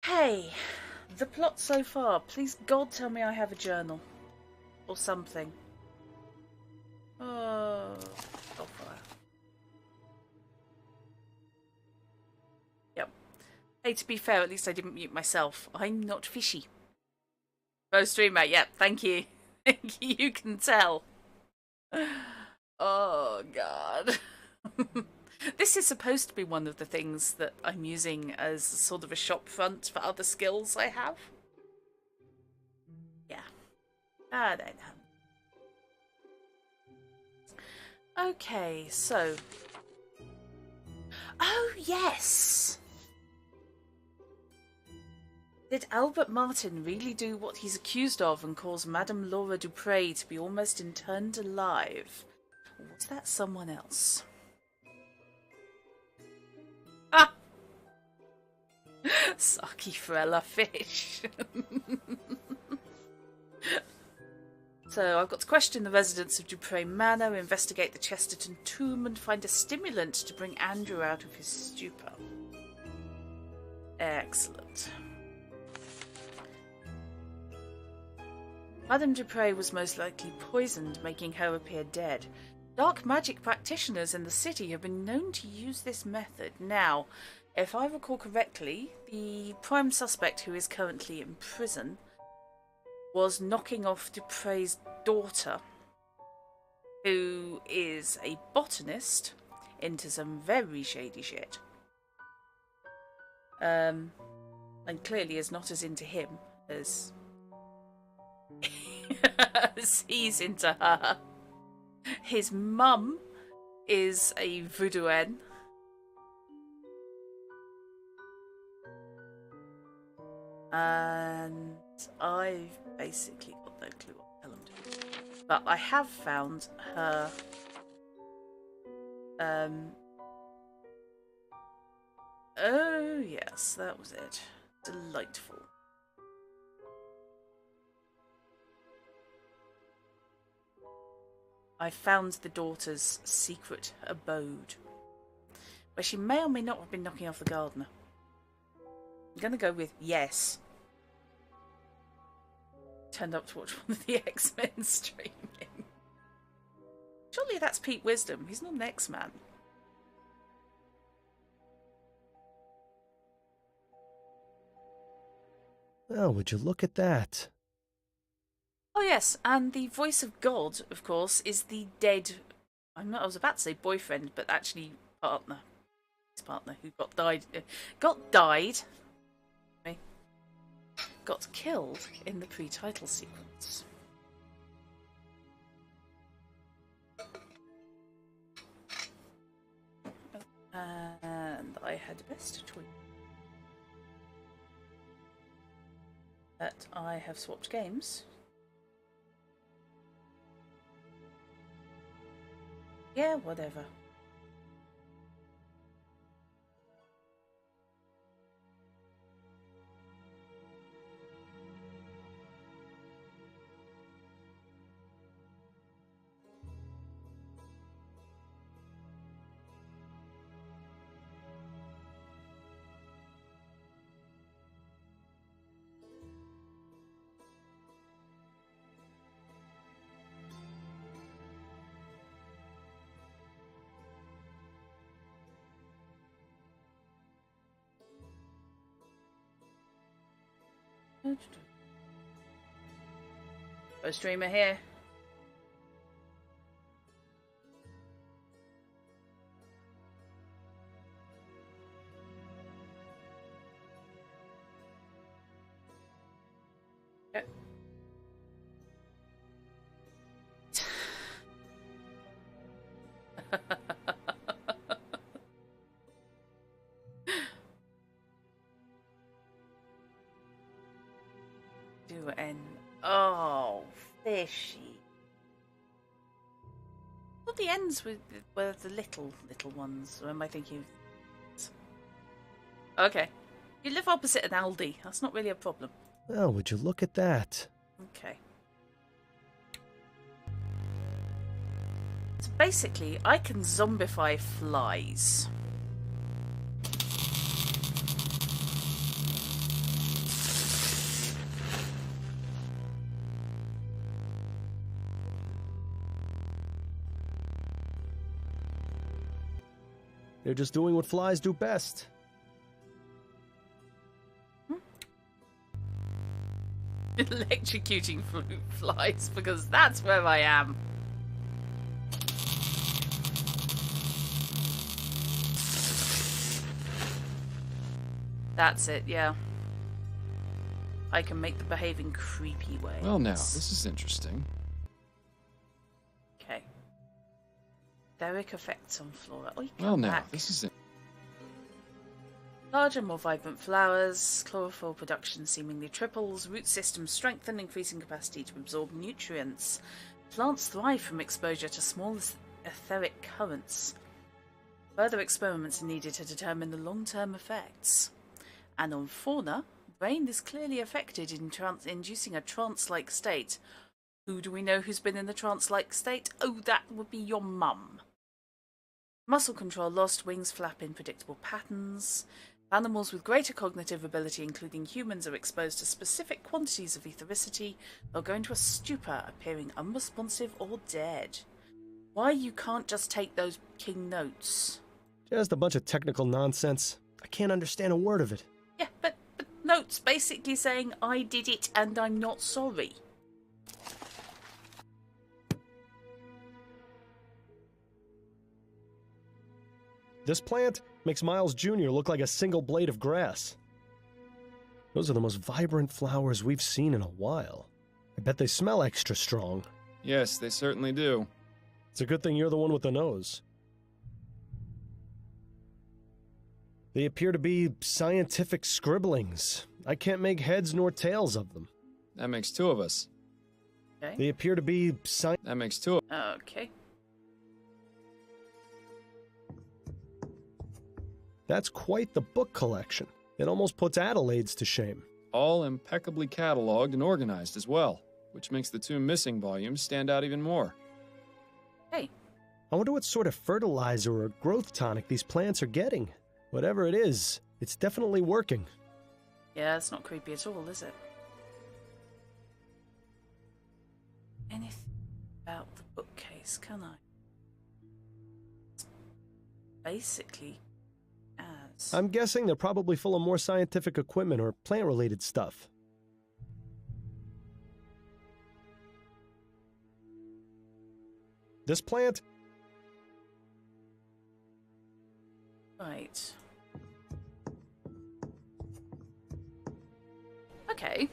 Hey, the plot so far. Please, God, tell me I have a journal. Or something. Oh, fire. Yep. Hey, to be fair, at least I didn't mute myself. I'm not fishy. Oh, streamer, yep, thank you. You can tell. Oh, God. This is supposed to be one of the things that I'm using as sort of a shop front for other skills I have. Yeah. I don't know. Okay, so... Oh, yes! Did Albert Martin really do what he's accused of and cause Madame Laura Dupre to be almost interned alive? Or was that someone else? Ah! Sarkiferella fish. So I've got to question the residents of Dupre Manor, investigate the Chesterton tomb, and find a stimulant to bring Andrew out of his stupor. Excellent. Madame Dupre was most likely poisoned, making her appear dead. Dark magic practitioners in the city have been known to use this method. Now, if I recall correctly, the prime suspect, who is currently in prison, was knocking off Dupre's daughter, who is a botanist into some very shady shit. And clearly is not as into him as, as he's into her. His mum is a voodooenne. And I've basically got no clue what the hell I'm doing. But I have found her oh yes, that was it. Delightful. I found the daughter's secret abode, where she may or may not have been knocking off the gardener. I'm going to go with yes. Turned up to watch one of the X-Men streaming. Surely that's Pete Wisdom. He's not an X-Man. Oh, would you look at that? Oh yes, and the voice of God, of course, is the dead... I was about to say boyfriend, but actually partner. His partner who got died... got killed in the pre-title sequence. And I had best tweet that I have swapped games. Yeah, whatever. A streamer here. Okay. Oh, fishy. What the ends were the little ones, or am I thinking of... Okay. You live opposite an Aldi. That's not really a problem. Oh, would you look at that? Okay. So basically, I can zombify flies. They're just doing what flies do best. Electrocuting flies, because that's where I am. That's it, yeah. I can make them behave in creepy ways. Well, now, this is interesting. Okay. Etheric effects on flora. Oh, you come Well, now, back. this is... Larger, more vibrant flowers, chlorophyll production seemingly triples, root systems strengthen, increasing capacity to absorb nutrients. Plants thrive from exposure to small etheric currents. Further experiments are needed to determine the long-term effects. And on fauna, brain is clearly affected in inducing a trance-like state. Who do we know who's been in the trance-like state? Oh, that would be your mum. Muscle control lost, wings flap in predictable patterns. Animals with greater cognitive ability, including humans, are exposed to specific quantities of ethericity. They'll go into a stupor, appearing unresponsive or dead. Why you can't just take those king notes? Just a bunch of technical nonsense. I can't understand a word of it. Yeah, but notes basically saying I did it and I'm not sorry. This plant makes Miles Jr. look like a single blade of grass. Those are the most vibrant flowers we've seen in a while. I bet they smell extra strong. Yes, they certainly do. It's a good thing you're the one with the nose. They appear to be scientific scribblings. I can't make heads nor tails of them. That makes two of us. Okay. They appear to be That makes two of... Okay. That's quite the book collection. It almost puts Adelaide's to shame. All impeccably cataloged and organized as well, which makes the two missing volumes stand out even more. Hey. I wonder what sort of fertilizer or growth tonic these plants are getting. Whatever it is, it's definitely working. Yeah, it's not creepy at all, is it? Anything about the bookcase, can I? It's basically as... I'm guessing they're probably full of more scientific equipment or plant-related stuff. This plant? Right. Okay.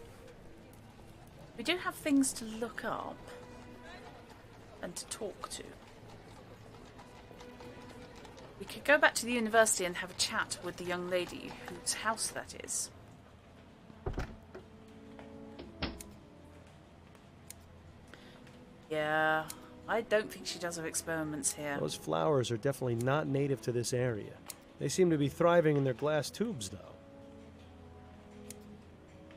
We do have things to look up and to talk to. We could go back to the university and have a chat with the young lady whose house that is. Yeah, I don't think she does her experiments here. Those flowers are definitely not native to this area. They seem to be thriving in their glass tubes, though.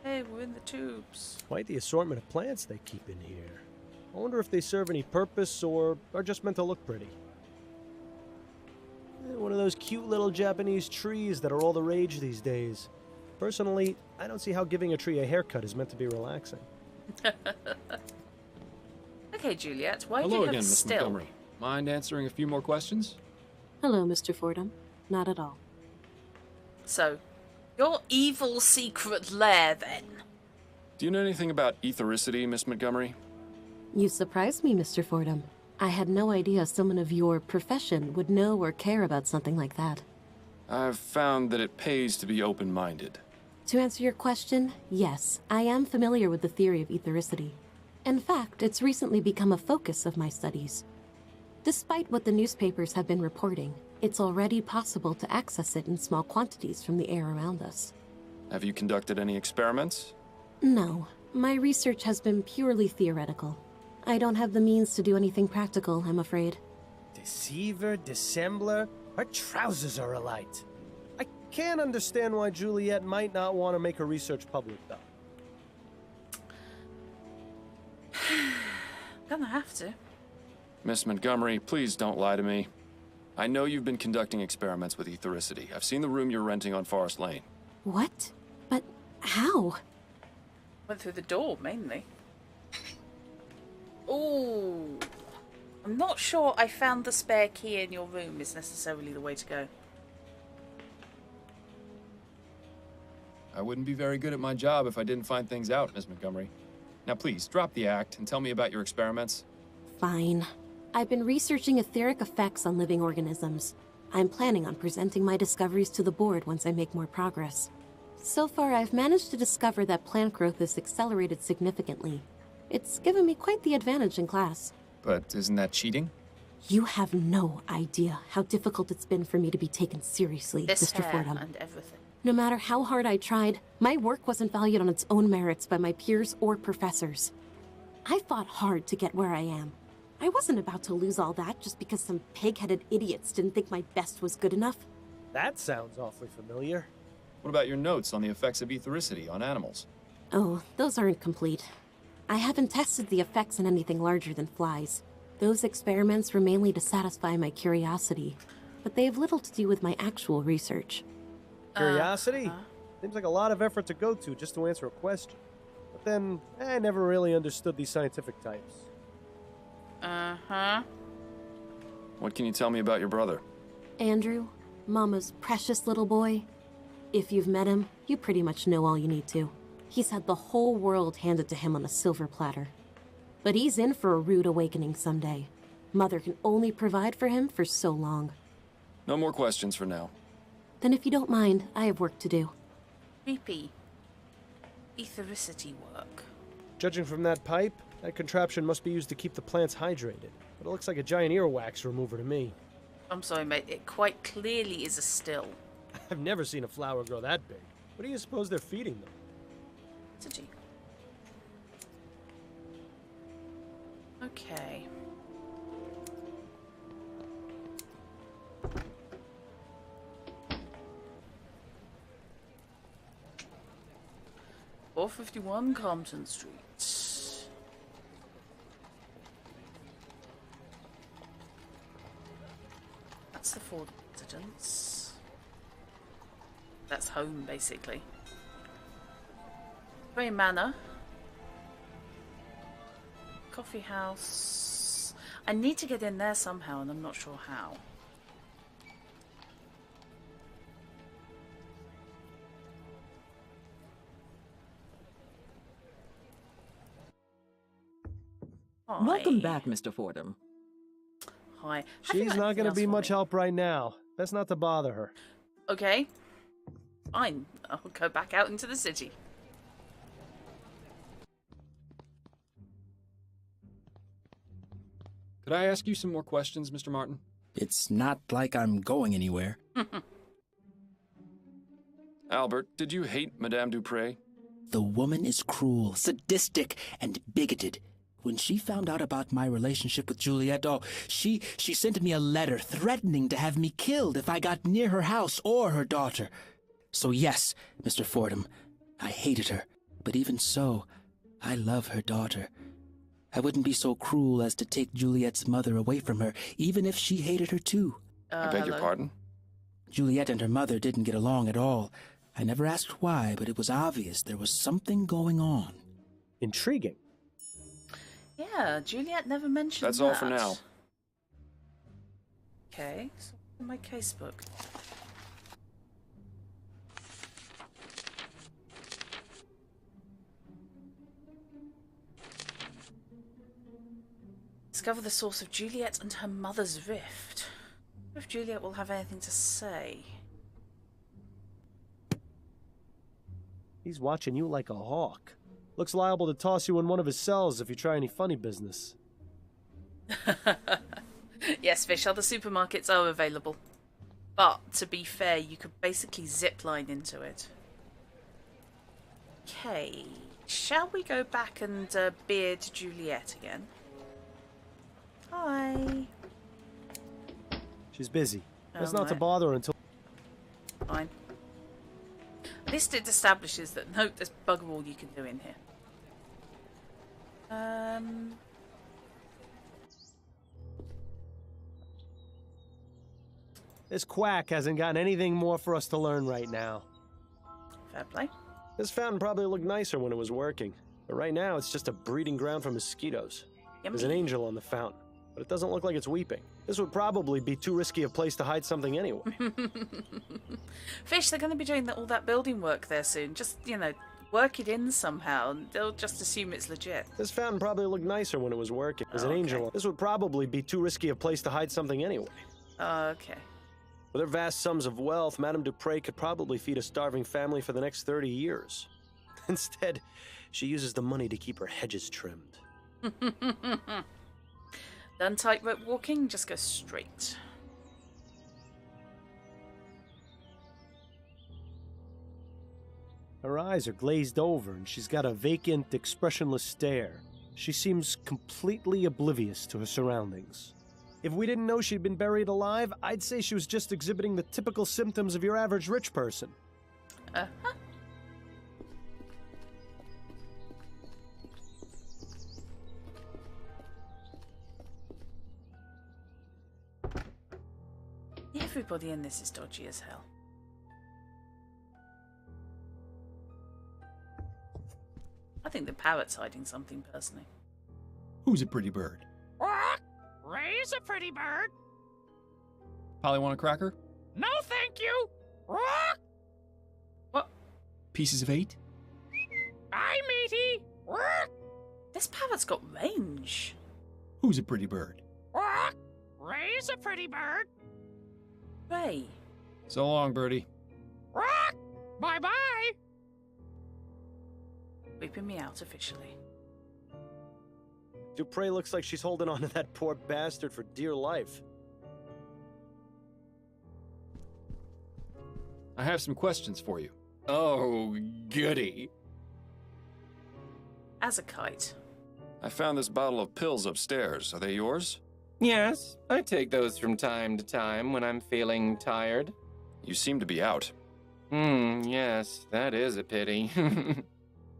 Hey, we're in the tubes. Quite the assortment of plants they keep in here. I wonder if they serve any purpose or are just meant to look pretty. One of those cute little Japanese trees that are all the rage these days. Personally, I don't see how giving a tree a haircut is meant to be relaxing. Okay, Juliet, why do Hello you again, have Miss still? Montgomery. Mind answering a few more questions? Hello, Mr. Fordham. Not at all. So, your evil secret lair, then? Do you know anything about ethericity, Miss Montgomery? You surprised me, Mr. Fordham. I had no idea someone of your profession would know or care about something like that. I've found that it pays to be open-minded. To answer your question, yes, I am familiar with the theory of ethericity. In fact, it's recently become a focus of my studies. Despite what the newspapers have been reporting, it's already possible to access it in small quantities from the air around us. Have you conducted any experiments? No, my research has been purely theoretical. I don't have the means to do anything practical, I'm afraid. Deceiver, dissembler, her trousers are alight. I can't understand why Juliet might not want to make her research public, though. Gonna have to. Miss Montgomery, please don't lie to me. I know you've been conducting experiments with ethericity. I've seen the room you're renting on Forest Lane. What? But how? Went through the door, mainly. Ooh. I'm not sure I found the spare key in your room is necessarily the way to go. I wouldn't be very good at my job if I didn't find things out, Miss Montgomery. Now please, drop the act and tell me about your experiments. Fine. I've been researching etheric effects on living organisms. I'm planning on presenting my discoveries to the board once I make more progress. So far, I've managed to discover that plant growth is accelerated significantly. It's given me quite the advantage in class. But isn't that cheating? You have no idea how difficult it's been for me to be taken seriously, This Mr. hair Fordham. and everything. No matter how hard I tried, my work wasn't valued on its own merits by my peers or professors. I fought hard to get where I am. I wasn't about to lose all that just because some pig-headed idiots didn't think my best was good enough. That sounds awfully familiar. What about your notes on the effects of ethericity on animals? Oh, those aren't complete. I haven't tested the effects on anything larger than flies. Those experiments were mainly to satisfy my curiosity, but they have little to do with my actual research. Curiosity? Seems like a lot of effort to go to just to answer a question. But then, I never really understood these scientific types. Uh-huh. What can you tell me about your brother? Andrew, Mama's precious little boy. If you've met him, you pretty much know all you need to. He's had the whole world handed to him on a silver platter. But he's in for a rude awakening someday. Mother can only provide for him for so long. No more questions for now. Then if you don't mind, I have work to do. Creepy. Ethericity work. Judging from that pipe, that contraption must be used to keep the plants hydrated. But it looks like a giant earwax remover to me. I'm sorry, mate. It quite clearly is a still. I've never seen a flower grow that big. What do you suppose they're feeding them? City. Okay. "451 Compton Street." That's the Ford residence. That's home, basically. Gray Manor. Coffee house. I need to get in there somehow, and I'm not sure how. Hi. Welcome back, Mr. Fordham. Hi. Have you She's got not anything going to else be for much me? help right now. Best not to bother her. Okay. Fine. I'll go back out into the city. Could I ask you some more questions, Mr. Martin? It's not like I'm going anywhere. Albert, did you hate Madame Dupre? The woman is cruel, sadistic, and bigoted. When she found out about my relationship with Juliet, she sent me a letter threatening to have me killed if I got near her house or her daughter. So yes, Mr. Fordham, I hated her. But even so, I love her daughter. I wouldn't be so cruel as to take Juliet's mother away from her, even if she hated her too. I beg your Hello? pardon? Juliet and her mother didn't get along at all. I never asked why, but it was obvious there was something going on. Intriguing. Yeah, Juliet never mentioned That's all for now. Okay, so in my casebook. Discover the source of Juliet and her mother's rift. If Juliet will have anything to say. He's watching you like a hawk. Looks liable to toss you in one of his cells if you try any funny business. Yes, Fish, other supermarkets are available. But, to be fair, you could basically zipline into it. Okay, shall we go back and beard Juliet again? Hi. She's busy. Best not to Alright. bother her until... Fine. At least it establishes that, no, there's bugger all you can do in here. This quack hasn't gotten anything more for us to learn right now. Fair play. This fountain probably looked nicer when it was working. But right now, it's just a breeding ground for mosquitoes. There's an Yummy. angel on the fountain. but it doesn't look like it's weeping. This would probably be too risky a place to hide something anyway. Fish, they're going to be doing all that building work there soon. Just, work it in somehow. They'll just assume it's legit. This fountain probably looked nicer when it was working. As an angel, this would probably be too risky a place to hide something anyway. Okay. With her vast sums of wealth, Madame Dupre could probably feed a starving family for the next 30 years. Instead, she uses the money to keep her hedges trimmed. Done tightrope walking, just go straight. Her eyes are glazed over, and she's got a vacant, expressionless stare. She seems completely oblivious to her surroundings. If we didn't know she'd been buried alive, I'd say she was just exhibiting the typical symptoms of your average rich person. Uh-huh. Everybody in this is dodgy as hell. I think the parrot's hiding something, personally. Who's a pretty bird? Ray's a pretty bird. Polly want a cracker? No, thank you. What? Pieces of 8? Hi, matey. This parrot's got range. Who's a pretty bird? Ray's a pretty bird. Ray. So long, birdie. Bye-bye. Whipping me out officially. Dupre looks like she's holding on to that poor bastard for dear life. I have some questions for you. Oh, goody. As a kite. I found this bottle of pills upstairs. Are they yours? Yes, I take those from time to time when I'm feeling tired. You seem to be out. Yes, that is a pity.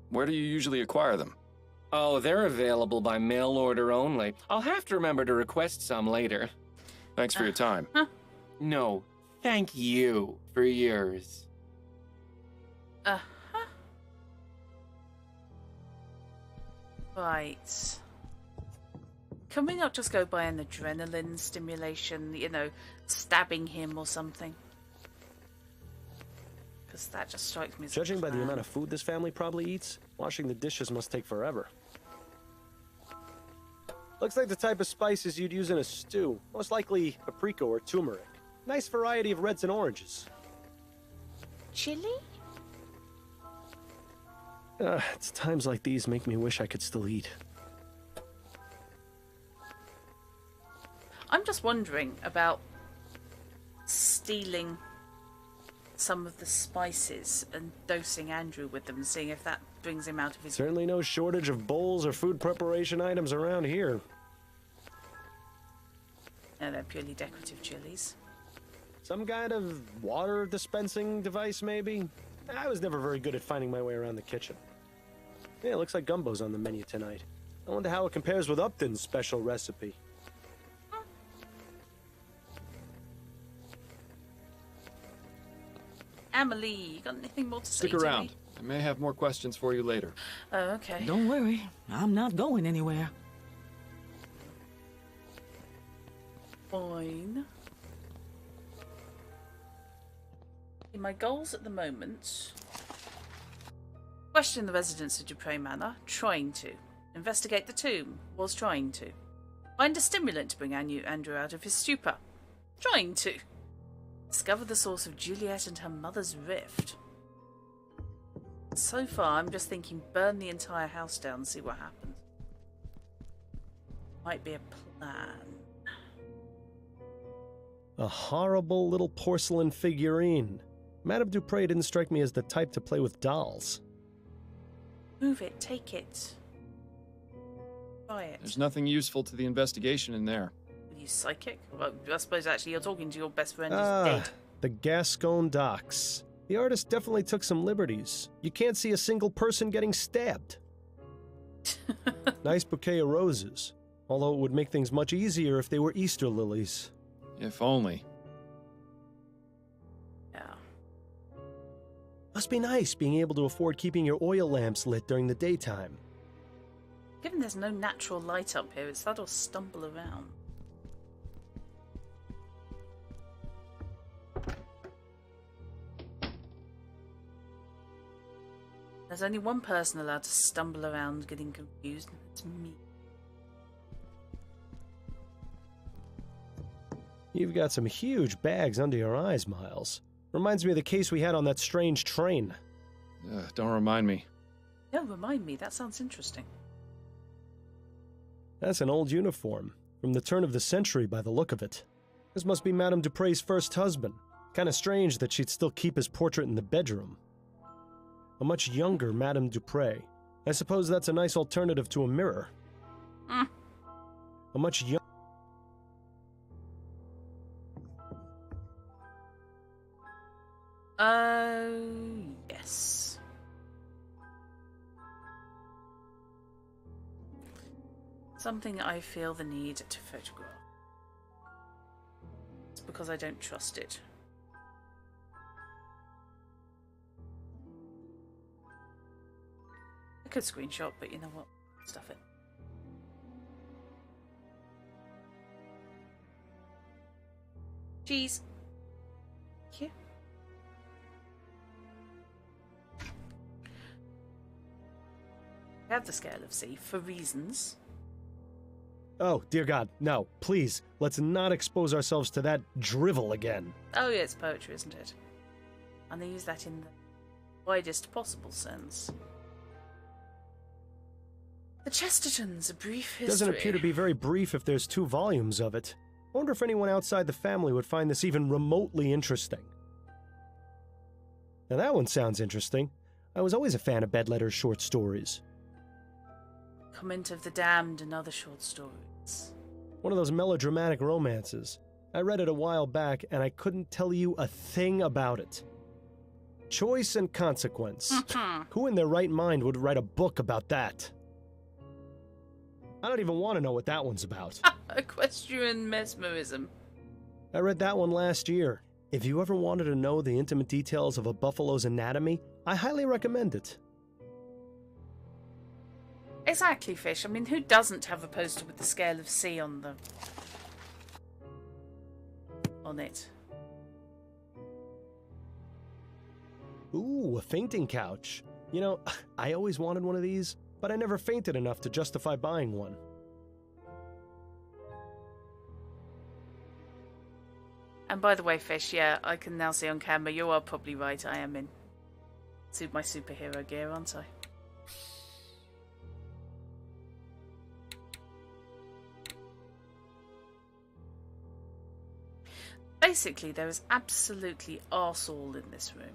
Where do you usually acquire them? Oh, they're available by mail order only. I'll have to remember to request some later. Thanks for your time. No, thank you for yours. Uh-huh. Right. Can we not just go by an adrenaline stimulation, stabbing him or something? Because that just strikes me as Judging by the amount of food this family probably eats, washing the dishes must take forever. Looks like the type of spices you'd use in a stew. Most likely paprika or turmeric. Nice variety of reds and oranges. Chili? It's times like these make me wish I could still eat. I'm just wondering about stealing some of the spices and dosing Andrew with them, seeing if that brings him out of his... Certainly no shortage of bowls or food preparation items around here. No, they're purely decorative chilies. Some kind of water dispensing device, maybe? I was never very good at finding my way around the kitchen. Yeah, it looks like gumbo's on the menu tonight. I wonder how it compares with Upton's special recipe. Emily, you got anything more to say Stick to around. me? I may have more questions for you later. Oh, okay. Don't worry, I'm not going anywhere. Fine. In my goals at the moment... Question the residents of Dupre Manor. Trying to. Investigate the tomb. Was trying to. Find a stimulant to bring Andrew out of his stupor. Trying to. Discover the source of Juliet and her mother's rift. So far, I'm just thinking burn the entire house down and see what happens. Might be a plan. A horrible little porcelain figurine. Madame Dupre didn't strike me as the type to play with dolls. Move it, take it. Try it. There's nothing useful to the investigation in there. Are you psychic? Well, I suppose actually you're talking to your best friend who's dead. The Gascon docks. The artist definitely took some liberties. You can't see a single person getting stabbed. Nice bouquet of roses. Although it would make things much easier if they were Easter lilies. If only. Yeah. Must be nice being able to afford keeping your oil lamps lit during the daytime. Given there's no natural light up here, it's that or stumble around. There's only one person allowed to stumble around getting confused, and it's me. You've got some huge bags under your eyes, Miles. Reminds me of the case we had on that strange train. Don't remind me. No, remind me. That sounds interesting. That's an old uniform, from the turn of the century by the look of it. This must be Madame Dupre's first husband. Kinda strange that she'd still keep his portrait in the bedroom. A much younger Madame Dupre. I suppose that's a nice alternative to a mirror. A much young... Yes. Something I feel the need to photograph. It's because I don't trust it. I could screenshot, but you know what? Stuff it. Cheese. Thank you. I have the scale of C for reasons. Oh, dear God, no, please, let's not expose ourselves to that drivel again. Oh yeah, it's poetry, isn't it? And they use that in the widest possible sense. The Chestertons, a brief history. Doesn't appear to be very brief if there's 2 volumes of it. I wonder if anyone outside the family would find this even remotely interesting. Now that one sounds interesting. I was always a fan of Bedletter's short stories. Comment of the Damned and other short stories. One of those melodramatic romances. I read it a while back and I couldn't tell you a thing about it. Choice and consequence. Who in their right mind would write a book about that? I don't even want to know what that one's about. Equestrian mesmerism. I read that one last year. If you ever wanted to know the intimate details of a buffalo's anatomy, I highly recommend it. Exactly, Fish. I mean, who doesn't have a poster with the scale of C on it? Ooh, a fainting couch. You know, I always wanted one of these, but I never fainted enough to justify buying one. And by the way, Fish, yeah, I can now see on camera, you are probably right. I am in my superhero gear, aren't I? Basically, there is absolutely arsehole in this room.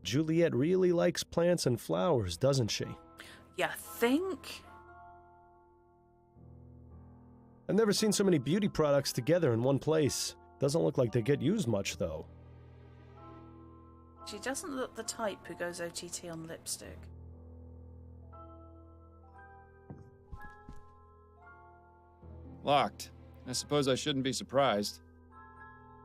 Juliet really likes plants and flowers, doesn't she? You think? I've never seen so many beauty products together in one place. Doesn't look like they get used much, though. She doesn't look the type who goes OTT on lipstick. Locked. I suppose I shouldn't be surprised.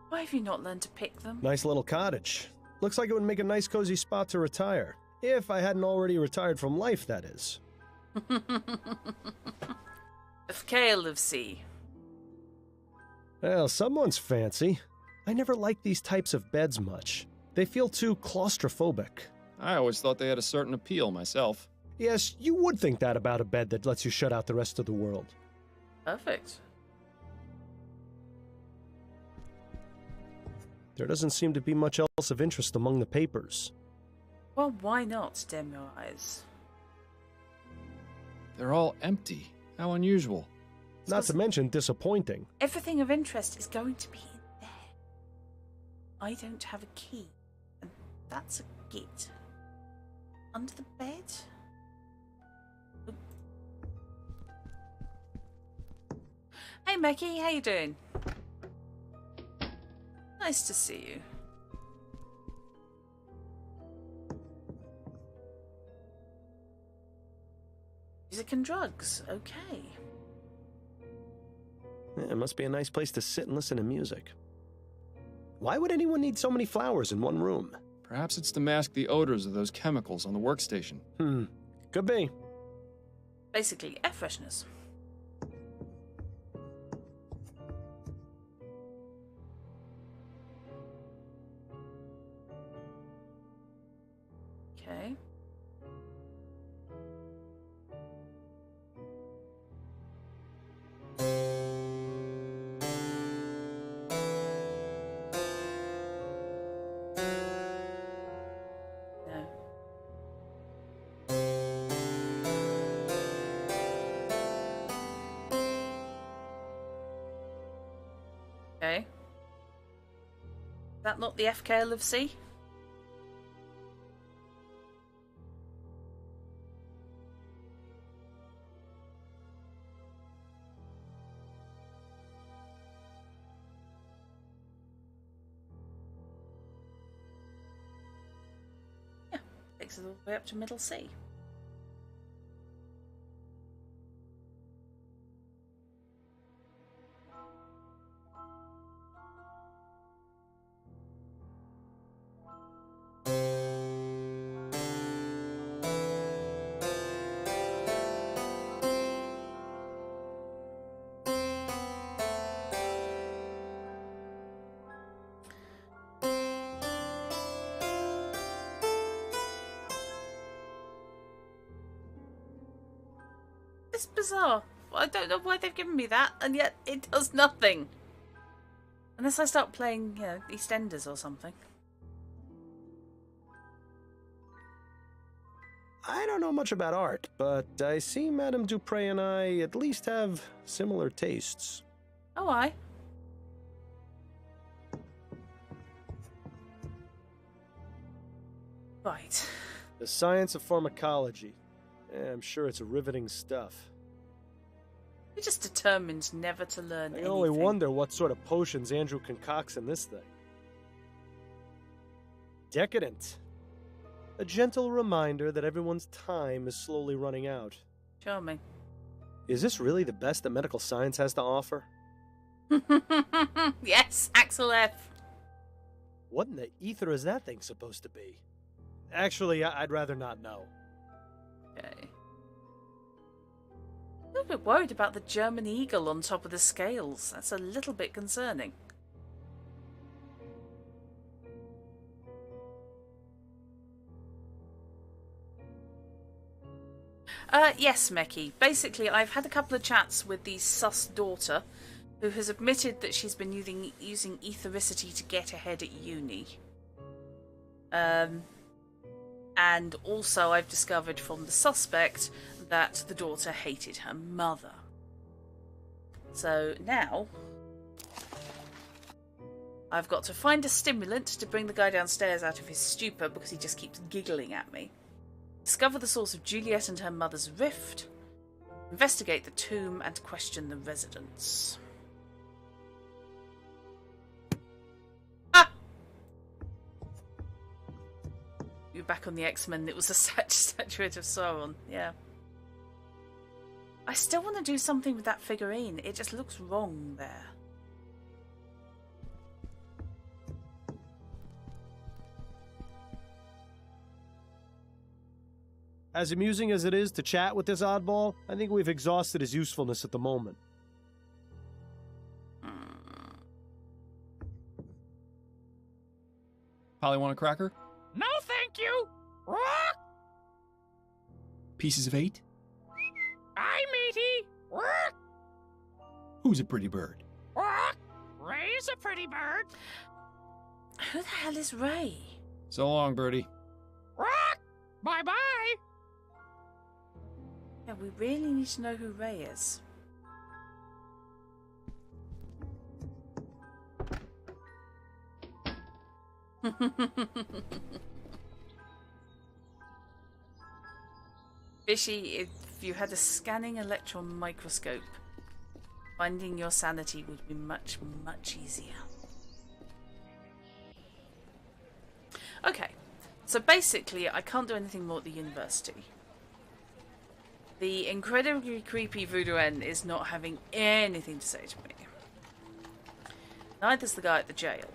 Why have you not learned to pick them? Nice little cottage. Looks like it would make a nice cozy spot to retire. If I hadn't already retired from life, that is. A scale of C. Well, someone's fancy. I never liked these types of beds much. They feel too claustrophobic. I always thought they had a certain appeal myself. Yes, you would think that about a bed that lets you shut out the rest of the world. Perfect. There doesn't seem to be much else of interest among the papers. Well, why not, dim your eyes? They're all empty. How unusual. Not to mention disappointing. Everything of interest is going to be in there. I don't have a key. And that's a gate. Under the bed? Oh. Hey, Mackie, how you doing? Nice to see you. Music and drugs, okay. Yeah, it must be a nice place to sit and listen to music. Why would anyone need so many flowers in one room? Perhaps it's to mask the odors of those chemicals on the workstation. Could be. Basically, air fresheners. Okay. No. Okay. Is that not the FKL of C? Yeah, takes us all the way up to middle C. It's bizarre. I don't know why they've given me that, and yet it does nothing. Unless I start playing, you know, EastEnders or something. I don't know much about art, but I see Madame Dupre and I at least have similar tastes. Oh, I. Right. The science of pharmacology. I'm sure it's riveting stuff. You're just determined never to learn I anything. only wonder what sort of potions Andrew concocts in this thing. Decadent. A gentle reminder that everyone's time is slowly running out. Charming. Is this really the best that medical science has to offer? Yes, Axel F. What in the ether is that thing supposed to be? Actually, I'd rather not know. Okay. A little bit worried about the German eagle on top of the scales. That's a little bit concerning. Yes, Meki. Basically, I've had a couple of chats with the sus daughter, who has admitted that she's been using ethericity to get ahead at uni. And also I've discovered from the suspect that the daughter hated her mother. So now I've got to find a stimulant to bring the guy downstairs out of his stupor because he just keeps giggling at me. Discover the source of Juliet and her mother's rift. Investigate the tomb and question the residents. Ah! You're back on the X-Men. It was a statuette of Sauron. Yeah. I still want to do something with that figurine. It just looks wrong there. As amusing as it is to chat with this oddball, I think we've exhausted his usefulness at the moment. Polly, want a cracker? No, thank you. Rock. Pieces of 8? Aye, matey. Rock. Who's a pretty bird? Rock. Ray's a pretty bird. Who the hell is Ray? So long, Birdie. Rock. Bye-bye. Yeah, we really need to know who Ray is. Fishy, if you had a scanning electron microscope, finding your sanity would be much, much easier. Okay, so basically I can't do anything more at the university. The incredibly creepy Voodoo N is not having anything to say to me. Neither's the guy at the jail.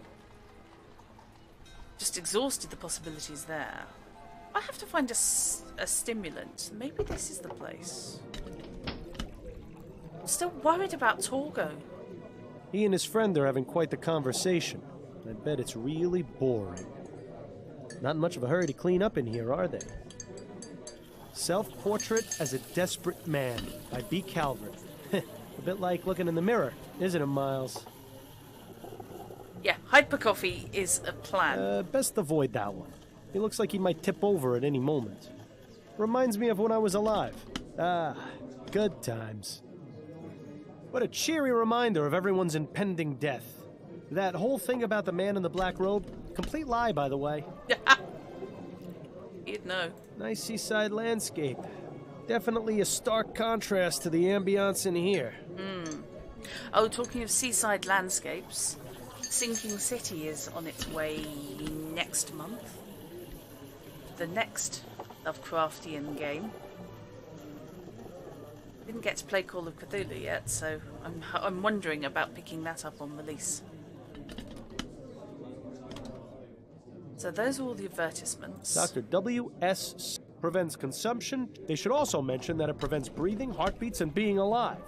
Just exhausted the possibilities there. I have to find a stimulant. Maybe this is the place. Still worried about Torgo. He and his friend are having quite the conversation. I bet it's really boring. Not in much of a hurry to clean up in here, are they? Self-Portrait as a Desperate Man by B. Calvert. A bit like looking in the mirror, isn't it, Miles? Yeah, Hyper Coffee is a plan. Best avoid that one. He looks like he might tip over at any moment. Reminds me of when I was alive. Ah, good times. What a cheery reminder of everyone's impending death. That whole thing about the man in the black robe, complete lie, by the way. You'd know. Nice seaside landscape. Definitely a stark contrast to the ambience in here. Oh, talking of seaside landscapes, Sinking City is on its way next month. The next Lovecraftian game. Didn't get to play Call of Cthulhu yet, so I'm wondering about picking that up on release. So those are all the advertisements. Dr. W.S. prevents consumption. They should also mention that it prevents breathing, heartbeats, and being alive.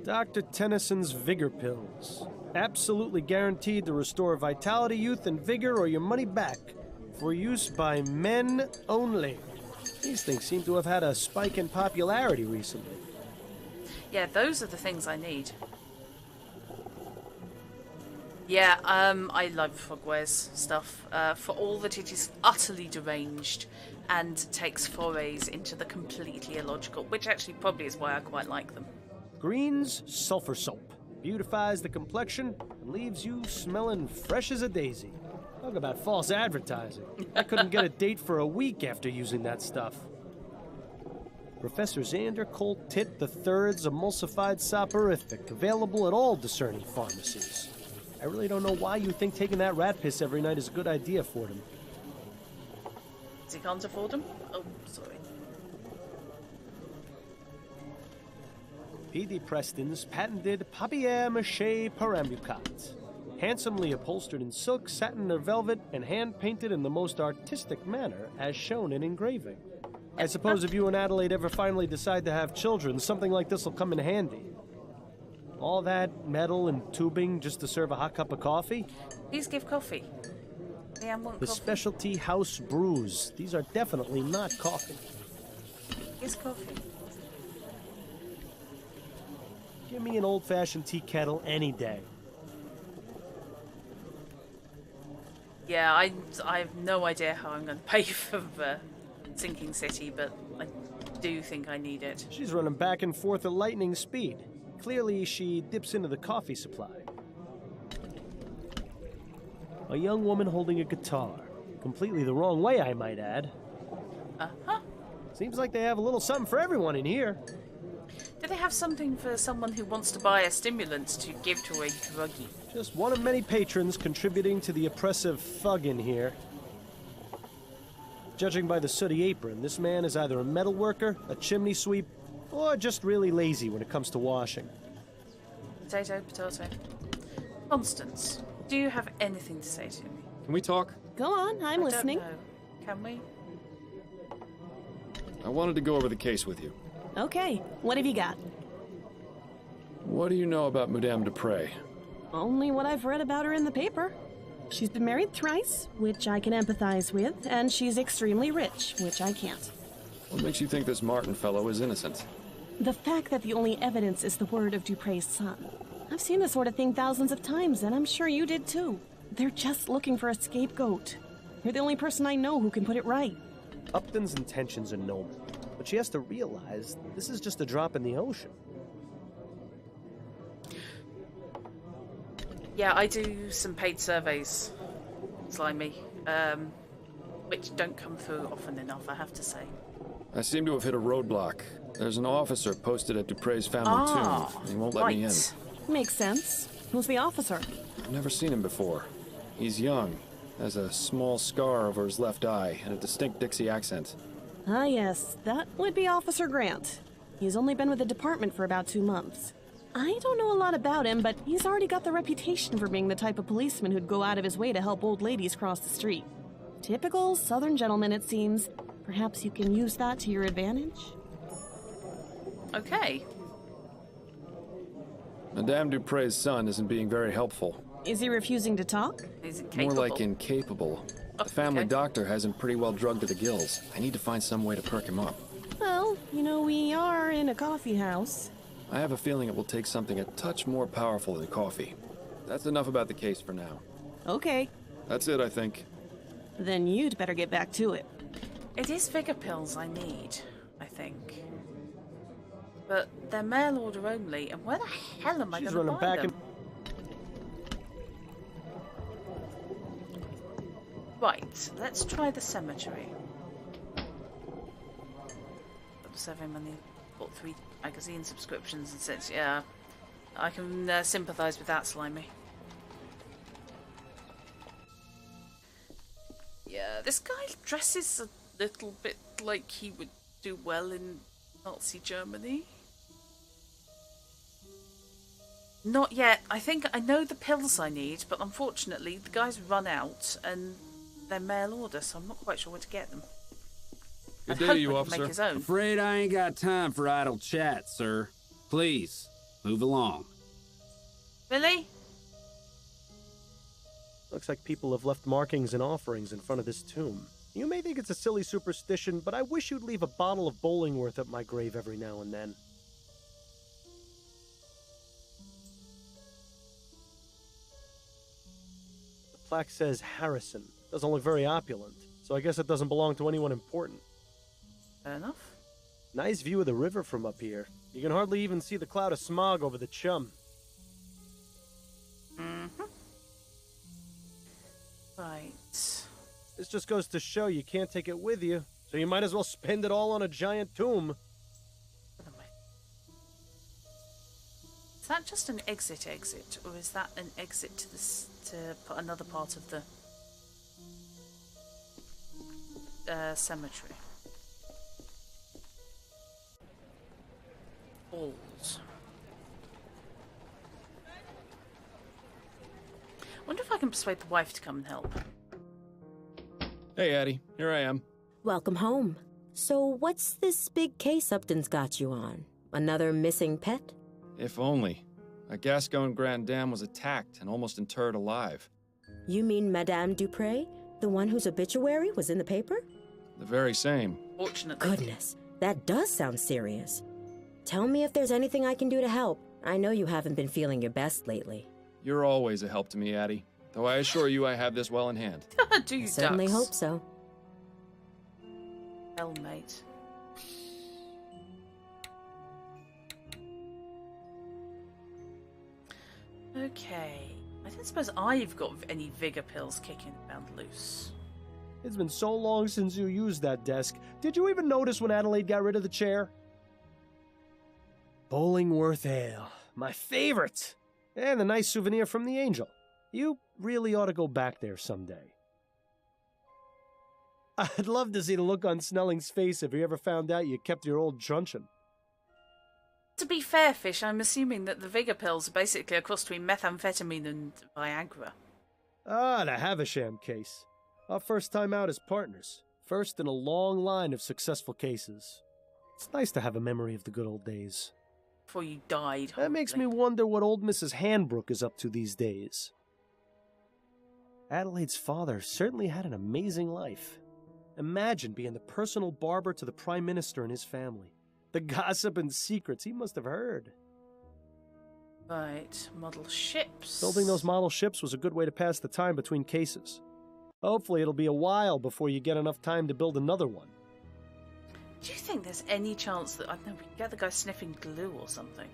Dr. Tennyson's Vigor Pills. Absolutely guaranteed to restore vitality, youth, and vigor, or your money back. For use by men only. These things seem to have had a spike in popularity recently. Yeah, those are the things I need. Yeah, I love Frogware's stuff, for all that it is utterly deranged and takes forays into the completely illogical, which actually probably is why I quite like them. Green's Sulfur Soap. Beautifies the complexion and leaves you smelling fresh as a daisy. Talk about false advertising. I couldn't get a date for a week after using that stuff. Professor Xander Colt Tit III's emulsified soporific, available at all discerning pharmacies. I really don't know why you think taking that rat piss every night is a good idea, Fordham. He can't afford them? Oh, sorry. P.D. Preston's patented papier-mâché perambulat. Handsomely upholstered in silk, satin, or velvet, and hand-painted in the most artistic manner, as shown in engraving. I suppose if you and Adelaide ever finally decide to have children, something like this will come in handy. All that metal and tubing just to serve a hot cup of coffee? Please give coffee. Yeah, I want The coffee. specialty house brews. These are definitely not coffee. Here's coffee. Give me an old-fashioned tea kettle any day. Yeah, I have no idea how I'm going to pay for Sinking City, but I do think I need it. She's running back and forth at lightning speed. Clearly, she dips into the coffee supply. A young woman holding a guitar. Completely the wrong way, I might add. Uh-huh. Seems like they have a little something for everyone in here. Do they have something for someone who wants to buy a stimulant to give to a druggie? Just one of many patrons contributing to the oppressive thug in here. Judging by the sooty apron, this man is either a metal worker, a chimney sweep, or just really lazy when it comes to washing. Potato, potato. Constance, do you have anything to say to me? Can we talk? Go on, I'm I listening. don't know. Can we? I wanted to go over the case with you. Okay, what have you got? What do you know about Madame Dupre? Only what I've read about her in the paper. She's been married thrice, which I can empathize with, and she's extremely rich, which I can't. What makes you think this Martin fellow is innocent? The fact that the only evidence is the word of Dupre's son. I've seen this sort of thing thousands of times, and I'm sure you did too. They're just looking for a scapegoat. You're the only person I know who can put it right. Upton's intentions are noble, but she has to realize this is just a drop in the ocean. Yeah, I do some paid surveys, Slimy, which don't come through often enough, I have to say. I seem to have hit a roadblock. There's an officer posted at Dupre's family tomb. He won't let me in. Makes sense. Who's the officer? I've never seen him before. He's young, has a small scar over his left eye, and a distinct Dixie accent. Ah, yes, that would be Officer Grant. He's only been with the department for about 2 months. I don't know a lot about him, but he's already got the reputation for being the type of policeman who'd go out of his way to help old ladies cross the street. Typical Southern gentleman, it seems. Perhaps you can use that to your advantage? Okay. Madame Dupre's son isn't being very helpful. Is he refusing to talk? Is it More capable? like incapable. The family okay. doctor has him pretty well drugged to the gills. I need to find some way to perk him up. Well, you know, we are in a coffee house. I have a feeling it will take something a touch more powerful than coffee. That's enough about the case for now. Okay, That's it, I think. then you'd better get back to it. It is vigor pills I need, I think. But they're mail order only, and where the hell am I She's going to running buy back them? Right, let's try the cemetery. Survey money, bought 3 magazine subscriptions and since, yeah, I can sympathise with that, Slimy. Yeah, this guy dresses a little bit like he would do well in Nazi Germany. Not yet. I think I know the pills I need, but unfortunately the guys run out and they're mail order, so I'm not quite sure where to get them. Good I'd day hope to you, I can make officer. his own. Afraid I ain't got time for idle chat, sir. Please, move along. Really? Looks like people have left markings and offerings in front of this tomb. You may think it's a silly superstition, but I wish you'd leave a bottle of Bollingworth at my grave every now and then. The plaque says Harrison. Doesn't look very opulent, so I guess it doesn't belong to anyone important. Fair enough. Nice view of the river from up here. You can hardly even see the cloud of smog over the chum. Right. This just goes to show you can't take it with you, so you might as well spend it all on a giant tomb. What am I? Is that just an exit, or is that an exit to this to put another part of the cemetery? Balls. Wonder if I can persuade the wife to come and help. Hey, Addie. Here I am. Welcome home. So what's this big case Upton's got you on? Another missing pet? If only. A Gascon Grand Dame was attacked and almost interred alive. You mean Madame Dupre? The one whose obituary was in the paper? The very same. Fortunately. Goodness, that does sound serious. Tell me if there's anything I can do to help. I know you haven't been feeling your best lately. You're always a help to me, Addie. Though I assure you I have this well in hand. Do you I certainly ducks? hope so. Hell, mate. Okay. I don't suppose I've got any vigor pills kicking around loose. It's been so long since you used that desk. Did you even notice when Adelaide got rid of the chair? Bollingworth Ale. My favorite! And a nice souvenir from the Angel. You really ought to go back there someday. I'd love to see the look on Snelling's face if he ever found out you kept your old truncheon. To be fair, Fish, I'm assuming that the vigor pills are basically a cross between methamphetamine and Viagra. Ah, the Havisham case. Our first time out as partners. First in a long line of successful cases. It's nice to have a memory of the good old days. Before you died. That makes me horribly. wonder what old Mrs. Handbrook is up to these days. Adelaide's father certainly had an amazing life. Imagine being the personal barber to the Prime Minister and his family. The gossip and secrets he must have heard. Right, model ships. Building those model ships was a good way to pass the time between cases. Hopefully it'll be a while before you get enough time to build another one. Do you think there's any chance that, I don't know, we can get the guy sniffing glue or something?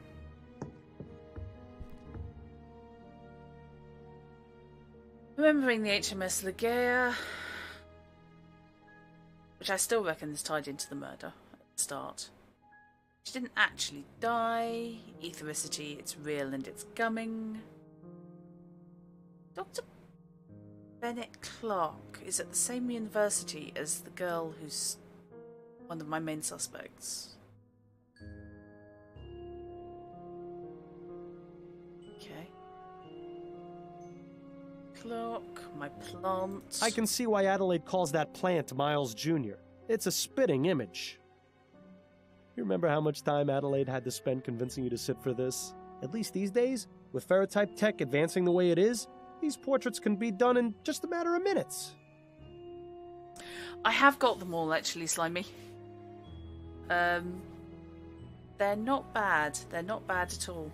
Remembering the HMS Legea, which I still reckon is tied into the murder at the start. She didn't actually die. Ethericity, it's real and it's gumming. Dr. Bennett Clark is at the same university as the girl who's one of my main suspects. Okay. Clark, my plant. I can see why Adelaide calls that plant Miles Jr. It's a spitting image. You remember how much time Adelaide had to spend convincing you to sit for this? At least these days, with ferrotype tech advancing the way it is, these portraits can be done in just a matter of minutes. I have got them all, actually, Slimy. They're not bad. They're not bad at all.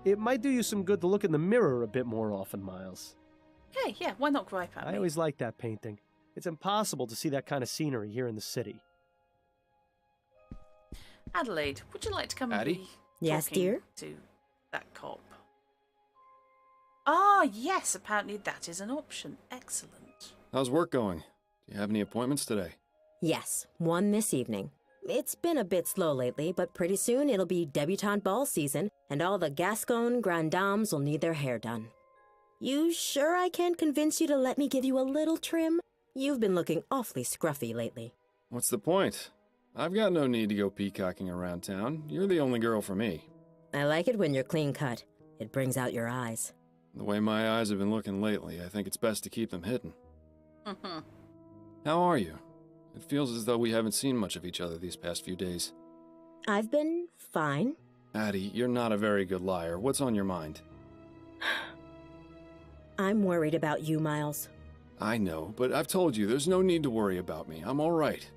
It might do you some good to look in the mirror a bit more often, Miles. Hey, yeah, why not gripe at me? I always liked that painting. It's impossible to see that kind of scenery here in the city. Adelaide, would you like to come Addie? and be Yes, talking dear? to that cop? Ah, yes, apparently that is an option. Excellent. How's work going? Do you have any appointments today? Yes, one this evening. It's been a bit slow lately, but pretty soon it'll be debutante ball season, and all the Gascon grand dames will need their hair done. You sure I can't convince you to let me give you a little trim? You've been looking awfully scruffy lately. What's the point? I've got no need to go peacocking around town. You're the only girl for me. I like it when you're clean cut. It brings out your eyes. The way my eyes have been looking lately, I think it's best to keep them hidden. How are you? It feels as though we haven't seen much of each other these past few days. I've been fine. Addie, you're not a very good liar. What's on your mind? I'm worried about you, Miles. I know, but I've told you, there's no need to worry about me. I'm all right.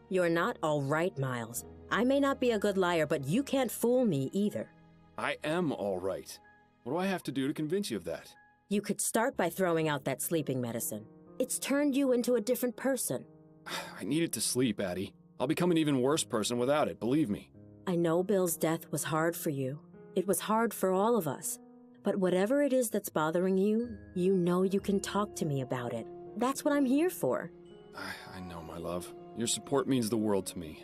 You're not all right, Miles. I may not be a good liar, but you can't fool me either. I am all right. What do I have to do to convince you of that? You could start by throwing out that sleeping medicine. It's turned you into a different person. I needed to sleep, Addie. I'll become an even worse person without it, believe me. I know Bill's death was hard for you. It was hard for all of us. But whatever it is that's bothering you, you know you can talk to me about it. That's what I'm here for. I know, my love. Your support means the world to me.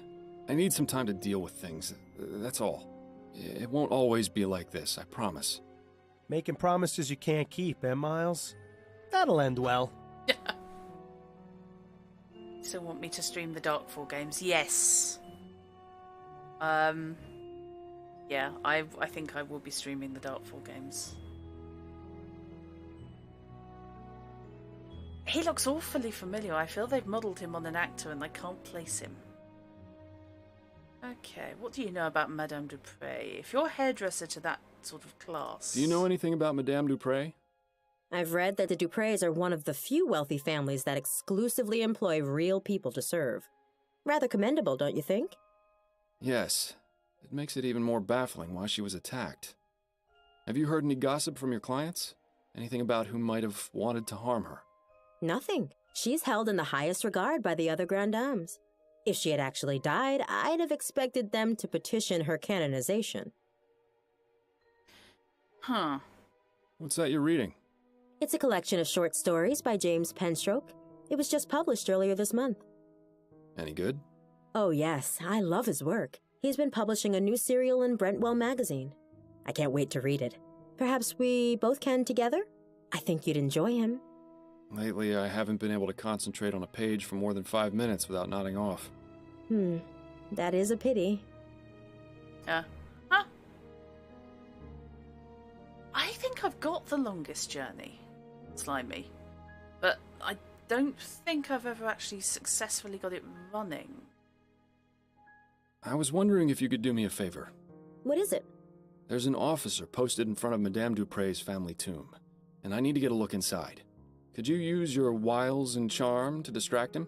I need some time to deal with things. That's all. It won't always be like this, I promise. Making promises you can't keep, eh, Miles? That'll end well. Still want me to stream the Darkfall games? Yes. Yeah, I think I will be streaming the Darkfall games. He looks awfully familiar. I feel they've modelled him on an actor and they can't place him. Okay, what do you know about Madame Dupre? If you're a hairdresser to that sort of class... Do you know anything about Madame Dupre? I've read that the Dupres are one of the few wealthy families that exclusively employ real people to serve. Rather commendable, don't you think? Yes. It makes it even more baffling why she was attacked. Have you heard any gossip from your clients? Anything about who might have wanted to harm her? Nothing. She's held in the highest regard by the other grand dames. If she had actually died, I'd have expected them to petition her canonization. Huh. What's that you're reading? It's a collection of short stories by James Penstroke. It was just published earlier this month. Any good? Oh yes, I love his work. He's been publishing a new serial in Brentwell magazine. I can't wait to read it. Perhaps we both can together? I think you'd enjoy him. Lately, I haven't been able to concentrate on a page for more than 5 minutes without nodding off. That is a pity. Huh? I think I've got the longest journey, Slimy. But I don't think I've ever actually successfully got it running. I was wondering if you could do me a favor. What is it? There's an officer posted in front of Madame Dupre's family tomb, and I need to get a look inside. Could you use your wiles and charm to distract him?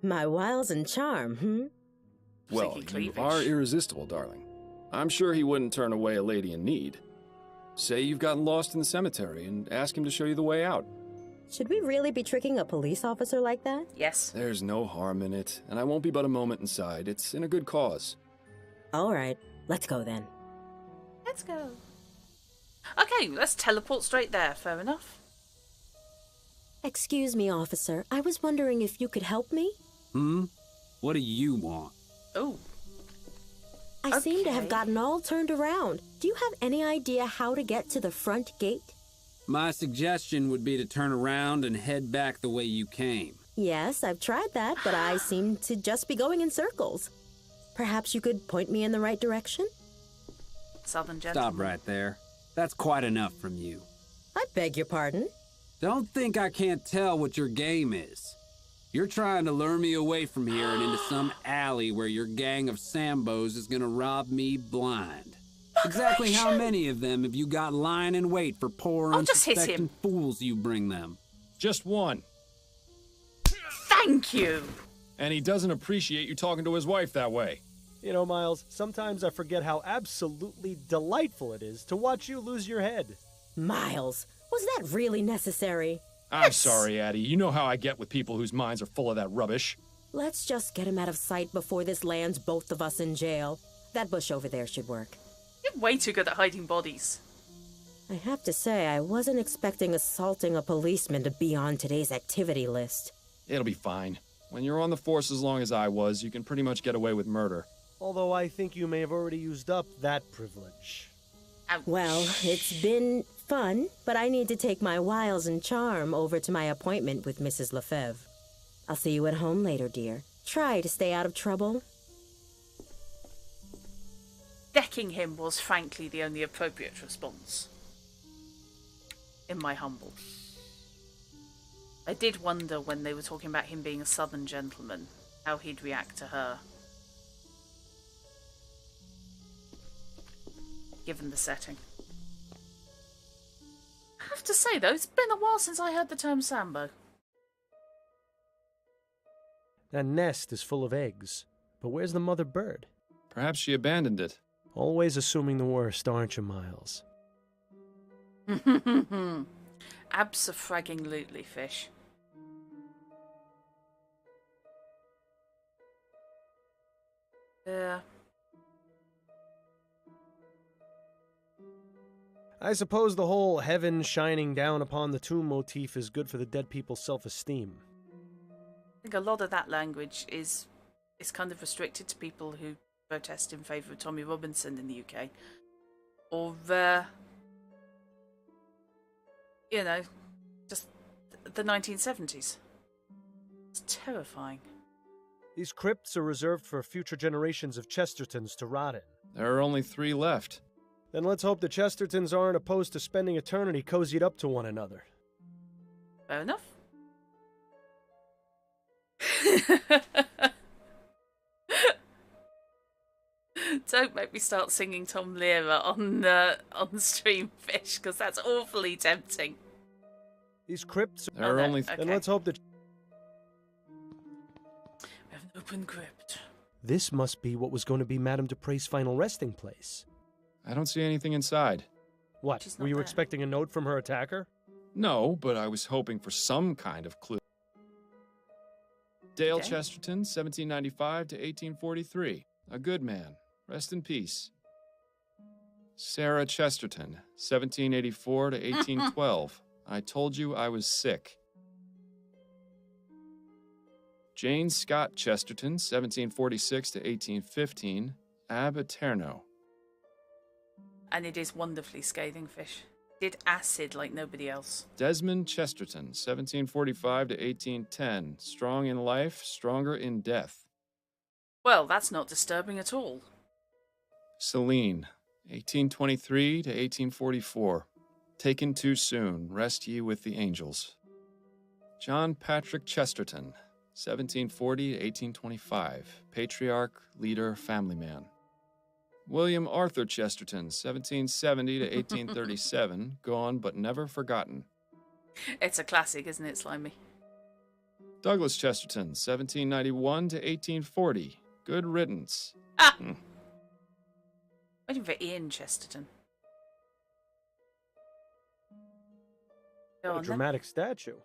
My wiles and charm, Well, you are irresistible, darling. I'm sure he wouldn't turn away a lady in need. Say you've gotten lost in the cemetery and ask him to show you the way out. Should we really be tricking a police officer like that? Yes. There's no harm in it, and I won't be but a moment inside. It's in a good cause. All right, let's go then. Let's go. Okay, let's teleport straight there. Fair enough. Excuse me, officer. I was wondering if you could help me? What do you want? Oh. I seem to have Okay. gotten all turned around. Do you have any idea how to get to the front gate? My suggestion would be to turn around and head back the way you came. Yes, I've tried that, but I seem to just be going in circles. Perhaps you could point me in the right direction? Southern gentleman. Stop right there. That's quite enough from you. I beg your pardon? Don't think I can't tell what your game is. You're trying to lure me away from here and into some alley where your gang of Sambos is gonna rob me blind. Exactly how many of them have you got lying in wait for poor, I'll just hit unsuspecting him. fools you bring them? Just one. Thank you! And he doesn't appreciate you talking to his wife that way. You know, Miles, sometimes I forget how absolutely delightful it is to watch you lose your head. Miles, was that really necessary? I'm sorry, Addie. You know how I get with people whose minds are full of that rubbish. Let's just get him out of sight before this lands both of us in jail. That bush over there should work. You're way too good at hiding bodies. I have to say, I wasn't expecting assaulting a policeman to be on today's activity list. It'll be fine. When you're on the force as long as I was, you can pretty much get away with murder. Although I think you may have already used up that privilege. Ouch. Well, it's been fun, but I need to take my wiles and charm over to my appointment with Mrs. Lefebvre. I'll see you at home later, dear. Try to stay out of trouble. Decking him was frankly the only appropriate response. In my humble. I did wonder when they were talking about him being a southern gentleman, how he'd react to her. Given the setting. I have to say though, it's been a while since I heard the term Sambo. That nest is full of eggs, but where's the mother bird? Perhaps she abandoned it. Always assuming the worst, aren't you, Miles? Abso-fragging-lutely, fish. Yeah. I suppose the whole heaven shining down upon the tomb motif is good for the dead people's self-esteem. I think a lot of that language is kind of restricted to people who protest in favour of Tommy Robinson in the UK. Or, you know, just the 1970s. It's terrifying. These crypts are reserved for future generations of Chestertons to rot in. There are only 3 left. Then let's hope the Chestertons aren't opposed to spending eternity cozied up to one another. Fair enough. Don't make me start singing Tom Lehrer on stream, fish, because that's awfully tempting. These crypts. There are only. Okay. Then let's hope that. We have an open crypt. This must be what was going to be Madame Dupre's final resting place. I don't see anything inside. What? She's Were not you there. expecting a note from her attacker? No, but I was hoping for some kind of clue. Dale Okay. Chesterton, 1795 to 1843. A good man. Rest in peace. Sarah Chesterton, 1784 to 1812. I told you I was sick. Jane Scott Chesterton, 1746 to 1815. Ab Aeterno. And it is wonderfully scathing, fish. Did acid like nobody else. Desmond Chesterton, 1745 to 1810. Strong in life, stronger in death. Well, that's not disturbing at all. Celine, 1823 to 1844. Taken too soon, rest ye with the angels. John Patrick Chesterton, 1740 to 1825. Patriarch, leader, family man. William Arthur Chesterton, 1770 to 1837. Gone but never forgotten. It's a classic, isn't it, Slimy? Douglas Chesterton, 1791 to 1840. Good riddance. Ah! Waiting for Ian Chesterton. Go What a on, then. dramatic statue.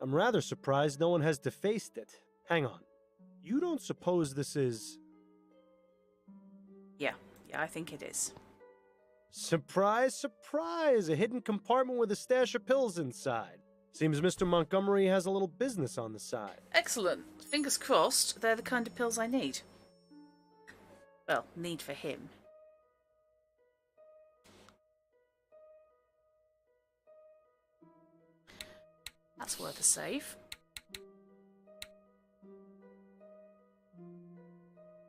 I'm rather surprised no one has defaced it. Hang on. You don't suppose this is... Yeah, I think it is. Surprise, surprise! A hidden compartment with a stash of pills inside. Seems Mr. Montgomery has a little business on the side. Excellent. Fingers crossed, they're the kind of pills I need. Well, need for him. That's worth a save.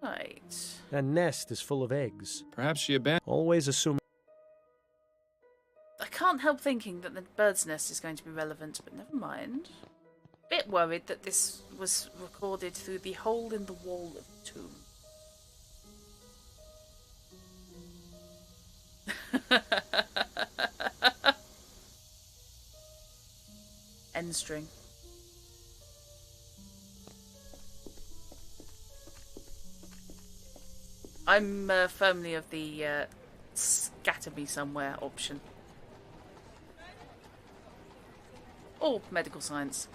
Right. That nest is full of eggs. Perhaps she abandoned. Always assume... I can't help thinking that the bird's nest is going to be relevant, but never mind. bit worried that this was recorded through the hole in the wall of the tomb. End string. I'm firmly of the scatter me somewhere option. Or medical science.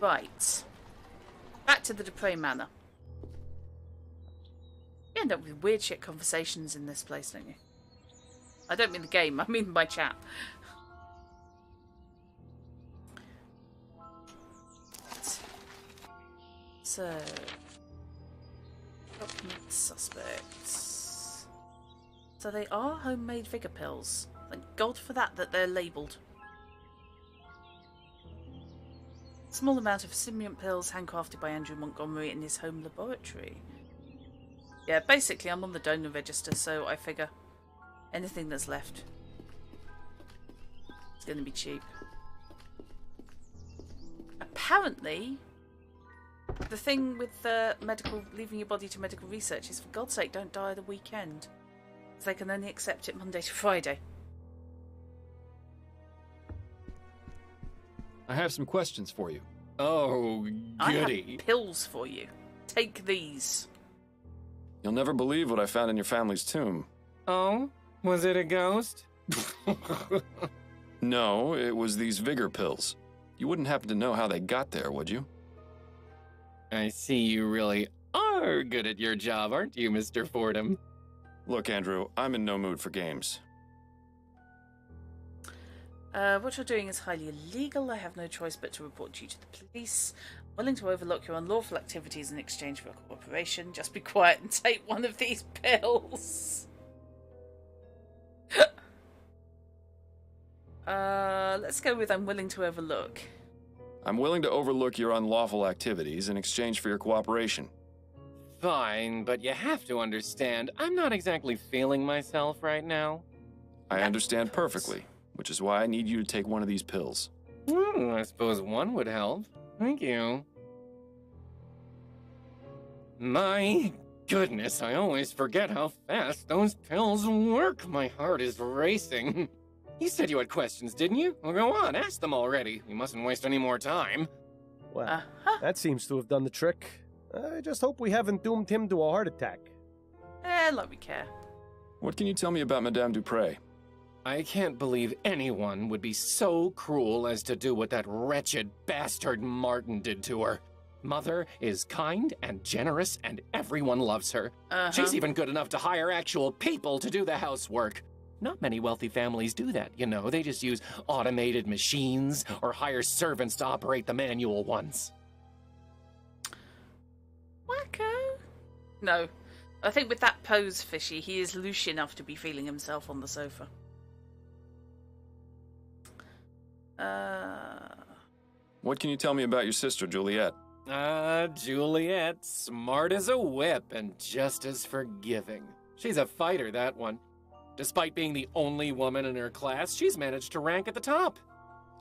Right. Back to the Dupre Manor. You end up with weird shit conversations in this place, don't you? I don't mean the game, I mean my chat. So, document suspects. So they are homemade vigor pills. Thank God for that they're labelled. Small amount of simulant pills handcrafted by Andrew Montgomery in his home laboratory. Yeah, basically I'm on the donor register, so I figure anything that's left is going to be cheap. Apparently, the thing with the leaving your body to medical research is, for God's sake, don't die the weekend. Because they can only accept it Monday to Friday. I have some questions for you. Oh, goody. I have pills for you. Take these. You'll never believe what I found in your family's tomb. Oh? Was it a ghost? No, it was these vigor pills. You wouldn't happen to know how they got there, would you? I see you really are good at your job, aren't you, Mr. Fordham? Look, Andrew, I'm in no mood for games. What you're doing is highly illegal. I have no choice but to report you to the police. Willing to overlook your unlawful activities in exchange for cooperation. Just be quiet and take one of these pills. Let's go with I'm willing to overlook. I'm willing to overlook your unlawful activities in exchange for your cooperation. Fine, but you have to understand, I'm not exactly feeling myself right now. I understand perfectly, which is why I need you to take one of these pills. I suppose one would help. Thank you. My goodness, I always forget how fast those pills work. My heart is racing. You said you had questions, didn't you? Well, go on, ask them already. We mustn't waste any more time. Well, that seems to have done the trick. I just hope we haven't doomed him to a heart attack. Like we care. What can you tell me about Madame Dupre? I can't believe anyone would be so cruel as to do what that wretched bastard Martin did to her. Mother is kind and generous, and everyone loves her. She's even good enough to hire actual people to do the housework. Not many wealthy families do that, you know. They just use automated machines or hire servants to operate the manual ones. Wacko. No. I think with that pose, Fishy, he is louche enough to be feeling himself on the sofa. What can you tell me about your sister, Juliet? Juliet, smart as a whip and just as forgiving. She's a fighter, that one. Despite being the only woman in her class, she's managed to rank at the top.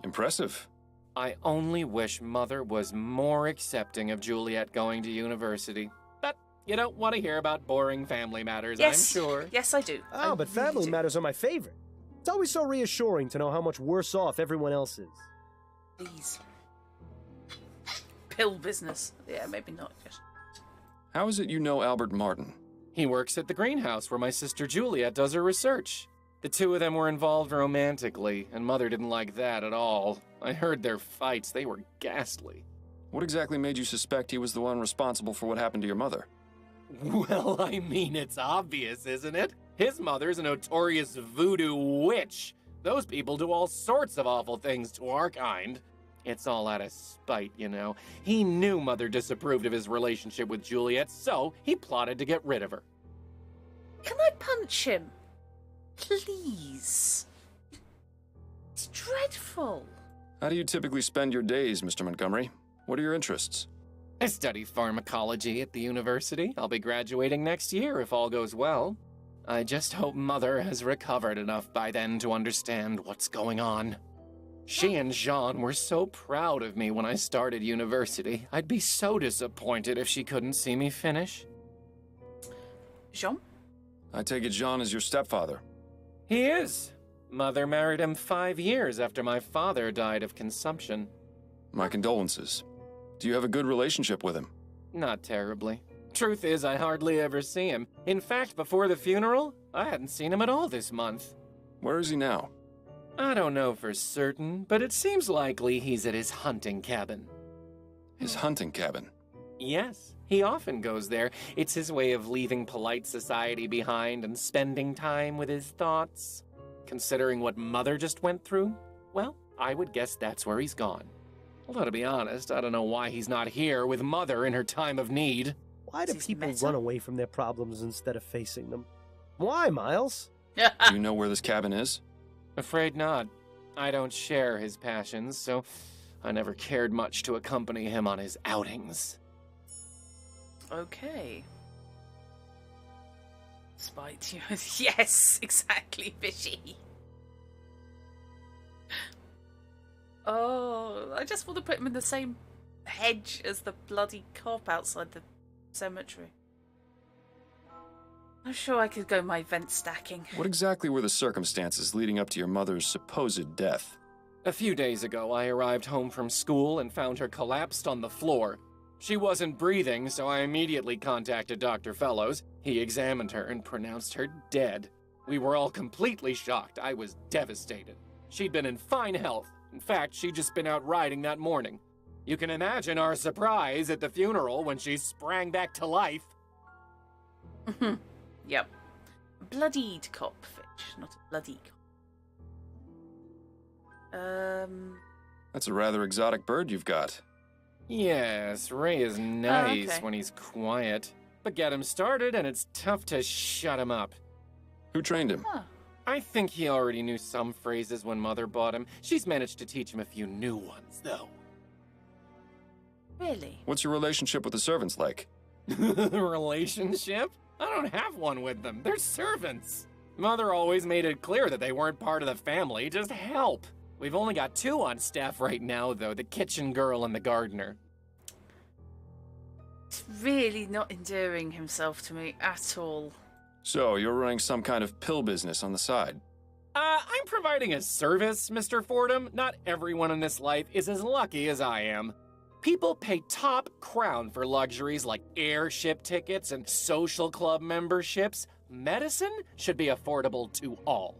Impressive. I only wish Mother was more accepting of Juliet going to university. But you don't want to hear about boring family matters, yes. I'm sure. Yes, I do. Oh, but family matters are my favorite. It's always so reassuring to know how much worse off everyone else is. Please. Pill business. Yeah, maybe not yet. How is it you know Albert Martin? He works at the greenhouse where my sister Juliet does her research. The two of them were involved romantically, and Mother didn't like that at all. I heard their fights. They were ghastly. What exactly made you suspect he was the one responsible for what happened to your mother? Well, I mean, it's obvious, isn't it? His mother's a notorious voodoo witch. Those people do all sorts of awful things to our kind. It's all out of spite, you know. He knew Mother disapproved of his relationship with Juliet, so he plotted to get rid of her. Can I punch him? Please. It's dreadful. How do you typically spend your days, Mr. Montgomery? What are your interests? I study pharmacology at the university. I'll be graduating next year if all goes well. I just hope Mother has recovered enough by then to understand what's going on. She and Jean were so proud of me when I started university. I'd be so disappointed if she couldn't see me finish. Jean? I take it Jean is your stepfather. He is. Mother married him 5 years after my father died of consumption. My condolences. Do you have a good relationship with him? Not terribly. Truth is, I hardly ever see him. In fact, before the funeral, I hadn't seen him at all this month. Where is he now? I don't know for certain, but it seems likely he's at his hunting cabin. His hunting cabin? Yes, he often goes there. It's his way of leaving polite society behind and spending time with his thoughts. Considering what Mother just went through, well, I would guess that's where he's gone. Although, to be honest, I don't know why he's not here with Mother in her time of need. Why do people run away from their problems instead of facing them? Why, Miles? Do you know where this cabin is? Afraid not. I don't share his passions, so I never cared much to accompany him on his outings. Okay. Spite you. Yes, exactly, Fishy. Oh, I just want to put him in the same hedge as the bloody cop outside the cemetery. I'm sure I could go my vent stacking. What exactly were the circumstances leading up to your mother's supposed death? A few days ago, I arrived home from school and found her collapsed on the floor. She wasn't breathing, so I immediately contacted Dr. Fellows. He examined her and pronounced her dead. We were all completely shocked. I was devastated. She'd been in fine health. In fact, she'd just been out riding that morning. You can imagine our surprise at the funeral when she sprang back to life. Yep. Bloodied copfish, not a bloody cop. That's a rather exotic bird you've got. Yes, Ray is nice when he's quiet. But get him started and it's tough to shut him up. Who trained him? Huh. I think he already knew some phrases when Mother bought him. She's managed to teach him a few new ones, though. Really? What's your relationship with the servants like? Relationship? I don't have one with them. They're servants. Mother always made it clear that they weren't part of the family, just help. We've only got 2 on staff right now, though, the kitchen girl and the gardener. It's really not endearing himself to me at all. So, you're running some kind of pill business on the side? I'm providing a service, Mr. Fordham. Not everyone in this life is as lucky as I am. People pay top crown for luxuries like airship tickets and social club memberships. Medicine should be affordable to all.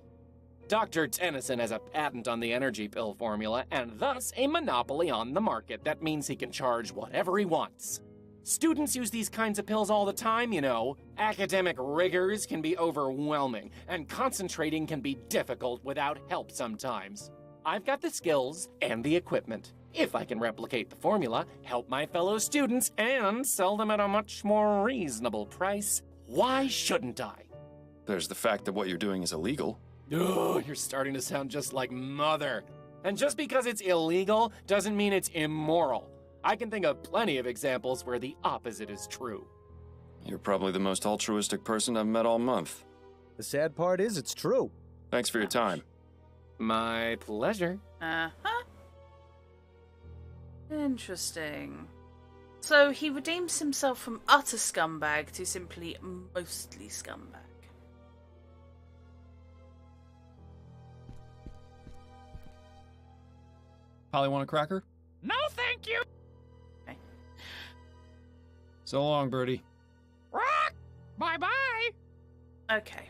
Dr. Tennyson has a patent on the energy pill formula and thus a monopoly on the market. That means he can charge whatever he wants. Students use these kinds of pills all the time, you know. Academic rigors can be overwhelming, and concentrating can be difficult without help sometimes. I've got the skills and the equipment. If I can replicate the formula, help my fellow students, and sell them at a much more reasonable price, why shouldn't I? There's the fact that what you're doing is illegal. Oh, you're starting to sound just like Mother. And just because it's illegal doesn't mean it's immoral. I can think of plenty of examples where the opposite is true. You're probably the most altruistic person I've met all month. The sad part is it's true. Thanks for your time. My pleasure. Uh-huh. Interesting. So he redeems himself from utter scumbag to simply mostly scumbag. Polly, want a cracker? No, thank you. Okay. So long, Birdie. Rock! Bye-bye. Okay.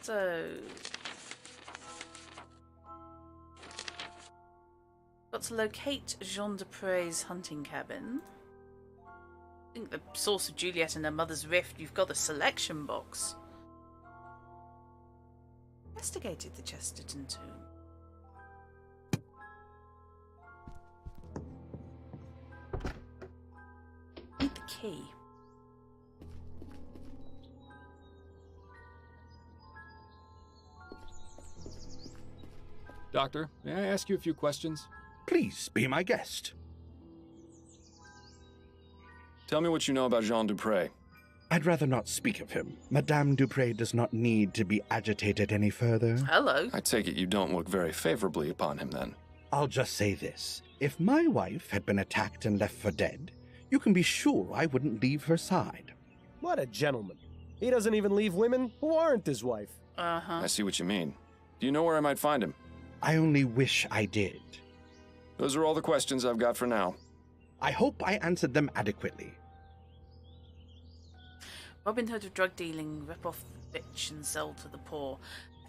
So... got to locate Jean Dupre's hunting cabin. I think the source of Juliet and her mother's rift, you've got a selection box. Investigated the Chesterton tomb. Need the key. Doctor, may I ask you a few questions? Please be my guest. Tell me what you know about Jean Dupre. I'd rather not speak of him. Madame Dupre does not need to be agitated any further. Hello. I take it you don't look very favorably upon him, then. I'll just say this. If my wife had been attacked and left for dead, you can be sure I wouldn't leave her side. What a gentleman. He doesn't even leave women who aren't his wife. Uh-huh. I see what you mean. Do you know where I might find him? I only wish I did. Those are all the questions I've got for now. I hope I answered them adequately. Robin Hood of drug dealing, rip off the rich and sell to the poor.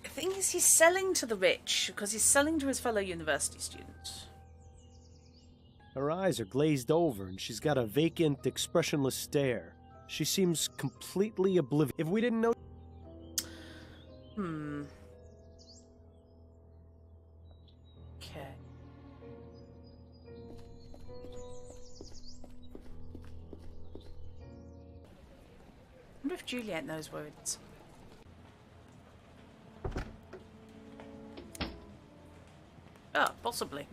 The thing is, he's selling to the rich because he's selling to his fellow university students. Her eyes are glazed over and she's got a vacant, expressionless stare. She seems completely oblivious. If we didn't know... Okay. I wonder if Juliet knows where it is. Ah, possibly.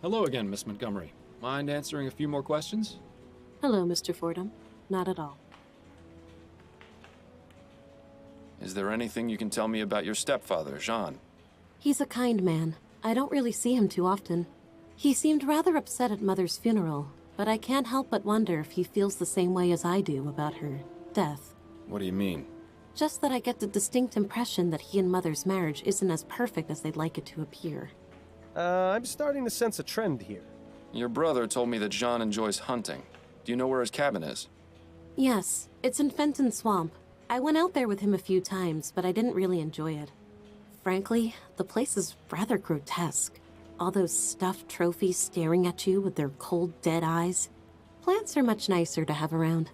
Hello again, Miss Montgomery. Mind answering a few more questions? Hello, Mr. Fordham. Not at all. Is there anything you can tell me about your stepfather, Jean? He's a kind man. I don't really see him too often. He seemed rather upset at Mother's funeral, but I can't help but wonder if he feels the same way as I do about her death. What do you mean? Just that I get the distinct impression that he and Mother's marriage isn't as perfect as they'd like it to appear. I'm starting to sense a trend here. Your brother told me that Jean enjoys hunting. Do you know where his cabin is? Yes, it's in Fenton Swamp. I went out there with him a few times, but I didn't really enjoy it. Frankly, the place is rather grotesque. All those stuffed trophies staring at you with their cold, dead eyes. Plants are much nicer to have around.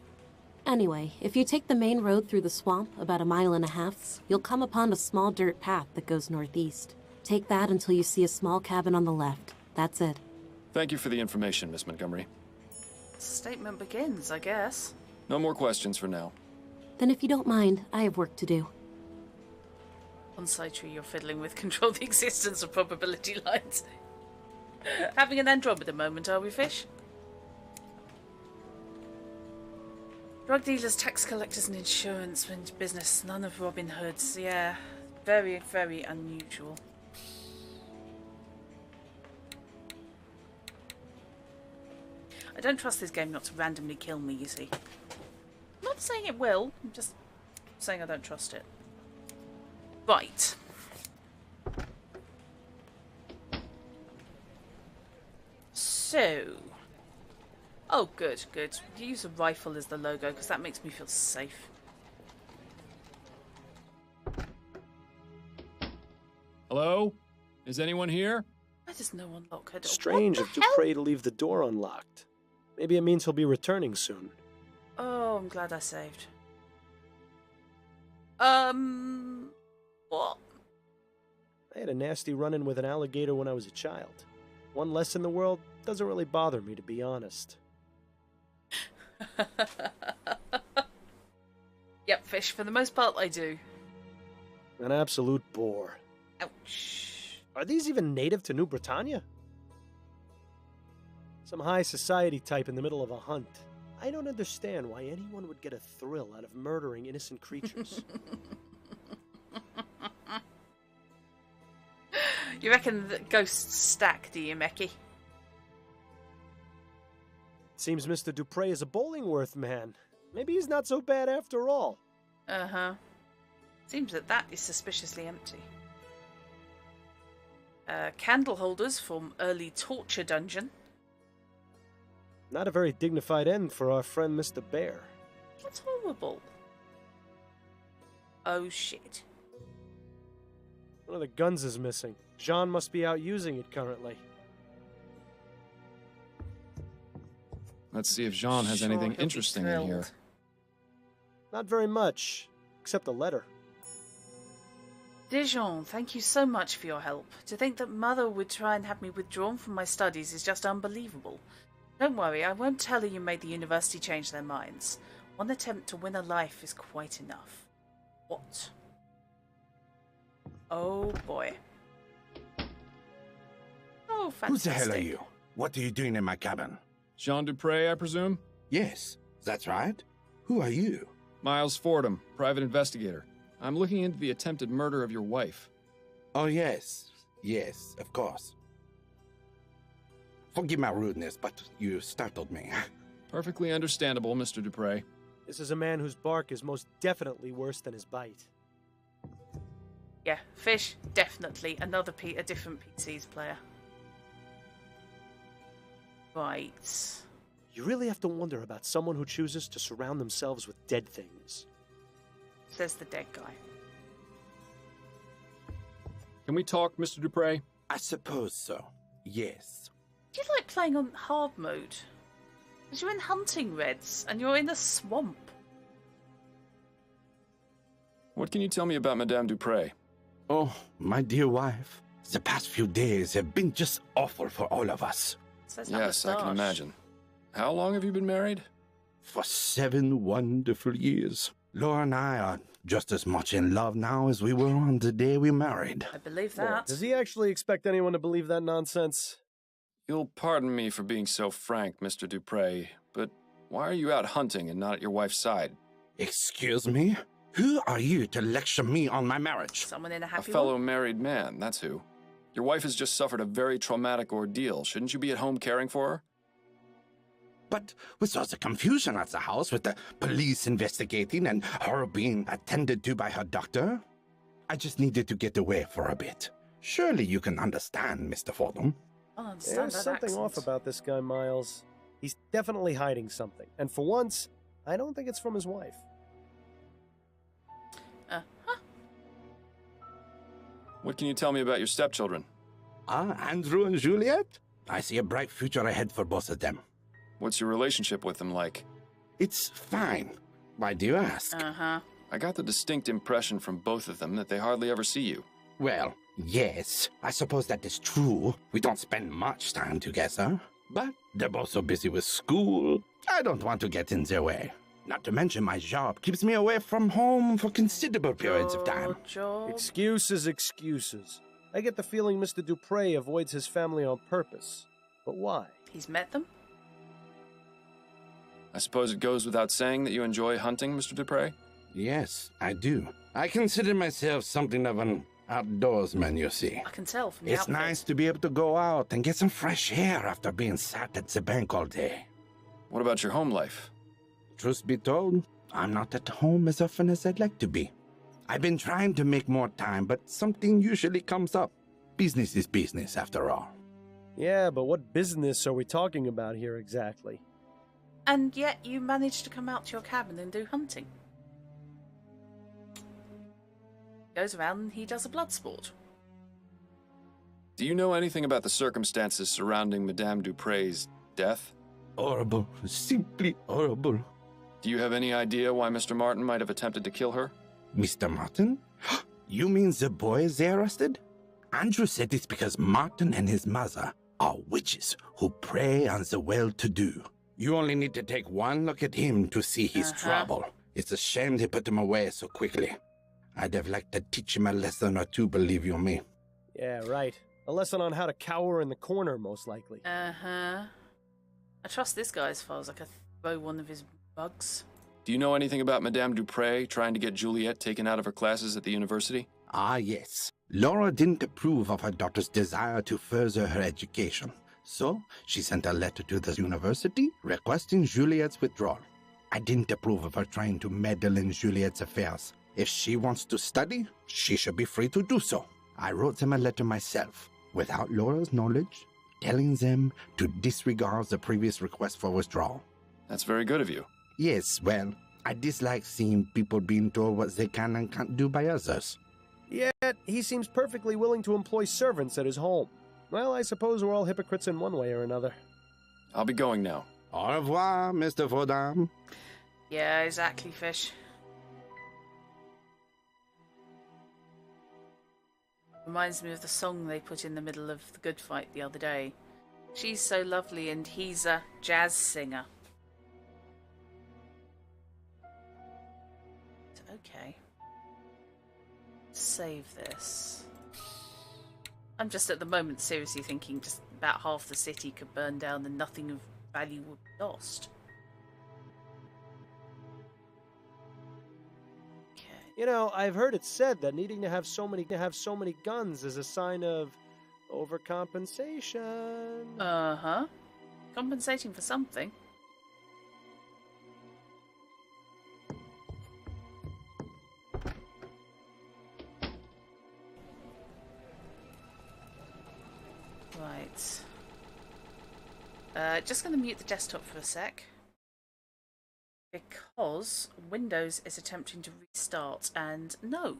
Anyway, if you take the main road through the swamp about 1.5 miles, you'll come upon a small dirt path that goes northeast. Take that until you see a small cabin on the left. That's it. Thank you for the information, Miss Montgomery. Statement begins, I guess. No more questions for now. Then if you don't mind, I have work to do. On side tree, you're fiddling with control the existence of probability lines. Having an Andromeda moment, are we, Fish? Drug dealers, tax collectors, and insurance business. None of Robin Hood's. Yeah, very, very unusual. I don't trust this game not to randomly kill me, you see. I'm not saying it will, I'm just saying I don't trust it. Right. So... Oh, good, good. Use a rifle as the logo, because that makes me feel safe. Hello? Is anyone here? Why does no one lock her door? Strange of Dupre to leave the door unlocked. Maybe it means he'll be returning soon. Oh, I'm glad I saved. What? I had a nasty run-in with an alligator when I was a child. One less in the world doesn't really bother me, to be honest. Yep, Fish, for the most part I do. An absolute bore. Ouch. Are these even native to New Bretagne? Some high society type in the middle of a hunt. I don't understand why anyone would get a thrill out of murdering innocent creatures. You reckon that ghosts stack, do you, Mecky? Seems Mr. Dupre is a Bollingworth man. Maybe he's not so bad after all. Uh-huh. Seems that that is suspiciously empty. Candle holders from early torture dungeon. Not a very dignified end for our friend Mr. Bear. That's horrible. Oh, shit. One of the guns is missing. Jean must be out using it currently. Let's see if Jean has anything interesting in here. Not very much, except a letter. Dear Jean, thank you so much for your help. To think that Mother would try and have me withdrawn from my studies is just unbelievable. Don't worry, I won't tell her you made the university change their minds. One attempt to win a life is quite enough. What? Oh boy. Oh, fantastic. Who the hell are you? What are you doing in my cabin? Jean Dupre, I presume? Yes, that's right. Who are you? Miles Fordham, private investigator. I'm looking into the attempted murder of your wife. Oh, yes. Yes, of course. Forgive my rudeness, but you startled me. Perfectly understandable, Mr. Dupre. This is a man whose bark is most definitely worse than his bite. Yeah, Fish, definitely a different PC's player. Right. You really have to wonder about someone who chooses to surround themselves with dead things. Says the dead guy. Can we talk, Mr. Dupre? I suppose so. Yes. Do you like playing on hard mode? Because you're in hunting reds, and you're in a swamp. What can you tell me about Madame Dupre? Oh, my dear wife. The past few days have been just awful for all of us. Yes, I can imagine. How long have you been married? For 7 wonderful years. Laura and I are just as much in love now as we were on the day we married. I believe that. Does he actually expect anyone to believe that nonsense? You'll pardon me for being so frank, Mr. Dupre, but why are you out hunting and not at your wife's side? Excuse me? Who are you to lecture me on my marriage? Someone in a happy fellow married man, that's who. Your wife has just suffered a very traumatic ordeal. Shouldn't you be at home caring for her? But with all the confusion at the house, with the police investigating and her being attended to by her doctor, I just needed to get away for a bit. Surely you can understand, Mr. Fordham. I understand There's that something accent. off about this guy, Miles. He's definitely hiding something. And for once, I don't think it's from his wife. What can you tell me about your stepchildren? Andrew and Juliet? I see a bright future ahead for both of them. What's your relationship with them like? It's fine. Why do you ask? I got the distinct impression from both of them that they hardly ever see you. Well, yes, I suppose that is true. We don't spend much time together. But they're both so busy with school, I don't want to get in their way. Not to mention my job keeps me away from home for considerable periods of time. Excuses, excuses. I get the feeling Mr. Dupre avoids his family on purpose. But why? He's met them? I suppose it goes without saying that you enjoy hunting, Mr. Dupre? Yes, I do. I consider myself something of an outdoorsman, you see. I can tell from the It's outfit. nice to be able to go out and get some fresh air after being sat at the bank all day. What about your home life? Truth be told, I'm not at home as often as I'd like to be. I've been trying to make more time, but something usually comes up. Business is business, after all. Yeah, but what business are we talking about here exactly? And yet you managed to come out to your cabin and do hunting. Goes around and he does a blood sport. Do you know anything about the circumstances surrounding Madame Dupre's death? Horrible. Simply horrible. Do you have any idea why Mr. Martin might have attempted to kill her? Mr. Martin? You mean the boy they arrested? Andrew said it's because Martin and his mother are witches who prey on the well-to-do. You only need to take one look at him to see his trouble. It's a shame they put him away so quickly. I'd have liked to teach him a lesson or two, believe you me. Yeah, right. A lesson on how to cower in the corner, most likely. I trust this guy as far as I could throw one of his bugs. Do you know anything about Madame Dupre trying to get Juliet taken out of her classes at the university? Ah, yes. Laura didn't approve of her daughter's desire to further her education. So, she sent a letter to the university requesting Juliet's withdrawal. I didn't approve of her trying to meddle in Juliet's affairs. If she wants to study, she should be free to do so. I wrote them a letter myself, without Laura's knowledge, telling them to disregard the previous request for withdrawal. That's very good of you. Yes, well, I dislike seeing people being told what they can and can't do by others. Yet, he seems perfectly willing to employ servants at his home. Well, I suppose we're all hypocrites in one way or another. I'll be going now. Au revoir, Mr. Fordham. Yeah, exactly, Fish. Reminds me of the song they put in the middle of the good fight the other day. She's so lovely and he's a jazz singer. Okay. Save this. I'm just at the moment seriously thinking just about half the city could burn down and nothing of value would be lost. You know, I've heard it said that needing to have so many guns is a sign of overcompensation. Uh-huh. Compensating for something. Right. Just going to mute the desktop for a sec. Because Windows is attempting to restart, and no.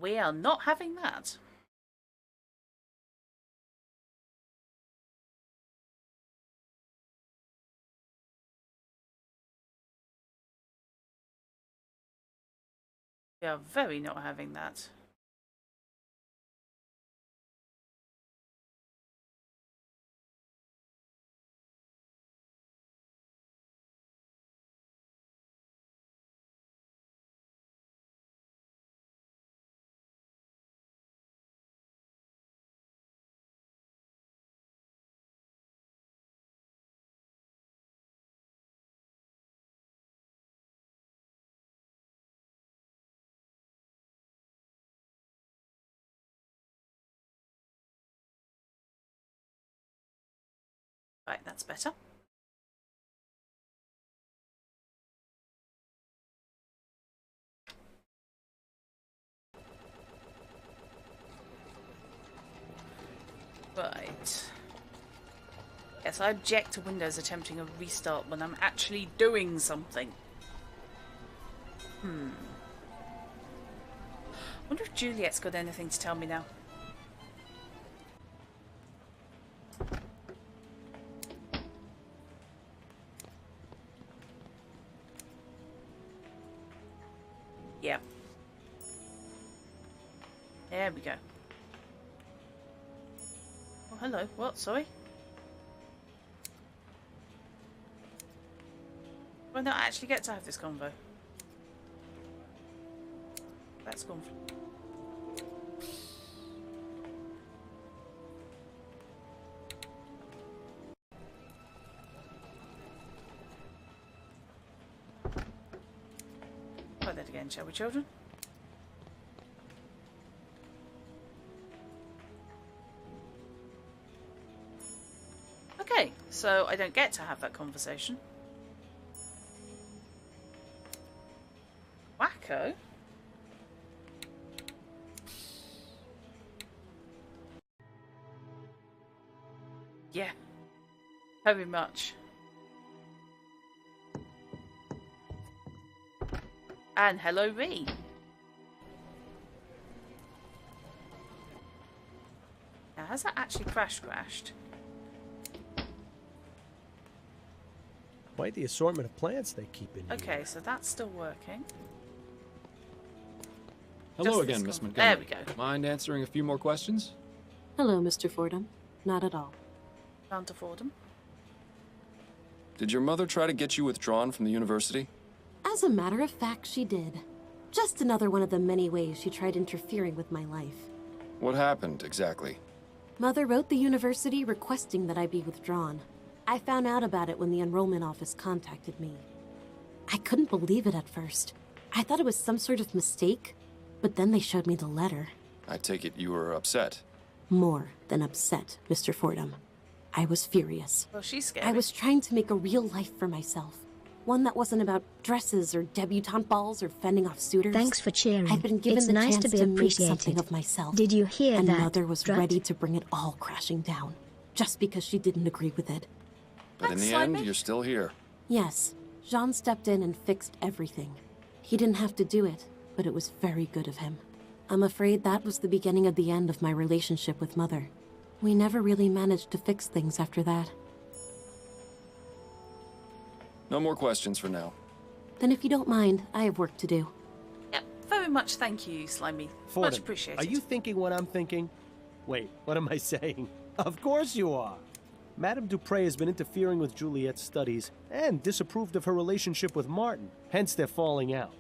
We are not having that. We are very not having that. Right, that's better. Right. Yes, I object to Windows attempting a restart when I'm actually doing something. Wonder if Juliet's got anything to tell me now. Yeah. There we go. Oh, hello. What? Sorry? Well, no, I actually get to have this convo. That's gone. Try that again, shall we, children? Okay, so I don't get to have that conversation. Wacko? Yeah, very much. And hello, Ree. Now, has that actually crashed? Quite the assortment of plants they keep in here. Okay, so that's still working. Hello Just again, this Miss one. Montgomery. There we go. Mind answering a few more questions? Hello, Mr. Fordham. Not at all. Down to Fordham. Did your mother try to get you withdrawn from the university? As a matter of fact, she did. Just another one of the many ways she tried interfering with my life. What happened, exactly? Mother wrote the university requesting that I be withdrawn. I found out about it when the enrollment office contacted me. I couldn't believe it at first. I thought it was some sort of mistake, but then they showed me the letter. I take it you were upset. More than upset, Mr. Fordham. I was furious. Well, she's scared. I was trying to make a real life for myself. One that wasn't about dresses or debutante balls or fending off suitors. Thanks for cheering. I'd been given It's the nice chance to be make appreciated. something of myself. Did you hear and that, Mother was Strut? ready to bring it all crashing down, just because she didn't agree with it. But in the end, you're still here. Yes, Jean stepped in and fixed everything. He didn't have to do it, but it was very good of him. I'm afraid that was the beginning of the end of my relationship with Mother. We never really managed to fix things after that. No more questions for now. Then if you don't mind, I have work to do. Yep, very much thank you, Slimy. Fordham, Much appreciated. are you thinking what I'm thinking? Wait, what am I saying? Of course you are. Madame Dupre has been interfering with Juliet's studies and disapproved of her relationship with Martin, hence they're falling out.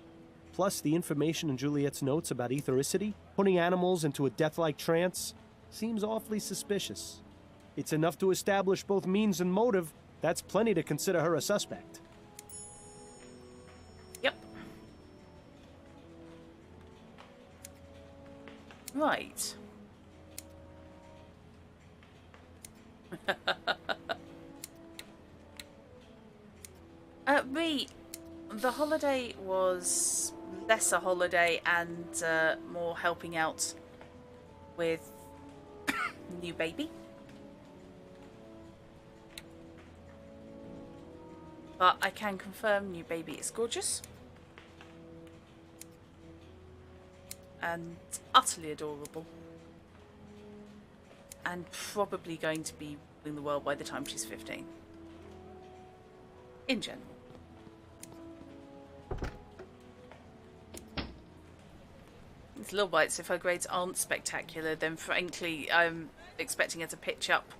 Plus, the information in Juliet's notes about ethericity, putting animals into a death-like trance, seems awfully suspicious. It's enough to establish both means and motive. That's plenty to consider her a suspect. Yep. Right. Ree, the holiday was less a holiday and more helping out with new baby. But I can confirm new baby is gorgeous. And utterly adorable. And probably going to be ruling the world by the time she's 15. In general. It's little bites. If her grades aren't spectacular, then frankly, I'm expecting her to pitch up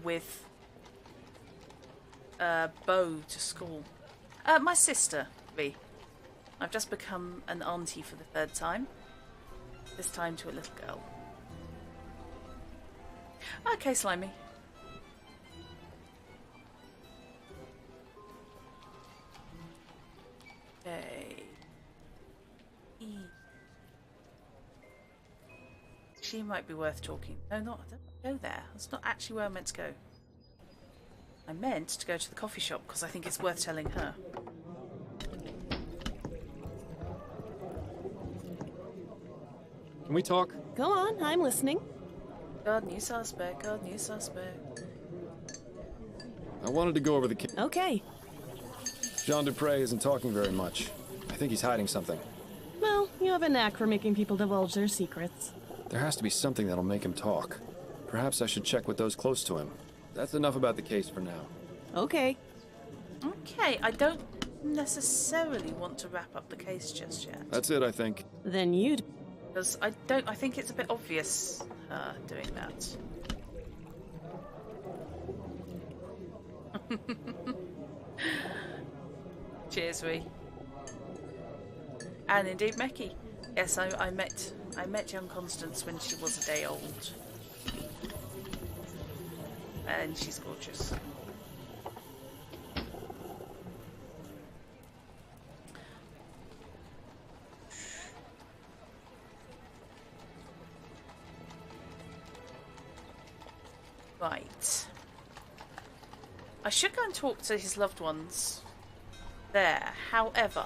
with Bo to school. My sister, Ree. I've just become an auntie for the 3rd time. This time to a little girl. Okay, Slimy. Okay. She might be worth talking. No, not. I don't go there. That's not actually where I meant to go. I meant to go to the coffee shop because I think it's worth telling her. Can we talk? Go on, I'm listening. God, new suspect. God, new suspect. I wanted to go over the case. Okay. Jean Dupre isn't talking very much. I think he's hiding something. Well, you have a knack for making people divulge their secrets. There has to be something that'll make him talk. Perhaps I should check with those close to him. That's enough about the case for now. Okay. Okay, I don't necessarily want to wrap up the case just yet. That's it, I think. Then you'd... Because I think it's a bit obvious doing that. Cheers, Ree. And indeed, Meki. Yes, I met young Constance when she was a day old. And she's gorgeous. Right. I should go and talk to his loved ones there. However,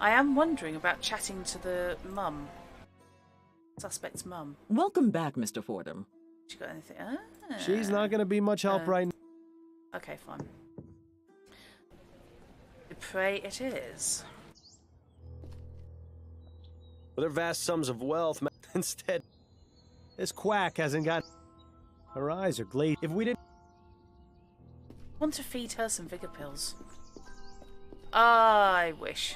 I am wondering about chatting to the mum. Suspect's mum. Welcome back, Mr. Fordham. She got anything? She's not going to be much help right now. Okay, fine. Pray it is. With her vast sums of wealth, instead, this quack hasn't got... Her eyes are glazed. If we didn't... Want to feed her some vigor pills. I wish.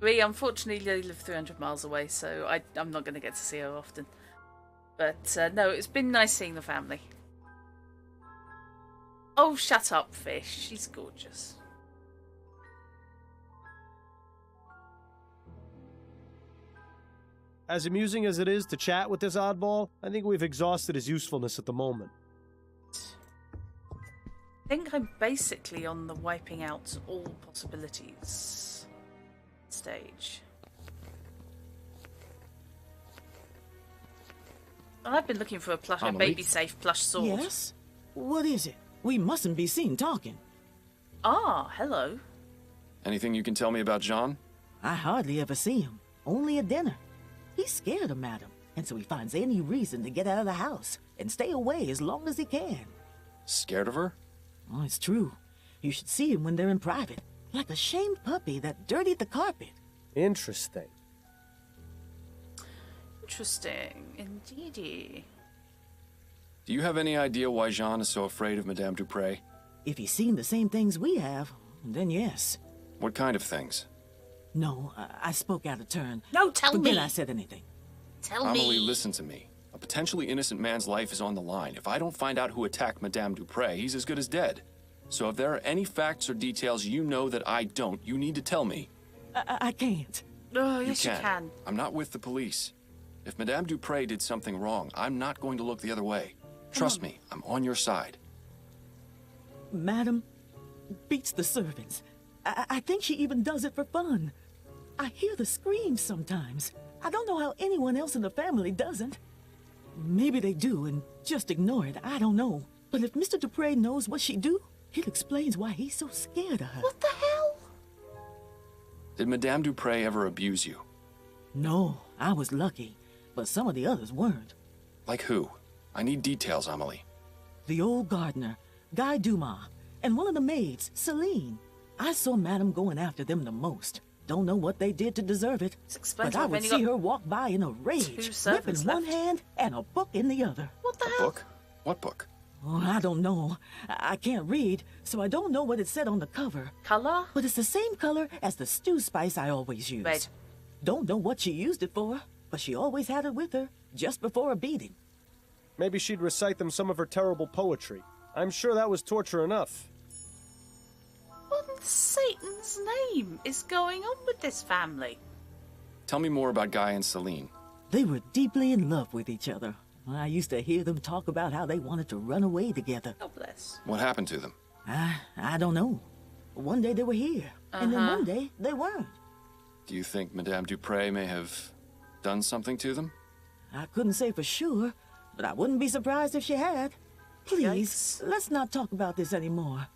We unfortunately live 300 miles away, so I'm not going to get to see her often. But no, it's been nice seeing the family. Oh, shut up, Fish. She's gorgeous. As amusing as it is to chat with this oddball, I think we've exhausted his usefulness at the moment. I think I'm basically on the wiping out all possibilities stage. I've been looking for a baby-safe plush sword. Yes? What is it? We mustn't be seen talking. Ah, hello. Anything you can tell me about Jean? I hardly ever see him. Only at dinner. He's scared of Madam, and so he finds any reason to get out of the house and stay away as long as he can. Scared of her? Oh, it's true. You should see him when they're in private. Like a shamed puppy that dirtied the carpet. Interesting. Interesting, indeedy. Do you have any idea why Jean is so afraid of Madame Dupre? If he's seen the same things we have, then yes. What kind of things? No, I spoke out of turn. No, tell me! Forget I said anything. Tell Amelie, me! listen to me. A potentially innocent man's life is on the line. If I don't find out who attacked Madame Dupre, he's as good as dead. So if there are any facts or details you know that I don't, you need to tell me. I can't. Oh, yes, you can. I'm not with the police. If Madame Dupre did something wrong, I'm not going to look the other way. Trust me, I'm on your side. Madam beats the servants. I think she even does it for fun. I hear the screams sometimes. I don't know how anyone else in the family doesn't. Maybe they do and just ignore it. I don't know. But if Mr. Dupre knows what she do, it explains why he's so scared of her. What the hell? Did Madame Dupre ever abuse you? No, I was lucky. But some of the others weren't. Like who? I need details, Amelie. The old gardener, Guy Dumas, and one of the maids, Celine. I saw Madame going after them the most. Don't know what they did to deserve it. But I would see her walk by in a rage, whip in one hand and a book in the other. What the hell? A book? What book? Oh, I don't know. I can't read, so I don't know what it said on the cover. Color? But it's the same color as the stew spice I always use. Red. Don't know what she used it for, but she always had it with her, just before a beating. Maybe she'd recite them some of her terrible poetry. I'm sure that was torture enough. What in Satan's name is going on with this family? Tell me more about Guy and Celine. They were deeply in love with each other. I used to hear them talk about how they wanted to run away together. God bless. What happened to them? I don't know. One day they were here, and then one day they weren't. Do you think Madame Dupre may have done something to them? I couldn't say for sure, but I wouldn't be surprised if she had. Please, Yikes. let's not talk about this anymore.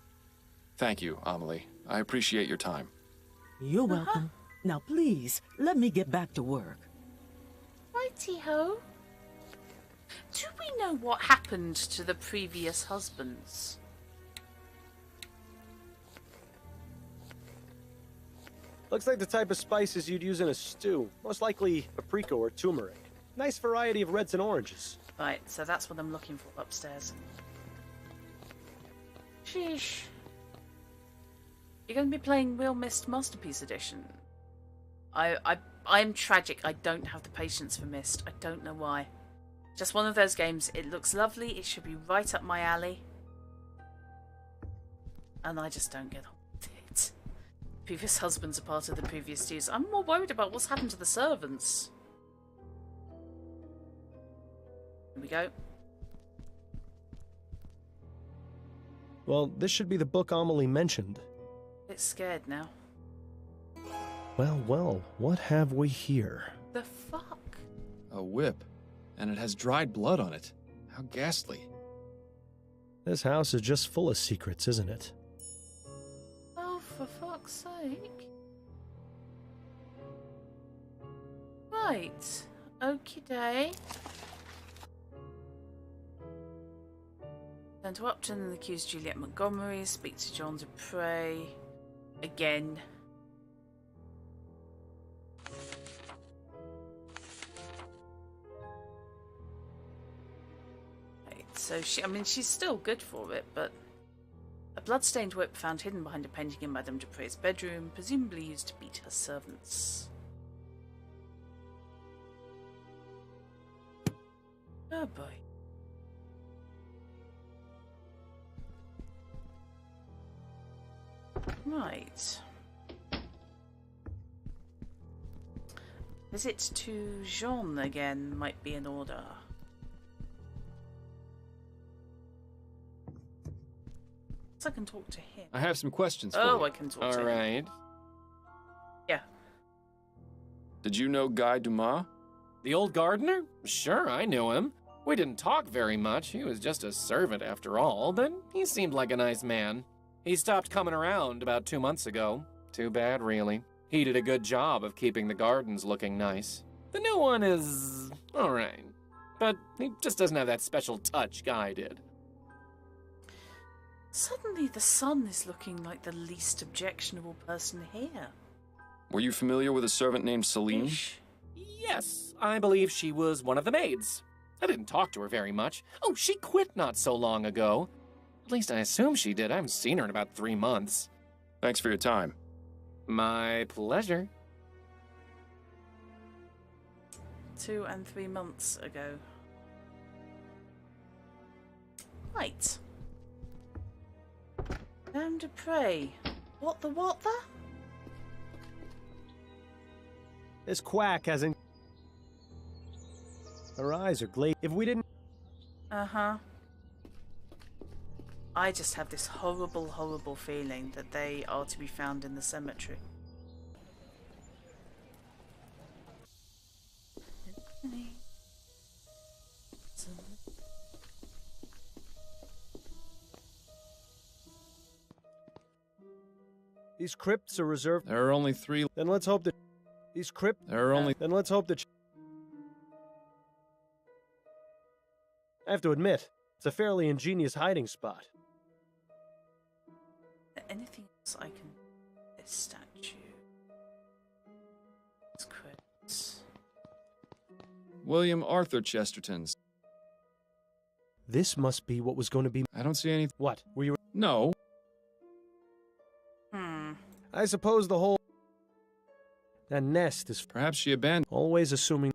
Thank you, Amelie. I appreciate your time. You're welcome. Now please, let me get back to work. Righty-ho. Do we know what happened to the previous husbands? Looks like the type of spices you'd use in a stew. Most likely paprika or turmeric. Nice variety of reds and oranges. Right, so that's what I'm looking for upstairs. Sheesh. You're going to be playing Real Mist Masterpiece Edition. I'm tragic. I don't have the patience for Mist. I don't know why. Just one of those games. It looks lovely. It should be right up my alley. And I just don't get on with it. Previous husbands are part of the previous stews. I'm more worried about what's happened to the servants. Here we go. Well, this should be the book Amelie mentioned. Bit scared now. Well, what have we here? The fuck? A whip. And it has dried blood on it. How ghastly. This house is just full of secrets, isn't it? Oh, for fuck's sake. Right. Okie day. Turn to Upton and accuse Juliet Montgomery. Speak to John Dupre. Again. So she's still good for it, but a blood-stained whip found hidden behind a painting in Madame Dupre's bedroom, presumably used to beat her servants. Oh boy. Right. Visit to Jean again might be in order. I can talk to him. I have some questions for you. Oh, I can talk to him. All right. Yeah. Did you know Guy Dumas? The old gardener? Sure, I knew him. We didn't talk very much. He was just a servant after all, but he seemed like a nice man. He stopped coming around about 2 months ago. Too bad, really. He did a good job of keeping the gardens looking nice. The new one is all right, but he just doesn't have that special touch Guy did. Suddenly the son is looking like the least objectionable person here. Were you familiar with a servant named Celine? Yes, I believe she was one of the maids. I didn't talk to her very much. Oh, she quit not so long ago. At least I assume she did. I haven't seen her in about 3 months. Thanks for your time. My pleasure. 2 and 3 months ago. Right. Madame Dupre. What the? This quack hasn't... Her eyes are glazed. If we didn't... Uh-huh. I just have this horrible, horrible feeling that they are to be found in the cemetery. These crypts are reserved. There are only 3. Then let's hope that these crypts. There are only. Then let's hope that. I have to admit, it's a fairly ingenious hiding spot. Anything else I can... This statue... It's crypts... William Arthur Chesterton's. This must be what was going to be... I don't see any... What? Were you... No. I suppose the whole... That nest is... Perhaps she abandoned... Always assuming...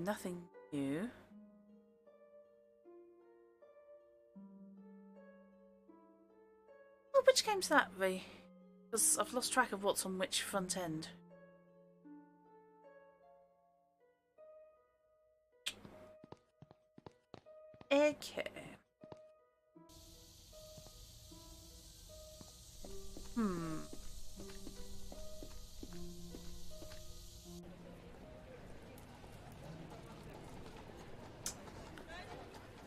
Nothing new. Oh, which game's that, Ray? Because I've lost track of what's on which front end. Okay. I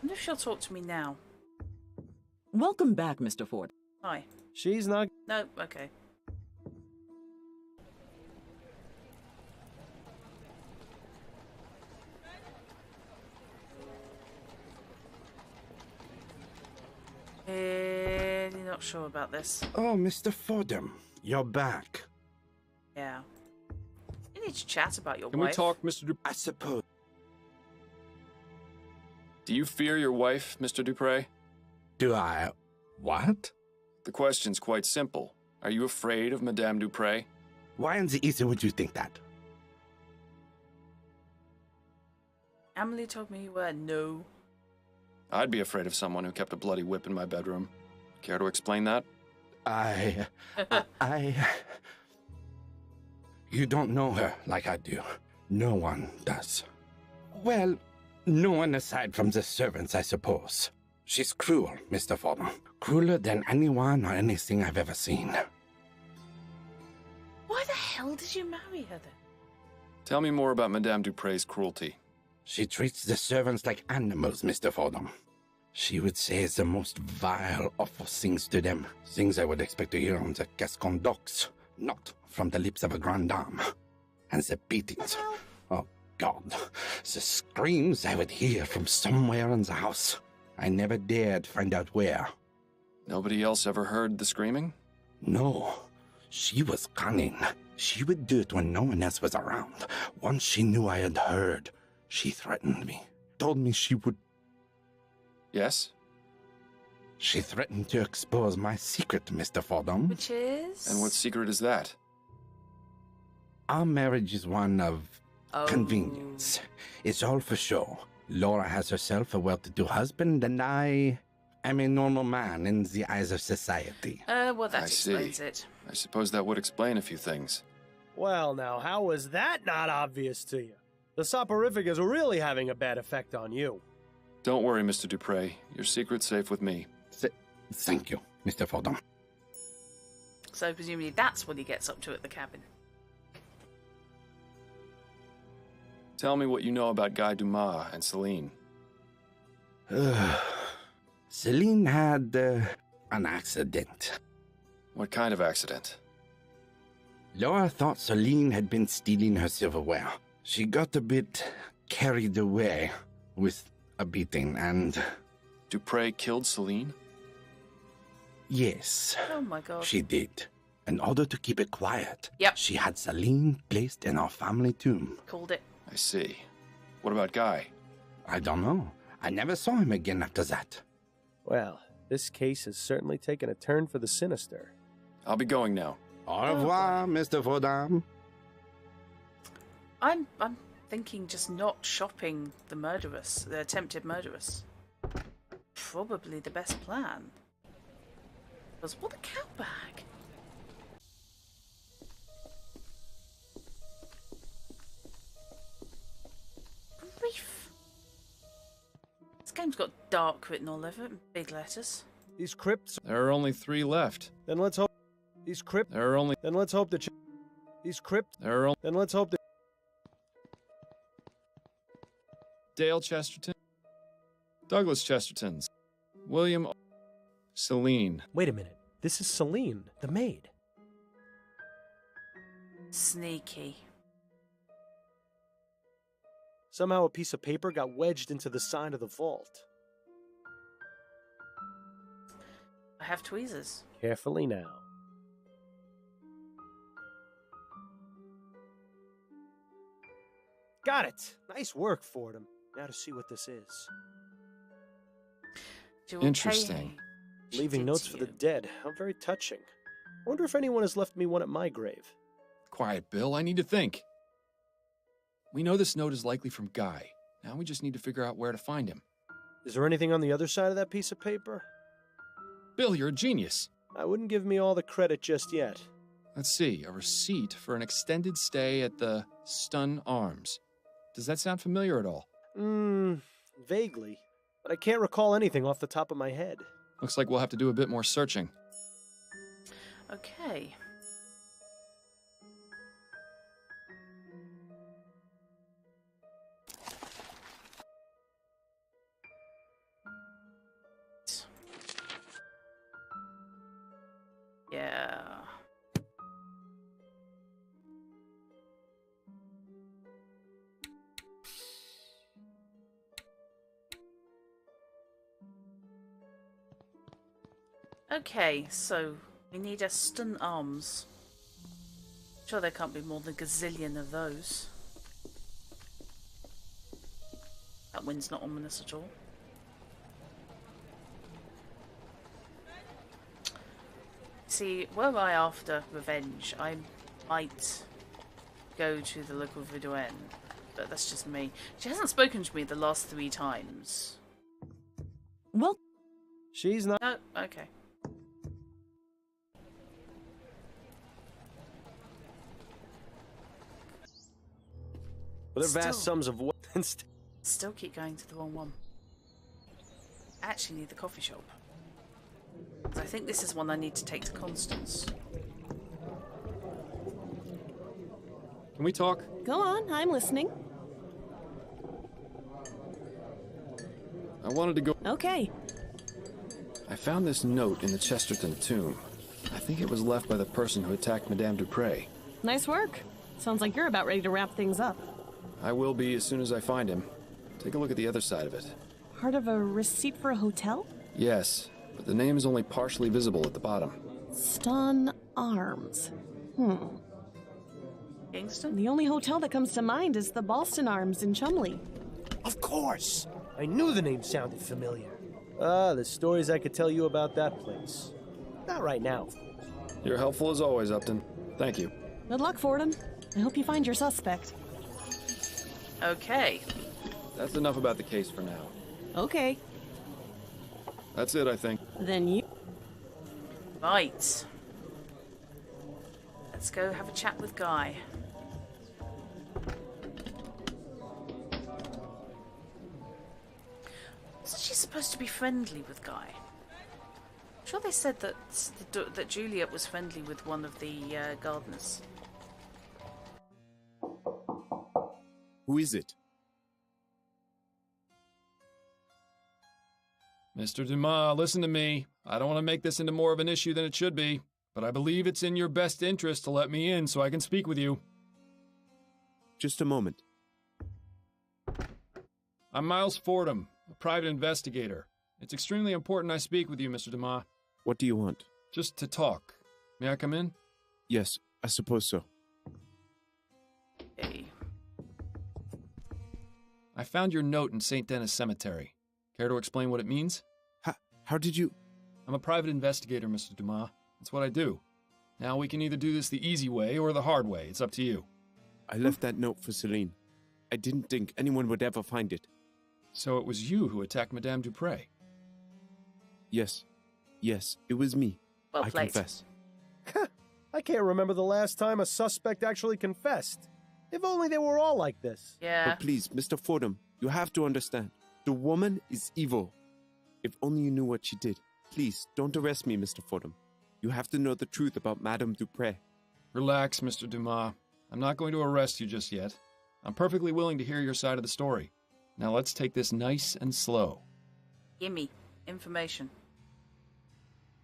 wonder if she'll talk to me now. Welcome back, Mr. Ford. Hi. She's not... No, okay. Really not sure about this. Oh, Mr. Fordham, you're back. Yeah. You need to chat about your Can wife. we talk, Mr. Dupree? I suppose. Do you fear your wife, Mr. Dupree? Do I... what? The question's quite simple. Are you afraid of Madame Dupree? Why in the East would you think that? Emily told me you were. No. I'd be afraid of someone who kept a bloody whip in my bedroom. Care to explain that? You don't know her like I do. No one does. Well, no one aside from the servants, I suppose. She's cruel, Mr. Fordham. Crueler than anyone or anything I've ever seen. Why the hell did you marry her then? Tell me more about Madame Dupree's cruelty. She treats the servants like animals, Mr. Fordham. She would say the most vile, awful things to them. Things I would expect to hear on the Gascon docks, not from the lips of a grande dame. And the beatings. Oh, God. The screams I would hear from somewhere in the house. I never dared find out where. Nobody else ever heard the screaming? No. She was cunning. She would do it when no one else was around. Once she knew I had heard, she threatened me. Told me she would... Yes? She threatened to expose my secret, Mr. Fordham. Which is? And what secret is that? Our marriage is one of convenience. It's all for show. Laura has herself a well-to-do husband, and I am a normal man in the eyes of society. Well, that I explains see. it. I suppose that would explain a few things. Well, now, how was that not obvious to you? The soporific is really having a bad effect on you. Don't worry, Mr. Dupree. Your secret's safe with me. Thank you, Mr. Fordham. So presumably that's what he gets up to at the cabin. Tell me what you know about Guy Dumas and Celine. Celine had an accident. What kind of accident? Laura thought Celine had been stealing her silverware. She got a bit carried away with a beating and... Dupree killed Celine? Yes. Oh my God. She did. In order to keep it quiet, Yep. she had Celine placed in our family tomb. Called it. I see. What about Guy? I don't know. I never saw him again after that. Well, this case has certainly taken a turn for the sinister. I'll be going now. Au revoir, Mr. Fordham. I'm thinking just not shopping the murderess, the attempted murderess. Probably the best plan. Because what a cow bag. Grief. It's game's got dark written all over it in big letters. These crypts. There are only 3 left. Then let's hope. These crypts. There are only. Then let's hope that. These crypts. There are only. Then let's hope that. Dale Chesterton. Douglas Chesterton's. William. Celine. Wait a minute. This is Celine, the maid. Sneaky. Somehow a piece of paper got wedged into the side of the vault. I have tweezers. Carefully now. Got it! Nice work, Fordham. Now to see what this is. Interesting. Leaving notes for the dead. How very touching. I wonder if anyone has left me one at my grave. Quiet, Bill. I need to think. We know this note is likely from Guy. Now we just need to figure out where to find him. Is there anything on the other side of that piece of paper? Bill, you're a genius. I wouldn't give me all the credit just yet. Let's see. A receipt for an extended stay at the Stun Arms. Does that sound familiar at all? Vaguely. But I can't recall anything off the top of my head. Looks like we'll have to do a bit more searching. Okay. Yeah. Okay, so we need a stun arms. Sure, there can't be more than a gazillion of those. That wind's not ominous at all. See, were I after revenge, I might go to the local Viduen, but that's just me. She hasn't spoken to me the last 3 times. Well, she's not. Oh, okay. With their vast sums of what? Still keep going to the wrong one. Actually need the coffee shop. I think this is one I need to take to Constance. Can we talk? Go on, I'm listening. I wanted to go. Okay. I found this note in the Chesterton tomb. I think it was left by the person who attacked Madame Dupre. Nice work. Sounds like you're about ready to wrap things up. I will be as soon as I find him. Take a look at the other side of it. Part of a receipt for a hotel? Yes, but the name is only partially visible at the bottom. Stun Arms. Kingston? The only hotel that comes to mind is the Boston Arms in Chumley. Of course! I knew the name sounded familiar. The stories I could tell you about that place. Not right now. You're helpful as always, Upton. Thank you. Good luck, Fordham. I hope you find your suspect. Okay. That's enough about the case for now. Okay. That's it, I think. Then you... Right. Let's go have a chat with Guy. Wasn't she supposed to be friendly with Guy? I'm sure they said that that Juliet was friendly with one of the gardeners. Who is it? Mr. Dumas, listen to me. I don't want to make this into more of an issue than it should be, but I believe it's in your best interest to let me in so I can speak with you. Just a moment. I'm Miles Fordham, a private investigator. It's extremely important I speak with you, Mr. Dumas. What do you want? Just to talk. May I come in? Yes, I suppose so. Hey. I found your note in St. Denis Cemetery. Care to explain what it means? How did you... I'm a private investigator, Mr. Dumas. That's what I do. Now we can either do this the easy way or the hard way. It's up to you. I left that note for Celine. I didn't think anyone would ever find it. So it was you who attacked Madame Dupre? Yes. Yes, it was me. Well I played. confess. I can't remember the last time a suspect actually confessed. If only they were all like this. Yeah. But please, Mr. Fordham, you have to understand. The woman is evil. If only you knew what she did. Please, don't arrest me, Mr. Fordham. You have to know the truth about Madame Dupre. Relax, Mr. Dumas. I'm not going to arrest you just yet. I'm perfectly willing to hear your side of the story. Now let's take this nice and slow. Gimme information.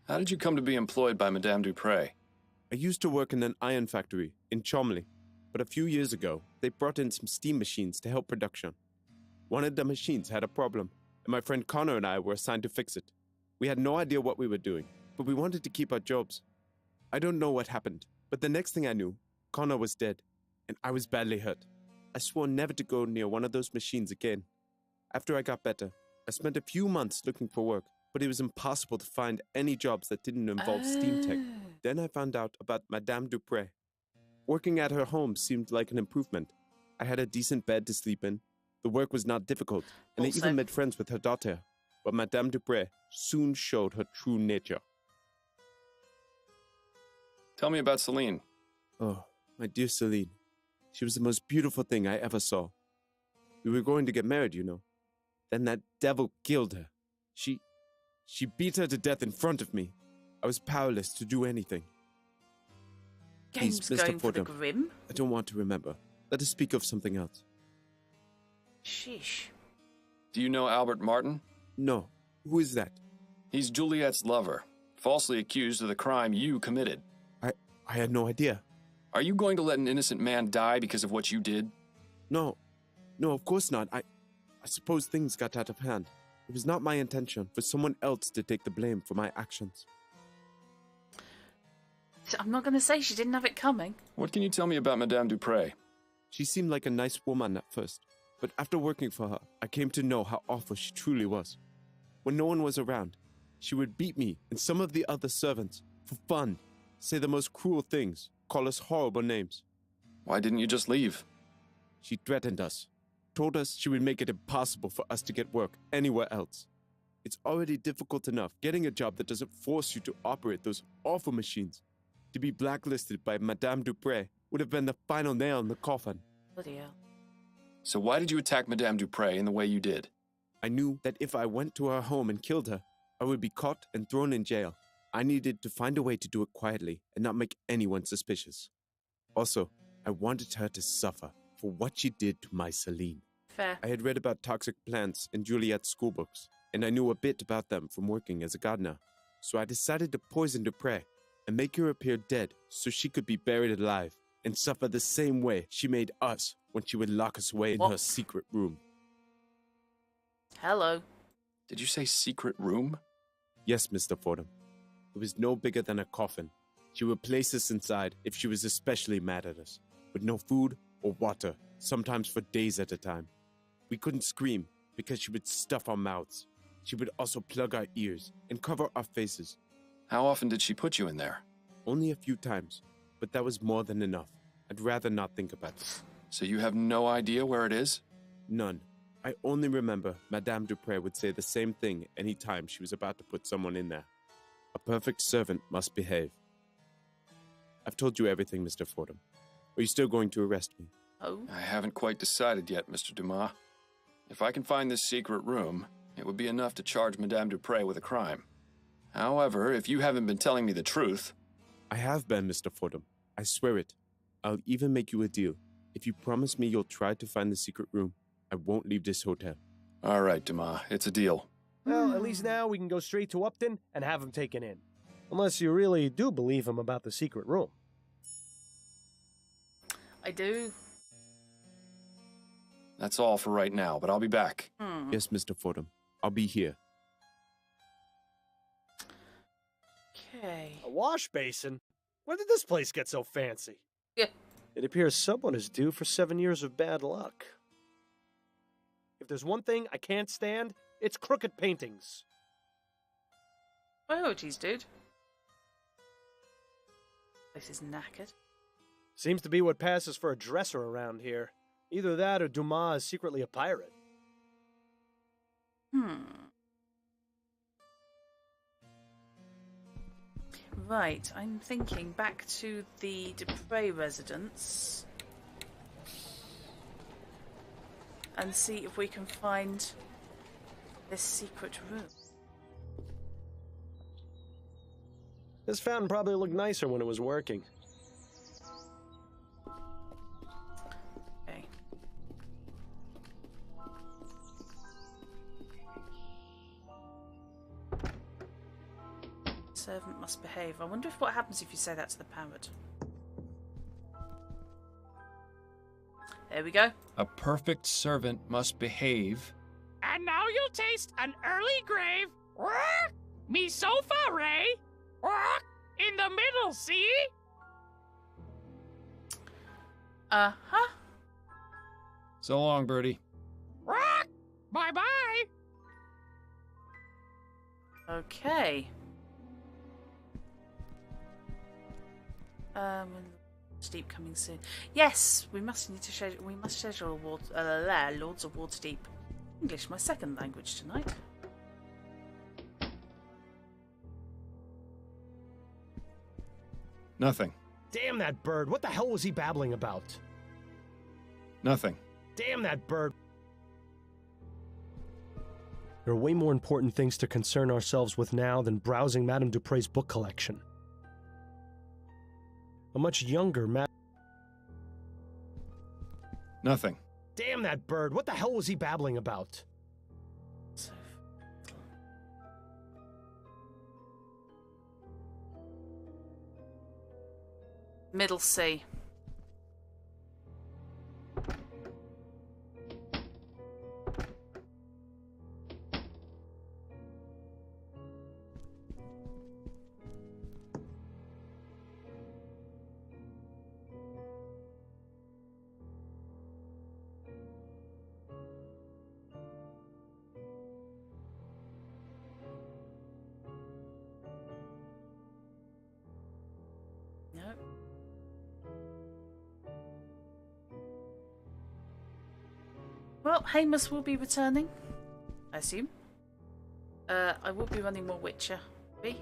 How did you come to be employed by Madame Dupre? I used to work in an iron factory in Chomley, but a few years ago, they brought in some steam machines to help production. One of the machines had a problem, and my friend Connor and I were assigned to fix it. We had no idea what we were doing, but we wanted to keep our jobs. I don't know what happened, but the next thing I knew, Connor was dead, and I was badly hurt. I swore never to go near one of those machines again. After I got better, I spent a few months looking for work, but it was impossible to find any jobs that didn't involve steam tech. Then I found out about Madame Dupre. Working at her home seemed like an improvement. I had a decent bed to sleep in. The work was not difficult, and I even made friends with her daughter. But Madame Dupre soon showed her true nature. Tell me about Celine. Oh, my dear Celine. She was the most beautiful thing I ever saw. We were going to get married, you know. Then that devil killed her. She beat her to death in front of me. I was powerless to do anything. Game's Please, Mr. going for the Fordham, grim. I don't want to remember. Let us speak of something else. Sheesh. Do you know Albert Martin? No. Who is that? He's Juliet's lover, falsely accused of the crime you committed. I had no idea. Are you going to let an innocent man die because of what you did? No. No, of course not. I suppose things got out of hand. It was not my intention for someone else to take the blame for my actions. I'm not going to say she didn't have it coming. What can you tell me about Madame Dupre? She seemed like a nice woman at first, but after working for her, I came to know how awful she truly was. When no one was around, she would beat me and some of the other servants for fun, say the most cruel things, call us horrible names. Why didn't you just leave? She threatened us, told us she would make it impossible for us to get work anywhere else. It's already difficult enough getting a job that doesn't force you to operate those awful machines. To be blacklisted by Madame Dupre would have been the final nail in the coffin. Bloody hell. So why did you attack Madame Dupre in the way you did? I knew that if I went to her home and killed her, I would be caught and thrown in jail. I needed to find a way to do it quietly and not make anyone suspicious. Also, I wanted her to suffer for what she did to my Celine. Fair. I had read about toxic plants in Juliet's schoolbooks, and I knew a bit about them from working as a gardener. So I decided to poison Dupre and make her appear dead so she could be buried alive and suffer the same way she made us when she would lock us away in her secret room. Hello. Did you say secret room? Yes, Mr. Fordham. It was no bigger than a coffin. She would place us inside if she was especially mad at us, with no food or water, sometimes for days at a time. We couldn't scream because she would stuff our mouths. She would also plug our ears and cover our faces. How often did she put you in there? Only a few times, but that was more than enough. I'd rather not think about it. So you have no idea where it is? None. I only remember Madame Dupre would say the same thing any time she was about to put someone in there. A perfect servant must behave. I've told you everything, Mr. Fordham. Are you still going to arrest me? Oh? I haven't quite decided yet, Mr. Dumas. If I can find this secret room, it would be enough to charge Madame Dupre with a crime. However, if you haven't been telling me the truth... I have been, Mr. Fordham. I swear it. I'll even make you a deal. If you promise me you'll try to find the secret room, I won't leave this hotel. All right, Dumas. It's a deal. Well, at least now we can go straight to Upton and have him taken in. Unless you really do believe him about the secret room. I do. That's all for right now, but I'll be back. Yes, Mr. Fordham. I'll be here. Okay. A wash basin? When did this place get so fancy? Yeah. It appears someone is due for 7 years of bad luck. If there's one thing I can't stand, it's crooked paintings. Priorities, dude. This is knackered. Seems to be what passes for a dresser around here. Either that or Dumas is secretly a pirate. Right, I'm thinking back to the Dupre residence and see if we can find this secret room. This fountain probably looked nicer when it was working. Okay. Servant must behave. I wonder what happens if you say that to the parrot. There we go. A perfect servant must behave. And now you'll taste an early grave. Me sofa, Ray. In the middle, see? Uh-huh. So long, Birdie. Bye-bye. Okay. Waterdeep coming soon. Yes, we must schedule Lords of Waterdeep. English, my second language tonight. Nothing. Damn that bird. What the hell was he babbling about? Nothing. Damn that bird. There are way more important things to concern ourselves with now than browsing Madame Dupre's book collection. A much younger Nothing. Damn that bird. What the hell was he babbling about? Middle C. Nope. Well, Hamus will be returning, I assume. I will be running more Witcher. B.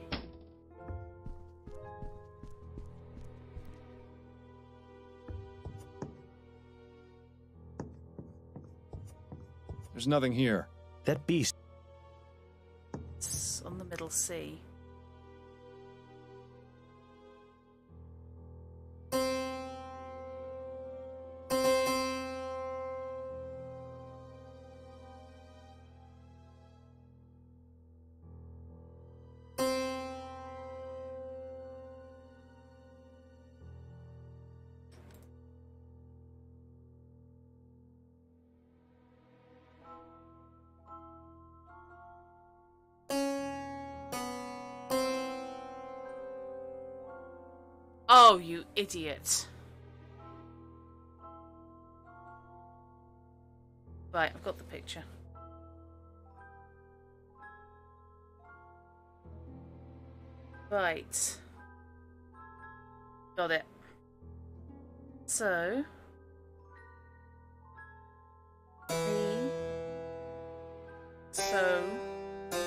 There's nothing here. That beast. It's on the middle C. Oh, you idiot. Right, I've got the picture. Right. Got it. So... So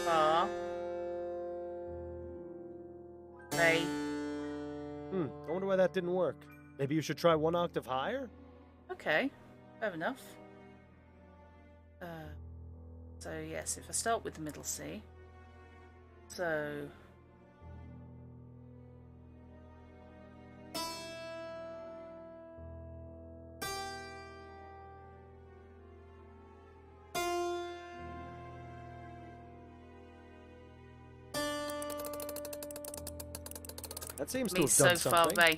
far... Ray. I wonder why that didn't work. Maybe you should try one octave higher? Okay, fair enough. So yes, if I start with the middle C. So... That seems to Me have so done far something. away.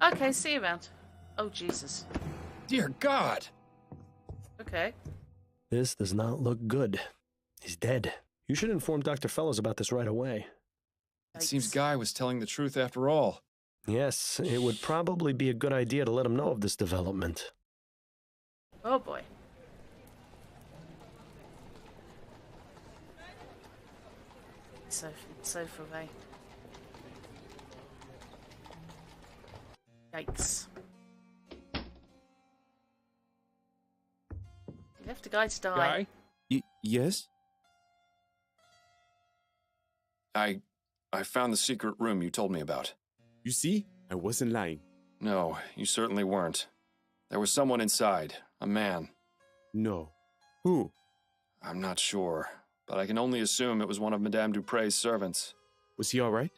Okay, see you around. Oh, Jesus. Dear God! Okay. This does not look good. He's dead. You should inform Dr. Fellows about this right away. It seems Guy was telling the truth after all. Yes, it would probably be a good idea to let him know of this development. Oh, boy. Sofa away. Yikes. You left a guy to die. Guy? Yes? I found the secret room you told me about. You see? I wasn't lying. No, you certainly weren't. There was someone inside. A man. No. Who? I'm not sure, but I can only assume it was one of Madame Dupre's servants. Was he all right?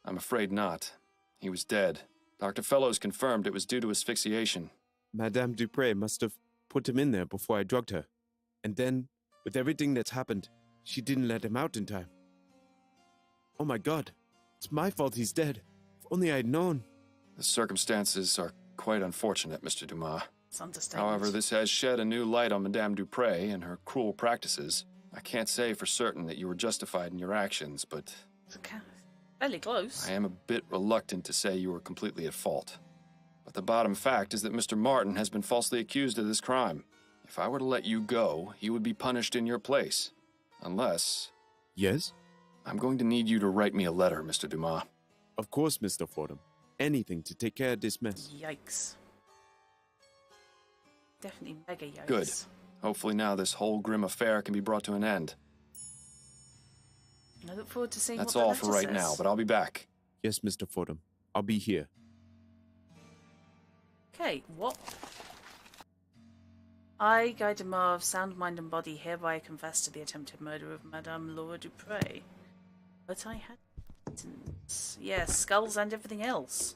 I'm afraid not. He was dead. Dr. Fellows confirmed it was due to asphyxiation. Madame Dupre must have put him in there before I drugged her. And then, with everything that's happened, she didn't let him out in time. Oh my God. It's my fault he's dead. If only I'd known. The circumstances are quite unfortunate, Mr. Dumas. It's understatement. However, this has shed a new light on Madame Dupre and her cruel practices. I can't say for certain that you were justified in your actions, but It's fairly close. I am a bit reluctant to say you were completely at fault. But the bottom fact is that Mr. Martin has been falsely accused of this crime. If I were to let you go, he would be punished in your place. Unless... Yes? I'm going to need you to write me a letter, Mr. Dumas. Of course, Mr. Fordham. Anything to take care of this mess. Yikes. Definitely mega yikes. Good. Hopefully now this whole grim affair can be brought to an end. I look forward to seeing That's what the all for letter right now, says. but I'll be back. Yes, Mr. Fordham. I'll be here. Okay, what? I, Guy Demar of sound mind and body, hereby confess to the attempted murder of Madame Laura Dupre. But I had reasons. Yes, skulls and everything else.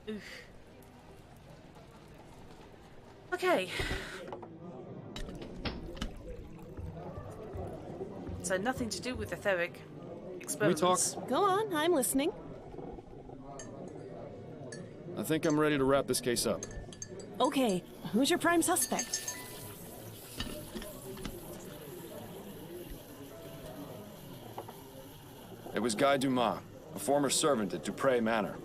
Oof. Okay. So nothing to do with etheric experiments. Go on, I'm listening. I think I'm ready to wrap this case up. Okay, who's your prime suspect? It was Guy Dumas, a former servant at Dupre Manor.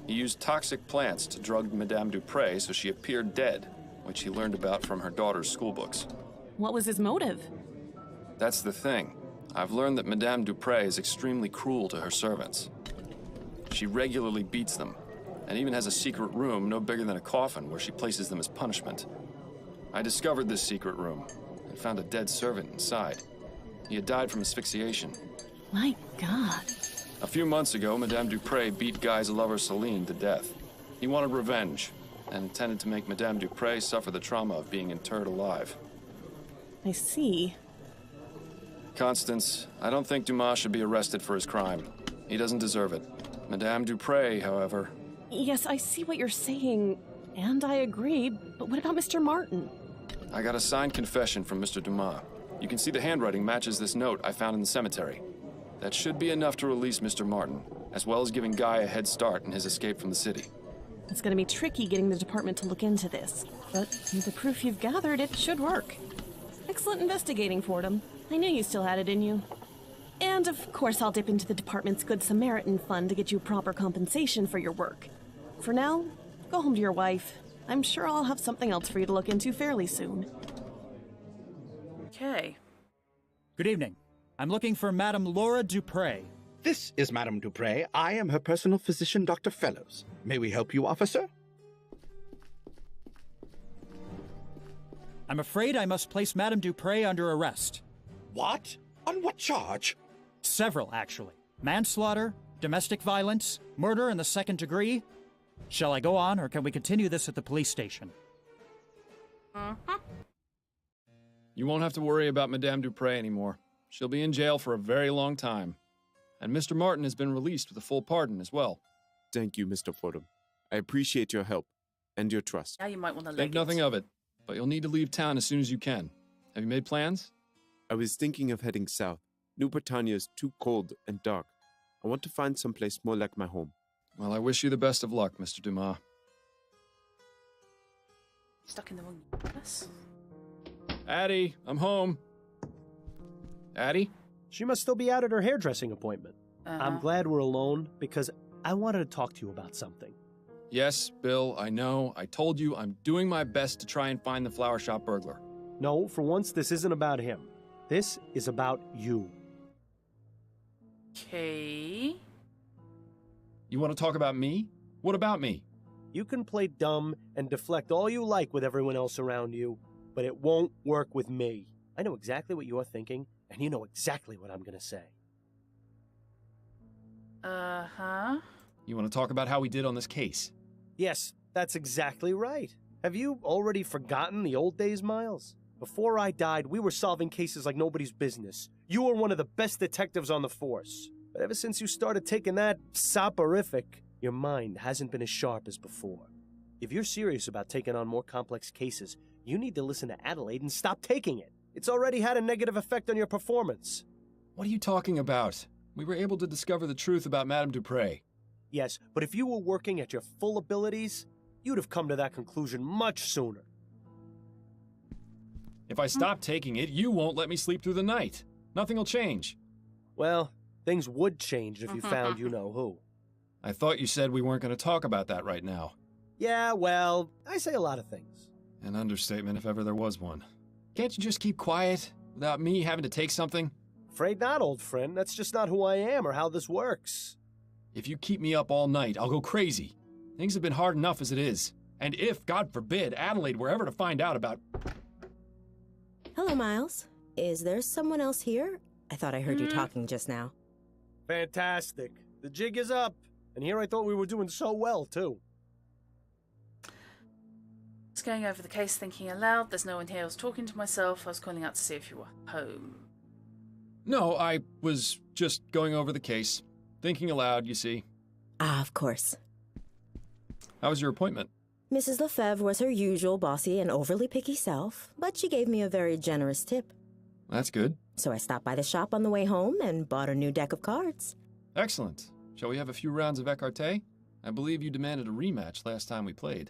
He used toxic plants to drug Madame Dupre so she appeared dead, which he learned about from her daughter's schoolbooks. What was his motive? That's the thing. I've learned that Madame Dupre is extremely cruel to her servants. She regularly beats them, and even has a secret room no bigger than a coffin where she places them as punishment. I discovered this secret room and found a dead servant inside. He had died from asphyxiation. My God. A few months ago, Madame Dupre beat Guy's lover Celine to death. He wanted revenge and intended to make Madame Dupre suffer the trauma of being interred alive. I see. Constance, I don't think Dumas should be arrested for his crime. He doesn't deserve it. Madame Dupre, however... Yes, I see what you're saying, and I agree, but what about Mr. Martin? I got a signed confession from Mr. Dumas. You can see the handwriting matches this note I found in the cemetery. That should be enough to release Mr. Martin, as well as giving Guy a head start in his escape from the city. It's going to be tricky getting the department to look into this, but with the proof you've gathered, it should work. Excellent investigating, Fordham. I knew you still had it in you. And of course I'll dip into the department's Good Samaritan fund to get you proper compensation for your work. For now, go home to your wife. I'm sure I'll have something else for you to look into fairly soon. Okay. Good evening. I'm looking for Madame Laura Dupre. This is Madame Dupre. I am her personal physician, Dr. Fellows. May we help you, officer? I'm afraid I must place Madame Dupre under arrest. What? On what charge? Several, actually. Manslaughter, domestic violence, murder in the second degree. Shall I go on, or can we continue this at the police station? You won't have to worry about Madame Dupre anymore. She'll be in jail for a very long time. And Mr. Martin has been released with a full pardon as well. Thank you, Mr. Fordham. I appreciate your help and your trust. Now you might want to Think nothing of it, but you'll need to leave town as soon as you can. Have you made plans? I was thinking of heading south. New Bretagne is too cold and dark. I want to find someplace more like my home. Well, I wish you the best of luck, Mr. Dumas. Stuck in the wrong universe. Addie, I'm home. Addie? She must still be out at her hairdressing appointment. I'm glad we're alone because I wanted to talk to you about something. Yes, Bill, I know. I told you I'm doing my best to try and find the flower shop burglar. No, for once, this isn't about him. This is about you. Okay. You want to talk about me? What about me? You can play dumb and deflect all you like with everyone else around you, but it won't work with me. I know exactly what you're thinking, and you know exactly what I'm going to say. Uh-huh. You want to talk about how we did on this case? Yes, that's exactly right. Have you already forgotten the old days, Miles? Before I died, we were solving cases like nobody's business. You were one of the best detectives on the force. But ever since you started taking that soporific, your mind hasn't been as sharp as before. If you're serious about taking on more complex cases, you need to listen to Adelaide and stop taking it. It's already had a negative effect on your performance. What are you talking about? We were able to discover the truth about Madame Dupre. Yes, but if you were working at your full abilities, you'd have come to that conclusion much sooner. If I stop taking it, you won't let me sleep through the night. Nothing will change. Well, things would change if you found you-know-who. I thought you said we weren't going to talk about that right now. Yeah, well, I say a lot of things. An understatement if ever there was one. Can't you just keep quiet without me having to take something? Afraid not, old friend. That's just not who I am or how this works. If you keep me up all night, I'll go crazy. Things have been hard enough as it is. And if, God forbid, Adelaide were ever to find out about... Hello, Miles. Is there someone else here? I thought I heard you talking just now. Fantastic. The jig is up. And here I thought we were doing so well, too. Just going over the case, thinking aloud. There's no one here. I was talking to myself. I was calling out to see if you were home. No, I was just going over the case. Thinking aloud, you see. Ah, of course. How was your appointment? Mrs. Lefebvre was her usual bossy and overly picky self, but she gave me a very generous tip. That's good. So I stopped by the shop on the way home and bought a new deck of cards. Excellent. Shall we have a few rounds of écarté? I believe you demanded a rematch last time we played.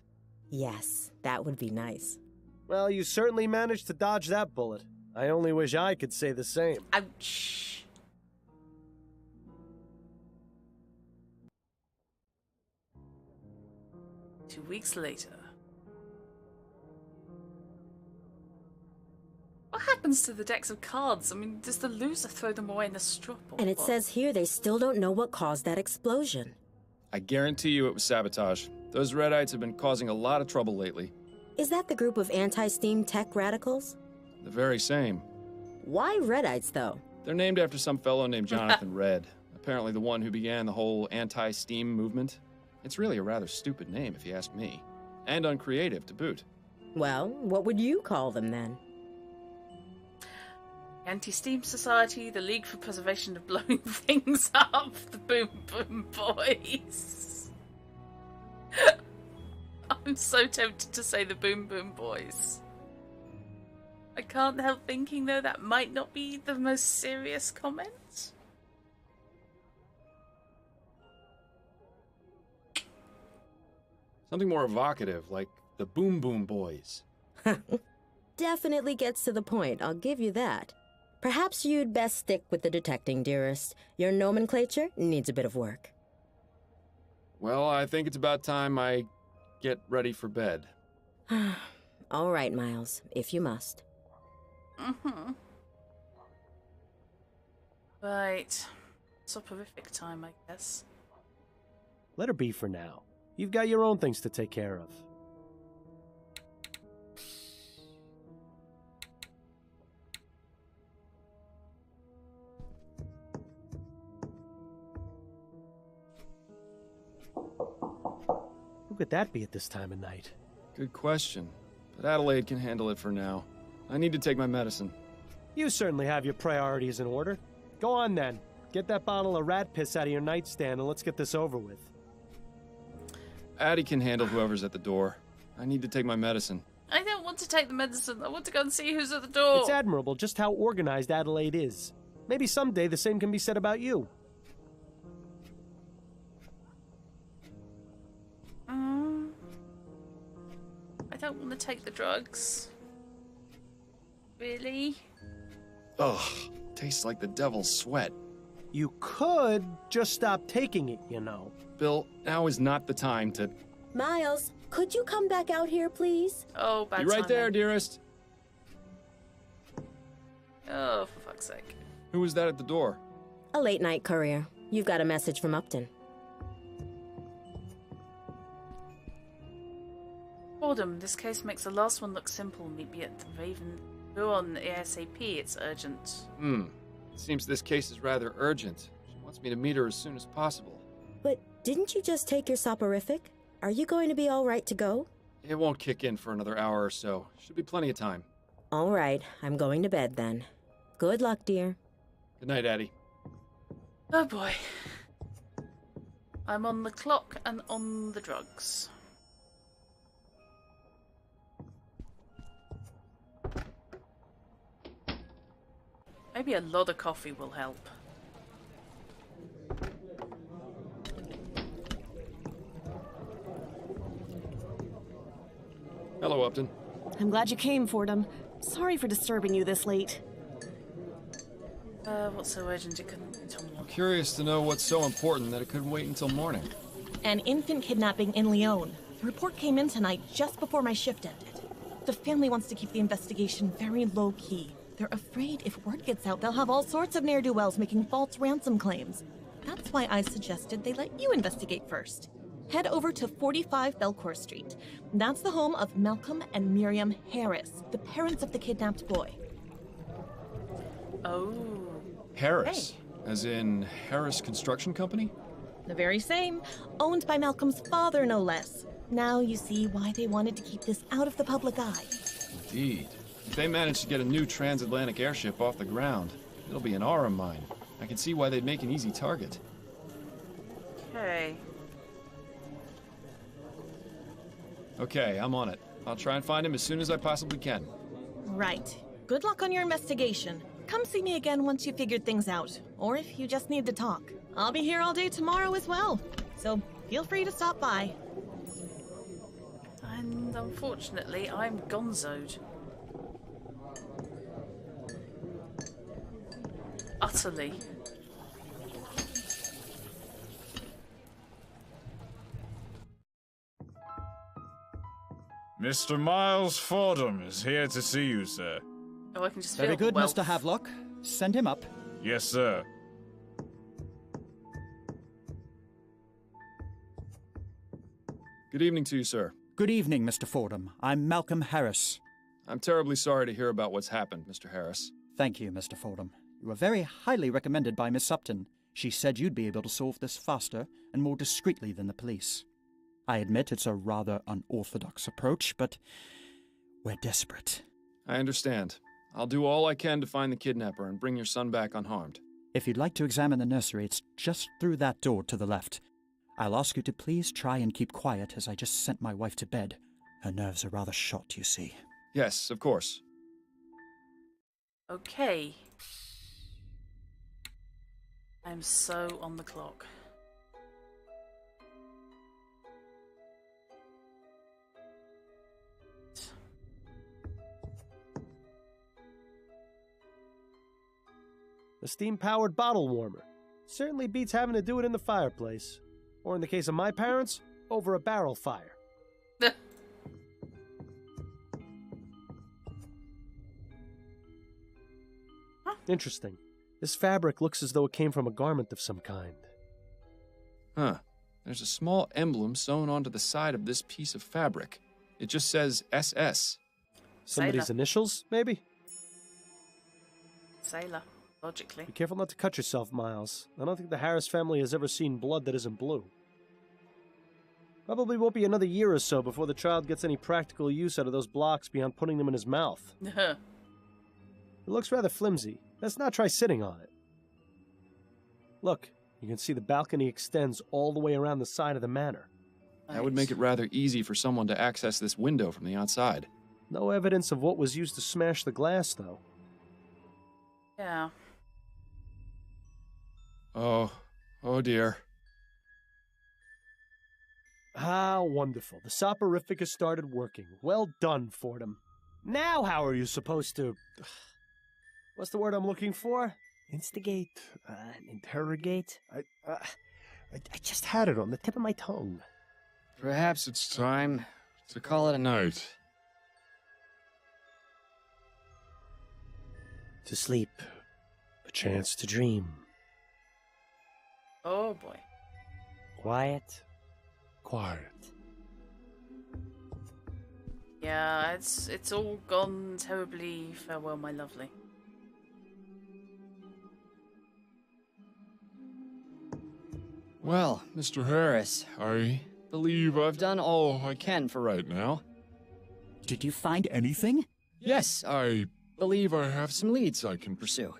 Yes, that would be nice. Well, you certainly managed to dodge that bullet. I only wish I could say the same. Ouch. 2 weeks later. What happens to the decks of cards? I mean, does the loser throw them away in a strop? And it says here they still don't know what caused that explosion. I guarantee you it was sabotage. Those Redites have been causing a lot of trouble lately. Is that the group of anti-steam tech radicals? The very same. Why Redites, though? They're named after some fellow named Jonathan Red, apparently the one who began the whole anti-steam movement. It's really a rather stupid name, if you ask me. And uncreative, to boot. Well, what would you call them, then? Anti-Steam Society, the League for Preservation of Blowing Things Up, the Boom Boom Boys. I'm so tempted to say the Boom Boom Boys. I can't help thinking, though, that might not be the most serious comment. Something more evocative, like the Boom Boom Boys. Definitely gets to the point, I'll give you that. Perhaps you'd best stick with the detecting, dearest. Your nomenclature needs a bit of work. Well, I think it's about time I get ready for bed. All right, Miles, if you must. Right. Soporific time, I guess. Let her be for now. You've got your own things to take care of. Who could that be at this time of night? Good question. But Adelaide can handle it for now. I need to take my medicine. You certainly have your priorities in order. Go on then. Get that bottle of rat piss out of your nightstand and let's get this over with. Addie can handle whoever's at the door. I need to take my medicine. I don't want to take the medicine. I want to go and see who's at the door. It's admirable just how organized Adelaide is. Maybe someday the same can be said about you. I don't want to take the drugs. Really? Ugh, tastes like the devil's sweat. You could just stop taking it, you know. Bill, now is not the time to... Miles, could you come back out here, please? Oh, bad Be right timing. there, dearest. Oh, for fuck's sake. Who was that at the door? A late-night courier. You've got a message from Upton. Fordham, this case makes the last one look simple. Meet me at the Raven. Go on ASAP, it's urgent. Seems this case is rather urgent. She wants me to meet her as soon as possible. But didn't you just take your soporific? Are you going to be all right to go? It won't kick in for another hour or so. Should be plenty of time. All right, I'm going to bed then. Good luck, dear. Good night, Addie. Oh boy. I'm on the clock and on the drugs. Maybe a lot of coffee will help. Hello, Upton. I'm glad you came, Fordham. Sorry for disturbing you this late. What's so urgent it couldn't wait until morning? Curious to know what's so important that it couldn't wait until morning. An infant kidnapping in Lyon. The report came in tonight just before my shift ended. The family wants to keep the investigation very low-key. They're afraid if word gets out, they'll have all sorts of ne'er-do-wells making false ransom claims. That's why I suggested they let you investigate first. Head over to 45 Belcourt Street. That's the home of Malcolm and Miriam Harris, the parents of the kidnapped boy. Oh. Harris? As in Harris Construction Company? The very same. Owned by Malcolm's father, no less. Now you see why they wanted to keep this out of the public eye. Indeed. If they manage to get a new transatlantic airship off the ground, it'll be an aura mine. I can see why they'd make an easy target. Okay. Okay, I'm on it. I'll try and find him as soon as I possibly can. Right. Good luck on your investigation. Come see me again once you figured things out, or if you just need to talk. I'll be here all day tomorrow as well, so feel free to stop by. And unfortunately, I'm gonzoed. Utterly. Mr. Miles Fordham is here to see you, sir. Oh, I can just Very feel good, the wealth. Mr. Havelock. Send him up. Yes, sir. Good evening to you, sir. Good evening, Mr. Fordham. I'm Malcolm Harris. I'm terribly sorry to hear about what's happened, Mr. Harris. Thank you, Mr. Fordham. You were very highly recommended by Miss Upton. She said you'd be able to solve this faster and more discreetly than the police. I admit it's a rather unorthodox approach, but we're desperate. I understand. I'll do all I can to find the kidnapper and bring your son back unharmed. If you'd like to examine the nursery, it's just through that door to the left. I'll ask you to please try and keep quiet as I just sent my wife to bed. Her nerves are rather shot, you see. Yes, of course. Okay. I'm so on the clock. A steam-powered bottle warmer. Certainly beats having to do it in the fireplace. Or in the case of my parents, over a barrel fire. Interesting. This fabric looks as though it came from a garment of some kind. Huh. There's a small emblem sewn onto the side of this piece of fabric. It just says SS. Somebody's initials, maybe? Sailor, logically. Be careful not to cut yourself, Miles. I don't think the Harris family has ever seen blood that isn't blue. Probably won't be another year or so before the child gets any practical use out of those blocks beyond putting them in his mouth. It looks rather flimsy. Let's not try sitting on it. Look, you can see the balcony extends all the way around the side of the manor. That would make it rather easy for someone to access this window from the outside. No evidence of what was used to smash the glass, though. Yeah. Oh dear. Ah, wonderful. The soporific has started working. Well done, Fordham. Now how are you supposed to... What's the word I'm looking for? Instigate? Interrogate? I just had it on the tip of my tongue. Perhaps it's time to call it a night. To sleep. A chance to dream. Oh boy. Quiet. Quiet. Yeah, it's all gone terribly. Farewell, my lovely. Well, Mr. Harris, I believe I've done all I can for right now. Did you find anything? Yes, I believe I have some leads I can pursue.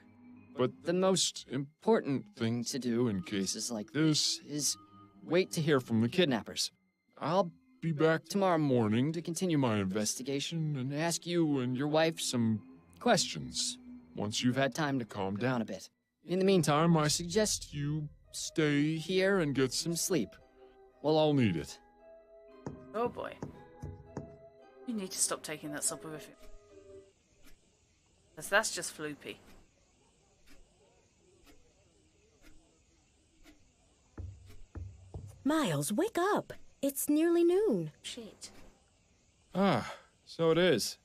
But the most important thing to do in cases like this is wait to hear from the kidnappers. I'll be back tomorrow morning to continue my investigation and ask you and your wife some questions once you've had time to calm down a bit. In the meantime, I suggest you stay here and get some sleep. We'll all need it. Oh boy. You need to stop taking that soporific. Because that's just floopy. Miles, wake up. It's nearly noon. Shit. Ah, so it is.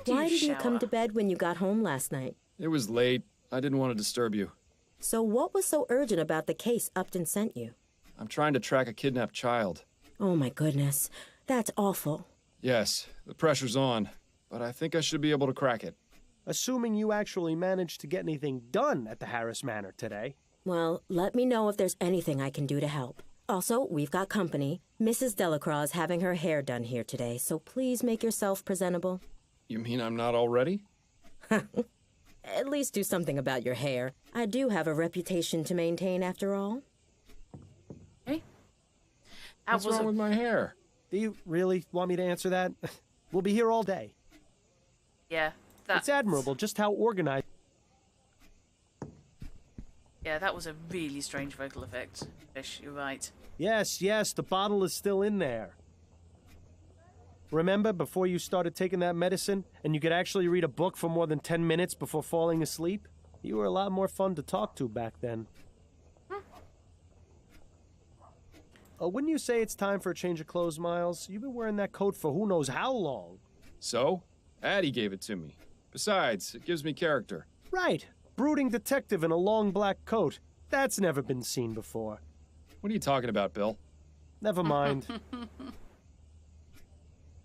Why did you come to bed when you got home last night? It was late. I didn't want to disturb you. So what was so urgent about the case Upton sent you? I'm trying to track a kidnapped child. Oh my goodness. That's awful. Yes, the pressure's on, but I think I should be able to crack it. Assuming you actually managed to get anything done at the Harris Manor today. Well, let me know if there's anything I can do to help. Also, we've got company. Mrs. Delacroix is having her hair done here today, so please make yourself presentable. You mean I'm not all ready? At least do something about your hair. I do have a reputation to maintain after all. Hey? What's wrong with my hair? Do you really want me to answer that? We'll be here all day. Yeah, It's admirable just how organized. Yeah, that was a really strange vocal effect. Fish, you're right. Yes, the bottle is still in there. Remember before you started taking that medicine and you could actually read a book for more than 10 minutes before falling asleep? You were a lot more fun to talk to back then. Wouldn't you say it's time for a change of clothes, Miles? You've been wearing that coat for who knows how long. So? Addie gave it to me. Besides, it gives me character. Right. Brooding detective in a long black coat. That's never been seen before. What are you talking about, Bill? Never mind.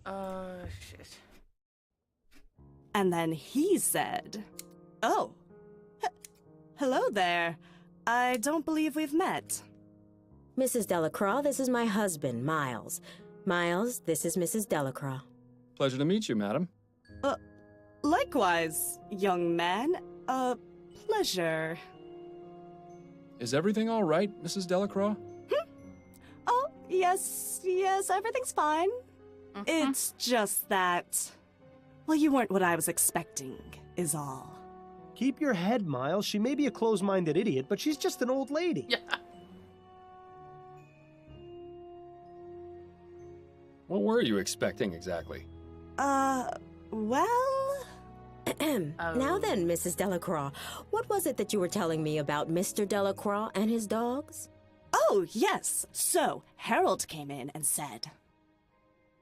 Shit. And then he said, "Oh, hello there. I don't believe we've met." Mrs. Delacroix, this is my husband, Miles. Miles, this is Mrs. Delacroix. Pleasure to meet you, madam. Likewise, young man. Pleasure. Is everything all right, Mrs. Delacroix? Oh, yes, everything's fine. It's just that... Well, you weren't what I was expecting, is all. Keep your head, Miles. She may be a close-minded idiot, but she's just an old lady. Yeah. What were you expecting exactly? Well... Now then, Mrs. Delacroix, what was it that you were telling me about Mr. Delacroix and his dogs? Oh, yes. So, Harold came in and said...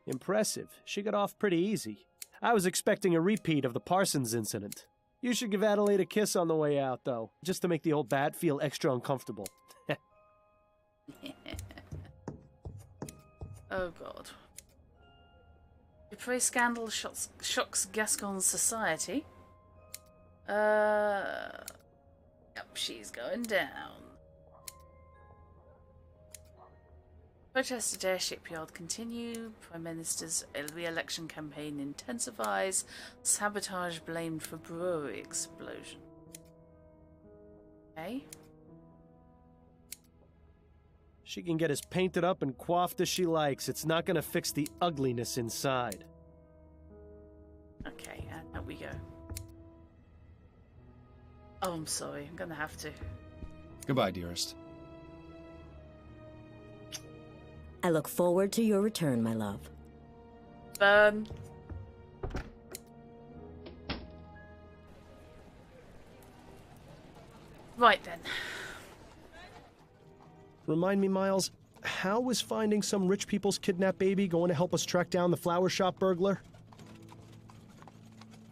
Impressive. She got off pretty easy. I was expecting a repeat of the Parsons incident. You should give Adelaide a kiss on the way out, though, just to make the old bat feel extra uncomfortable. Oh, God. Dupre scandal shocks Gascon's society. Yep, she's going down. Protests at Air Shipyard continue. Prime Minister's re-election campaign intensifies. Sabotage blamed for brewery explosion. Okay. She can get as painted up and coiffed as she likes. It's not going to fix the ugliness inside. Okay, and out we go. Oh, I'm sorry. I'm going to have to. Goodbye, dearest. I look forward to your return, my love. Burn. Right then. Remind me, Miles, how is finding some rich people's kidnapped baby going to help us track down the flower shop burglar?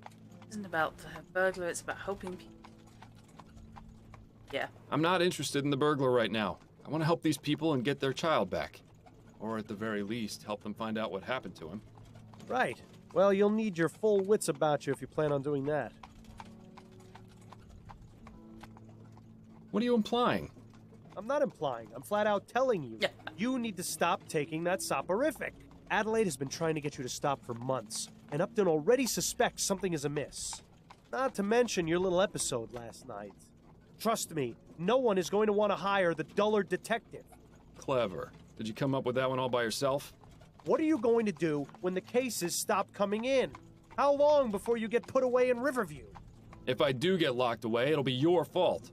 It isn't about the burglar, it's about helping people. Yeah. I'm not interested in the burglar right now. I want to help these people and get their child back. Or at the very least, help them find out what happened to him. Right. Well, you'll need your full wits about you if you plan on doing that. What are you implying? I'm not implying. I'm flat out telling you. Yeah. You need to stop taking that soporific. Adelaide has been trying to get you to stop for months, and Upton already suspects something is amiss. Not to mention your little episode last night. Trust me, no one is going to want to hire the dullard detective. Clever. Did you come up with that one all by yourself? What are you going to do when the cases stop coming in? How long before you get put away in Riverview? If I do get locked away, it'll be your fault.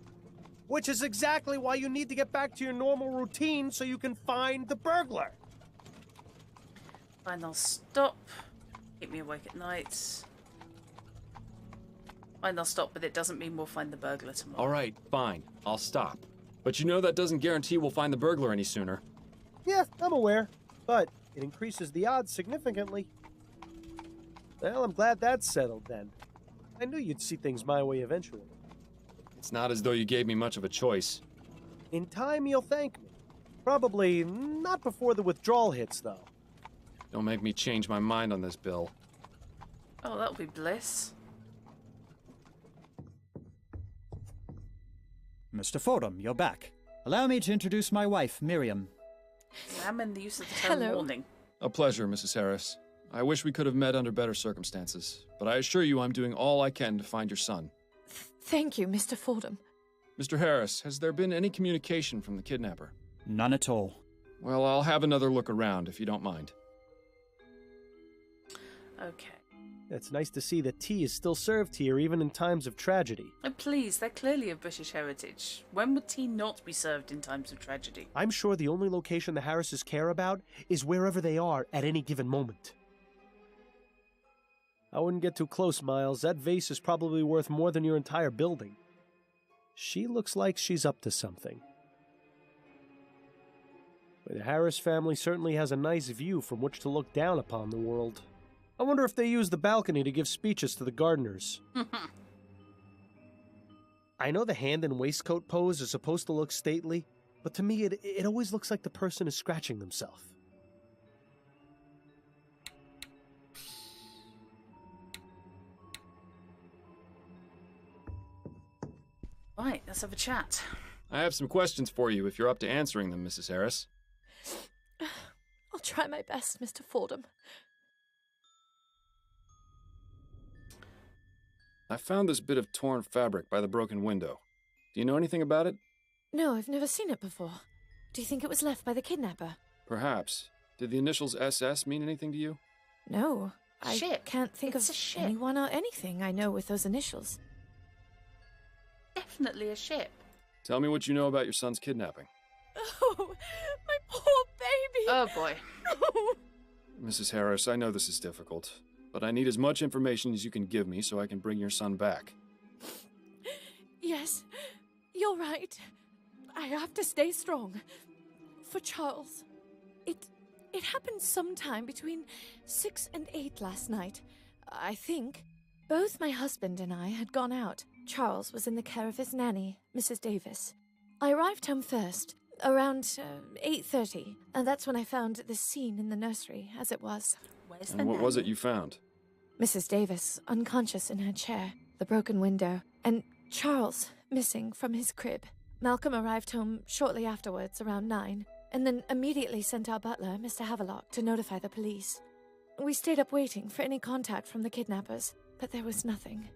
Which is exactly why you need to get back to your normal routine so you can find the burglar. Fine, I'll stop. Keep me awake at night. Fine, I'll stop, but it doesn't mean we'll find the burglar tomorrow. All right, fine. I'll stop. But you know that doesn't guarantee we'll find the burglar any sooner. Yeah, I'm aware, but it increases the odds significantly. Well, I'm glad that's settled then. I knew you'd see things my way eventually. It's not as though you gave me much of a choice. In time, you'll thank me. Probably not before the withdrawal hits, though. Don't make me change my mind on this, Bill. Oh, that'll be bliss. Mr. Fordham, you're back. Allow me to introduce my wife, Miriam. Examine the use of the term warning. A pleasure, Mrs. Harris. I wish we could have met under better circumstances, but I assure you I'm doing all I can to find your son. Thank you, Mr. Fordham. Mr. Harris, has there been any communication from the kidnapper? None at all. Well, I'll have another look around, if you don't mind. Okay. It's nice to see that tea is still served here, even in times of tragedy. Oh, please, they're clearly of British heritage. When would tea not be served in times of tragedy? I'm sure the only location the Harrises care about is wherever they are at any given moment. I wouldn't get too close, Miles. That vase is probably worth more than your entire building. She looks like she's up to something. But the Harris family certainly has a nice view from which to look down upon the world. I wonder if they use the balcony to give speeches to the gardeners. I know the hand and waistcoat pose is supposed to look stately, but to me it always looks like the person is scratching themselves. Right, let's have a chat. I have some questions for you if you're up to answering them, Mrs. Harris. I'll try my best, Mr. Fordham. I found this bit of torn fabric by the broken window. Do you know anything about it? No, I've never seen it before. Do you think it was left by the kidnapper? Perhaps. Did the initials SS mean anything to you? No. I Ship. can't think It's of a ship. anyone or anything I know with those initials. Definitely a ship. Tell me what you know about your son's kidnapping. Oh, my poor baby! Oh, boy. Mrs. Harris, I know this is difficult, but I need as much information as you can give me so I can bring your son back. Yes, you're right. I have to stay strong. For Charles. It happened sometime between 6 and 8 last night, I think. Both my husband and I had gone out. Charles was in the care of his nanny, Mrs. Davis. I arrived home first, around 8:30, and that's when I found this scene in the nursery, as it was. Where's And what was it you found? Mrs. Davis, unconscious in her chair, the broken window, and Charles missing from his crib. Malcolm arrived home shortly afterwards, around 9, and then immediately sent our butler, Mr. Havelock, to notify the police. We stayed up waiting for any contact from the kidnappers, but there was nothing.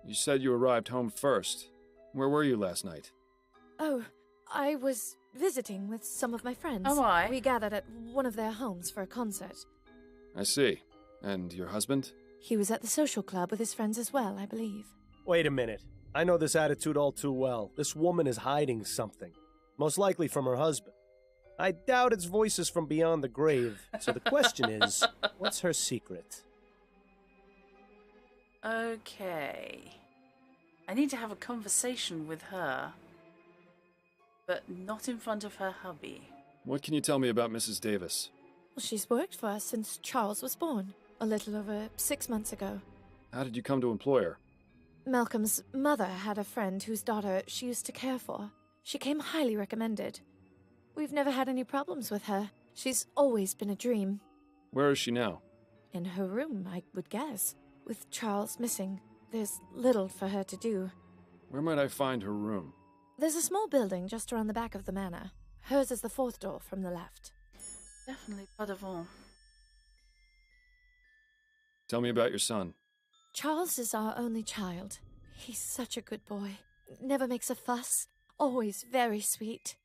You said you arrived home first. Where were you last night? Oh, I was visiting with some of my friends. Oh, I. We gathered at one of their homes for a concert. I see. And your husband? He was at the social club with his friends as well, I believe. Wait a minute. I know this attitude all too well. This woman is hiding something. Most likely from her husband. I doubt it's voices from beyond the grave. So the question is, what's her secret? Okay. I need to have a conversation with her, but not in front of her hubby. What can you tell me about Mrs. Davis? Well, she's worked for us since Charles was born, a little over 6 months ago. How did you come to employ her? Malcolm's mother had a friend whose daughter she used to care for. She came highly recommended. We've never had any problems with her. She's always been a dream. Where is she now? In her room, I would guess. With Charles missing, there's little for her to do. Where might I find her room? There's a small building just around the back of the manor. Hers is the 4th door from the left. Definitely pas devant. Tell me about your son. Charles is our only child. He's such a good boy. Never makes a fuss. Always very sweet.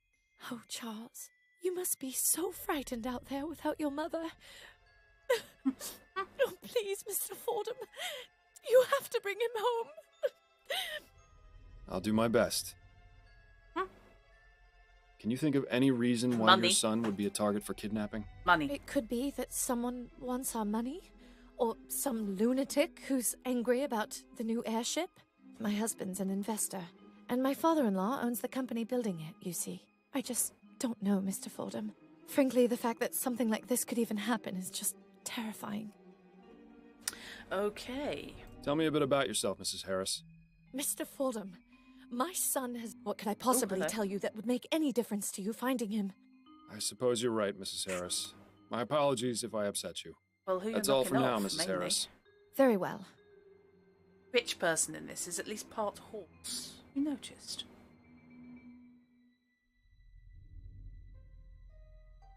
Oh, Charles, you must be so frightened out there without your mother. Oh, please, Mr. Fordham. You have to bring him home. I'll do my best. Can you think of any reason why Money. your son would be a target for kidnapping? Money. It could be that someone wants our money, or some lunatic who's angry about the new airship. My husband's an investor, and my father-in-law owns the company building it, you see. I just don't know, Mr. Fordham. Frankly, the fact that something like this could even happen is just terrifying. Okay. Tell me a bit about yourself, Mrs. Harris. Mr. Fordham, my son has... What could I possibly hello. tell you that would make any difference to you finding him? I suppose you're right, Mrs. Harris. My apologies if I upset you. Well, who That's you're all for knocking now, off, Mrs. mainly. Harris. Very well. Rich person in this is at least part horse. You noticed.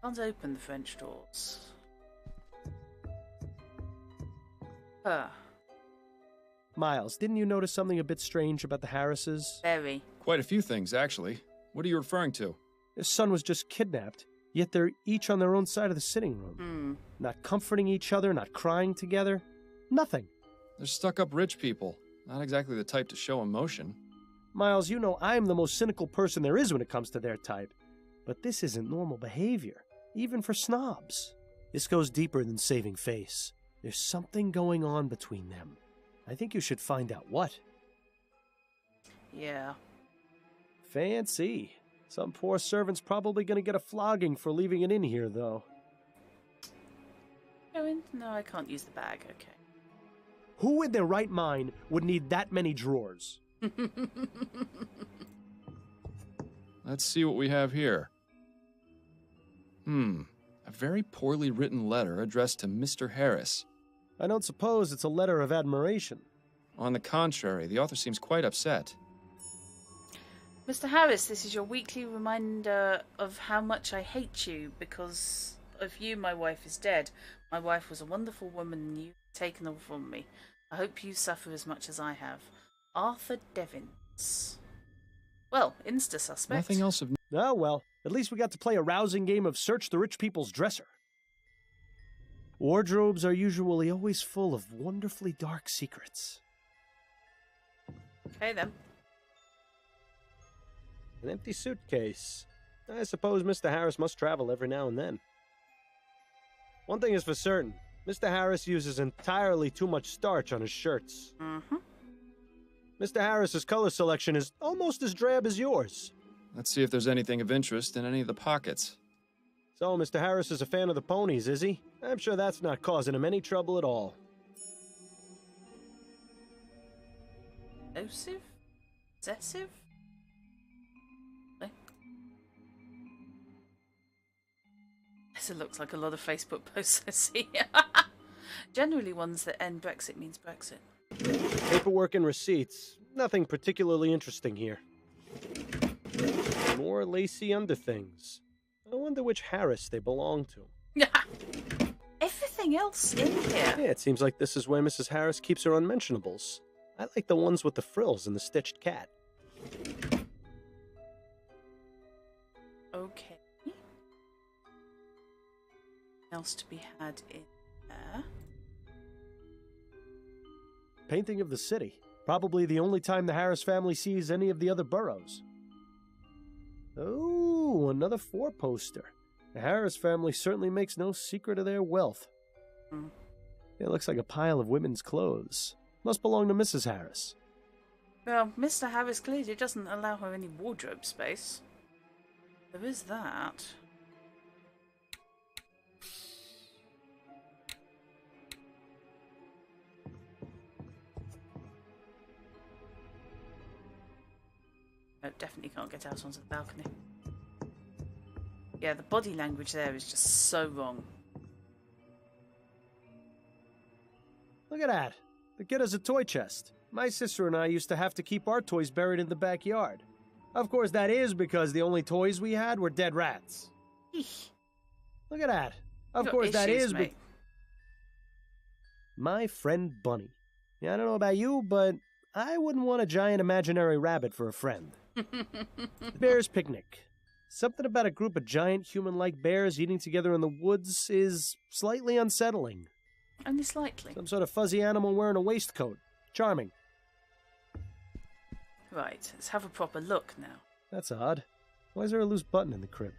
Can't open the French doors. Miles, didn't you notice something a bit strange about the Harrises? Very. Quite a few things, actually. What are you referring to? Their son was just kidnapped, yet they're each on their own side of the sitting room. Not comforting each other, not crying together. Nothing. They're stuck-up rich people. Not exactly the type to show emotion. Miles, you know I'm the most cynical person there is when it comes to their type. But this isn't normal behavior, even for snobs. This goes deeper than saving face. There's something going on between them. I think you should find out what. Yeah. Fancy. Some poor servant's probably going to get a flogging for leaving it in here, though. Go in? No, I can't use the bag. Okay. Who in their right mind would need that many drawers? Let's see what we have here. A very poorly written letter addressed to Mr. Harris. I don't suppose it's a letter of admiration. On the contrary, the author seems quite upset. Mr. Harris, this is your weekly reminder of how much I hate you. Because of you, my wife is dead. My wife was a wonderful woman and you've taken her from me. I hope you suffer as much as I have. Arthur Devins. Well, insta-suspect. Nothing else of... Oh, well, at least we got to play a rousing game of Search the Rich People's Dresser. Wardrobes are usually always full of wonderfully dark secrets. Okay, then. An empty suitcase. I suppose Mr. Harris must travel every now and then. One thing is for certain. Mr. Harris uses entirely too much starch on his shirts. Mr. Harris's color selection is almost as drab as yours. Let's see if there's anything of interest in any of the pockets. So, Mr. Harris is a fan of the ponies, is he? I'm sure that's not causing him any trouble at all. Possessive? Possessive? This looks like a lot of Facebook posts I see. Generally ones that end Brexit means Brexit. Paperwork and receipts. Nothing particularly interesting here. More lacy underthings. I wonder which Harris they belong to. Everything else in here. Yeah, it seems like this is where Mrs. Harris keeps her unmentionables. I like the ones with the frills and the stitched cat. Okay. Else to be had in there. Painting of the city. Probably the only time the Harris family sees any of the other boroughs. Oh, another four-poster. The Harris family certainly makes no secret of their wealth. It looks like a pile of women's clothes. Must belong to Mrs. Harris. Well, Mr. Harris clearly doesn't allow her any wardrobe space. There is that. No, definitely can't get out onto the balcony. Yeah, the body language there is just so wrong. Look at that. The kid has a toy chest. My sister and I used to have to keep our toys buried in the backyard. Of course, that is because the only toys we had were dead rats. Look at that. Of Got course that issues, is, mate. but... My friend Bunny. Yeah, I don't know about you, but I wouldn't want a giant imaginary rabbit for a friend. Bear's picnic. Something about a group of giant human-like bears eating together in the woods is slightly unsettling. Only slightly. Some sort of fuzzy animal wearing a waistcoat. Charming. Right, let's have a proper look now. That's odd. Why is there a loose button in the crib?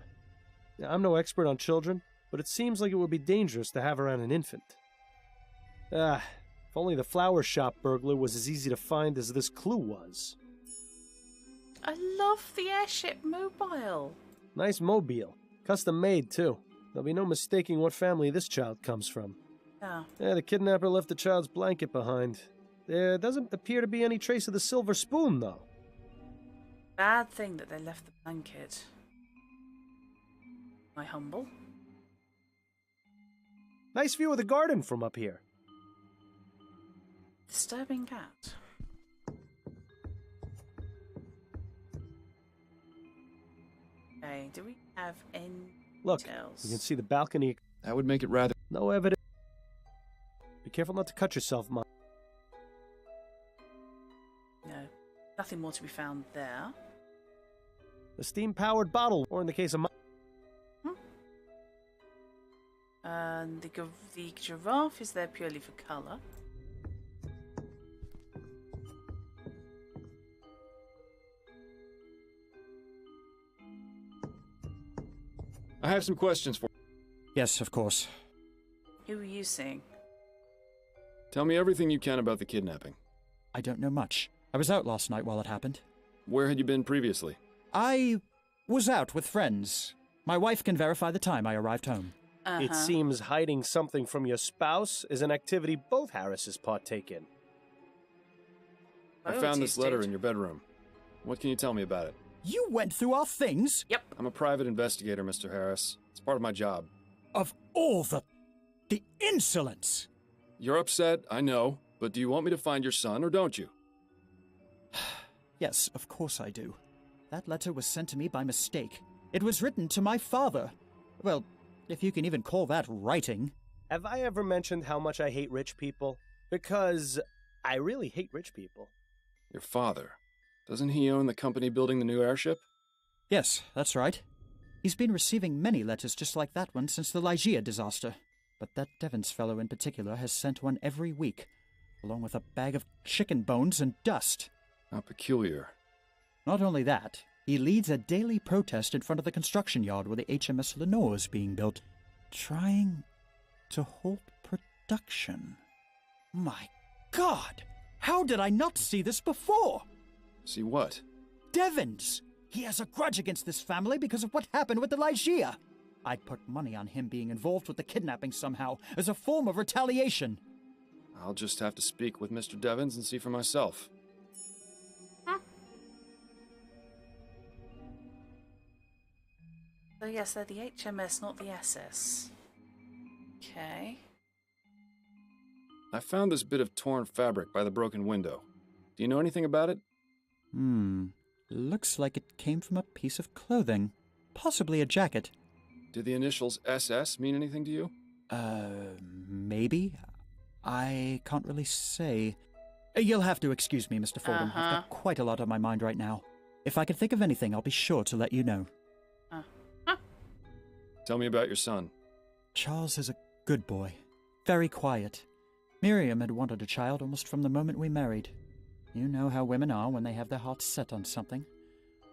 Now, I'm no expert on children, but it seems like it would be dangerous to have around an infant. If only the flower shop burglar was as easy to find as this clue was. I love the airship mobile. Nice mobile. Custom made, too. There'll be no mistaking what family this child comes from. Oh. Yeah, the kidnapper left the child's blanket behind. There doesn't appear to be any trace of the silver spoon, though. Bad thing that they left the blanket. Am I humble? Nice view of the garden from up here. Disturbing cat. Okay, do we have any Look, details? you can see the balcony. That would make it rather... No evidence. Be careful not to cut yourself, Mom. No, nothing more to be found there. The steam-powered bottle, or in the case of And the giraffe is there purely for colour. I have some questions for... Yes, of course. Who are you seeing? Tell me everything you can about the kidnapping. I don't know much. I was out last night while it happened. Where had you been previously? I was out with friends. My wife can verify the time I arrived home. It seems hiding something from your spouse is an activity both Harrises partake in. I found this letter in your bedroom. What can you tell me about it? You went through our things? Yep. I'm a private investigator, Mr. Harris. It's part of my job. Of all the insolence! You're upset, I know, but do you want me to find your son or don't you? Yes, of course I do. That letter was sent to me by mistake. It was written to my father. Well, if you can even call that writing. Have I ever mentioned how much I hate rich people? Because I really hate rich people. Your father. Doesn't he own the company building the new airship? Yes, that's right. He's been receiving many letters just like that one since the Lygia disaster. But that Devons fellow in particular has sent one every week, along with a bag of chicken bones and dust. How peculiar. Not only that, he leads a daily protest in front of the construction yard where the HMS Lenore is being built, trying to halt production. My God! How did I not see this before? See what? Devons! He has a grudge against this family because of what happened with the Lygia. I'd put money on him being involved with the kidnapping somehow, as a form of retaliation. I'll just have to speak with Mr. Devons and see for myself. So yes, they're the HMS, not the SS. Okay. I found this bit of torn fabric by the broken window. Do you know anything about it? Looks like it came from a piece of clothing. Possibly a jacket. Did the initials SS mean anything to you? Maybe? I can't really say. You'll have to excuse me, Mr. Fordham. I've got quite a lot on my mind right now. If I can think of anything, I'll be sure to let you know. Tell me about your son. Charles is a good boy. Very quiet. Miriam had wanted a child almost from the moment we married. You know how women are when they have their hearts set on something.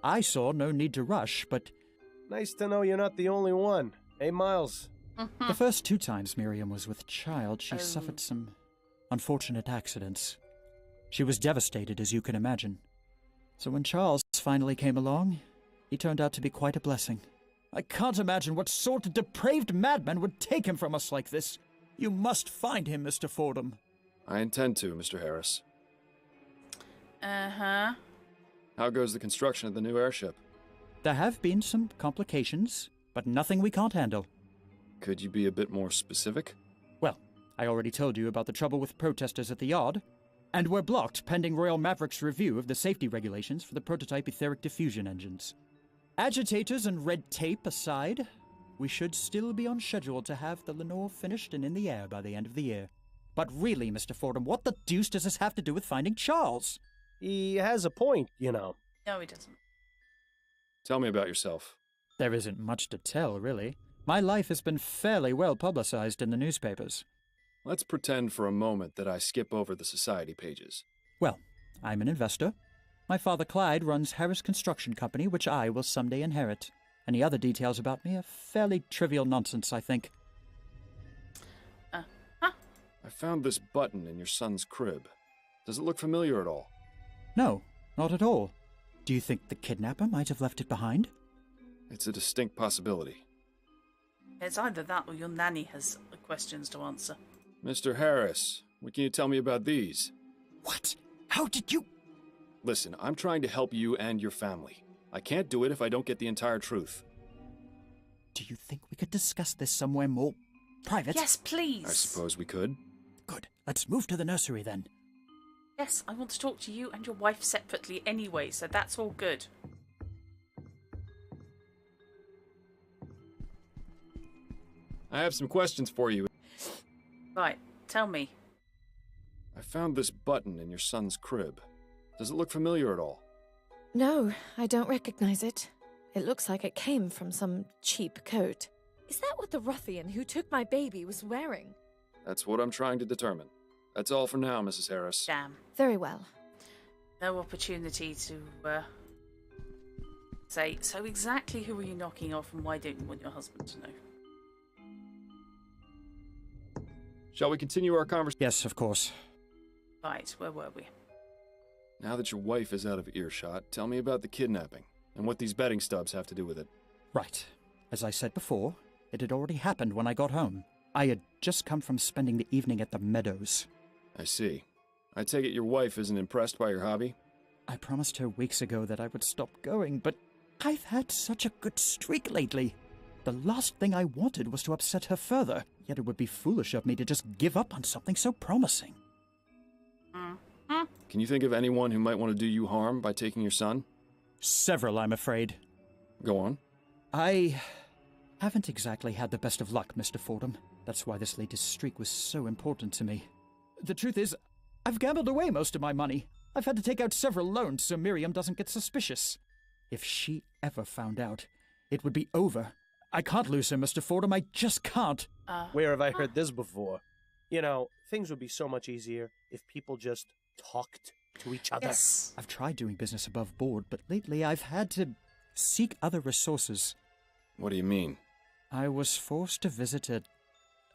I saw no need to rush, but... Nice to know you're not the only one. Hey, Miles. The first 2 times Miriam was with child, she suffered some unfortunate accidents. She was devastated, as you can imagine. So when Charles finally came along, he turned out to be quite a blessing. I can't imagine what sort of depraved madman would take him from us like this. You must find him, Mr. Fordham. I intend to, Mr. Harris. How goes the construction of the new airship? There have been some complications, but nothing we can't handle. Could you be a bit more specific? Well, I already told you about the trouble with protesters at the yard, and we're blocked pending Royal Maverick's review of the safety regulations for the prototype etheric diffusion engines. Agitators and red tape aside, We should still be on schedule to have the Lenore finished and in the air by the end of the year. But really, Mr. Fordham, what the deuce does this have to do with finding Charles? He has a point, you know. No, he doesn't. Tell me about yourself. There isn't much to tell, really. My life has been fairly well publicized in the newspapers. Let's pretend for a moment that I skip over the society pages. Well, I'm an investor. My father Clyde runs Harris Construction Company, which I will someday inherit. Any other details about me are fairly trivial nonsense, I think. I found this button in your son's crib. Does it look familiar at all? No, not at all. Do you think the kidnapper might have left it behind? It's a distinct possibility. It's either that or your nanny has questions to answer. Mr. Harris, what can you tell me about these? What? How did you... Listen, I'm trying to help you and your family. I can't do it if I don't get the entire truth. Do you think we could discuss this somewhere more private? Yes, please. I suppose we could. Good. Let's move to the nursery then. Yes, I want to talk to you and your wife separately anyway, so that's all good. I have some questions for you. Right, tell me. I found this button in your son's crib. Does it look familiar at all? No, I don't recognize it. It looks like it came from some cheap coat. Is that what the ruffian who took my baby was wearing? That's what I'm trying to determine. That's all for now, Mrs. Harris. Damn. Very well. No opportunity to, say, so exactly who are you knocking off and why don't you want your husband to know? Shall we continue our conversation? Yes, of course. Right, where were we? Now that your wife is out of earshot, tell me about the kidnapping and what these betting stubs have to do with it. Right. As I said before, it had already happened when I got home. I had just come from spending the evening at the Meadows. I see. I take it your wife isn't impressed by your hobby? I promised her weeks ago that I would stop going, but I've had such a good streak lately. The last thing I wanted was to upset her further, yet it would be foolish of me to just give up on something so promising. Can you think of anyone who might want to do you harm by taking your son? Several, I'm afraid. Go on. I haven't exactly had the best of luck, Mr. Fordham. That's why this latest streak was so important to me. The truth is, I've gambled away most of my money. I've had to take out several loans so Miriam doesn't get suspicious. If she ever found out, it would be over. I can't lose her, Mr. Fordham. I just can't. Where have I heard this before? You know, things would be so much easier if people just talked to each other. Yes. I've tried doing business above board, but lately I've had to seek other resources. What do you mean? I was forced to visit a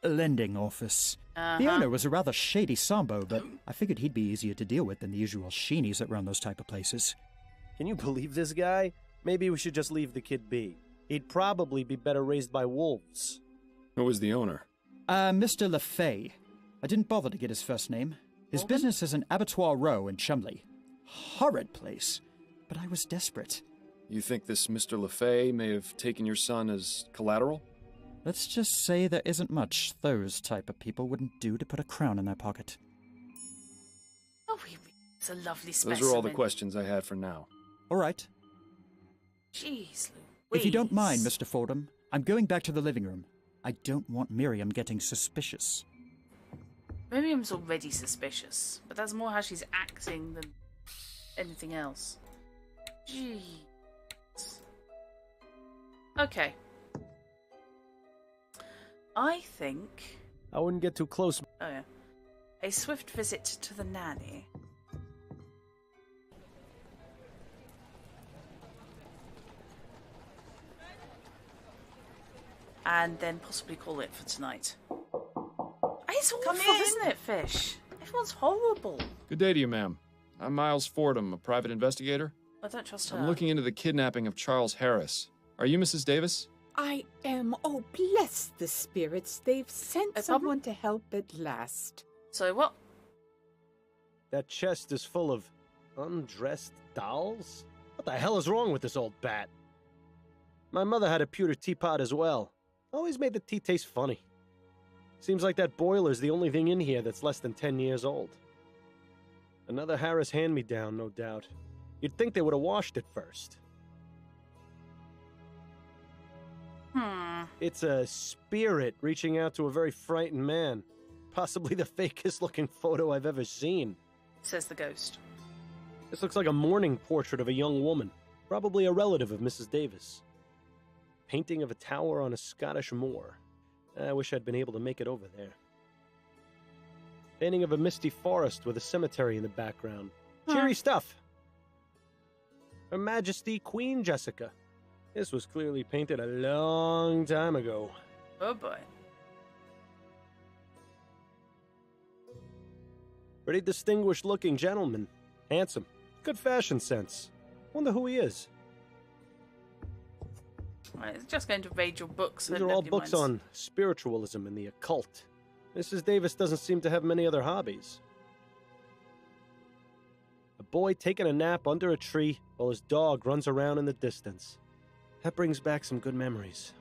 lending office. The owner was a rather shady Sambo, but I figured he'd be easier to deal with than the usual sheenies that run those type of places. Can you believe this guy? Maybe we should just leave the kid be. He'd probably be better raised by wolves. Who was the owner? Mr. LeFay. I didn't bother to get his first name. His business is an abattoir row in Chumley. Horrid place, but I was desperate. You think this Mr. LeFay may have taken your son as collateral? Let's just say there isn't much those type of people wouldn't do to put a crown in their pocket. Oh, it's a lovely specimen. Those are all the questions I had for now. All right. Jeez, Louise. If you don't mind, Mr. Fordham, I'm going back to the living room. I don't want Miriam getting suspicious. Miriam's already suspicious, but that's more how she's acting than anything else. Jeez. Okay. I think... I wouldn't get too close. Oh, yeah. A swift visit to the nanny. And then possibly call it for tonight. It's awful, isn't it, Fish? Everyone's horrible. Good day to you, ma'am. I'm Miles Fordham, a private investigator. I don't trust her. I'm looking into the kidnapping of Charles Harris. Are you Mrs. Davis? I am. Oh, bless the spirits. They've sent someone to help at last. So what? That chest is full of undressed dolls? What the hell is wrong with this old bat? My mother had a pewter teapot as well. Always made the tea taste funny. Seems like that boiler's the only thing in here that's less than 10 years old. Another Harris hand-me-down, no doubt. You'd think they would have washed it first. It's a spirit reaching out to a very frightened man. Possibly the fakest looking photo I've ever seen, says the ghost. This looks like a mourning portrait of a young woman, probably a relative of Mrs. Davis. Painting of a tower on a Scottish moor. I wish I'd been able to make it over there. Painting of a misty forest with a cemetery in the background. Cheery stuff. Her Majesty Queen Jessica. This was clearly painted a long time ago. Oh boy. Pretty distinguished looking gentleman. Handsome. Good fashion sense. Wonder who he is. Right, it's just going to raid your books. These are all books on spiritualism and the occult. Mrs. Davis doesn't seem to have many other hobbies. A boy taking a nap under a tree while his dog runs around in the distance. That brings back some good memories.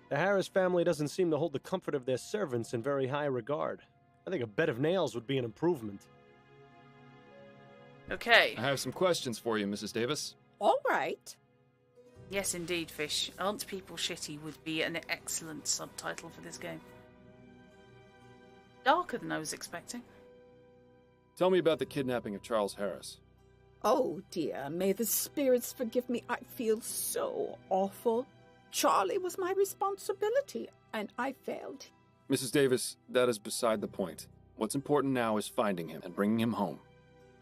The Harris family doesn't seem to hold the comfort of their servants in very high regard. I think a bed of nails would be an improvement. Okay. I have some questions for you, Mrs. Davis. All right. Yes, indeed, Fish. Aren't People Shitty would be an excellent subtitle for this game. Darker than I was expecting. Tell me about the kidnapping of Charles Harris. Oh dear, may the spirits forgive me. I feel so awful. Charlie was my responsibility, and I failed. Mrs. Davis, that is beside the point. What's important now is finding him and bringing him home.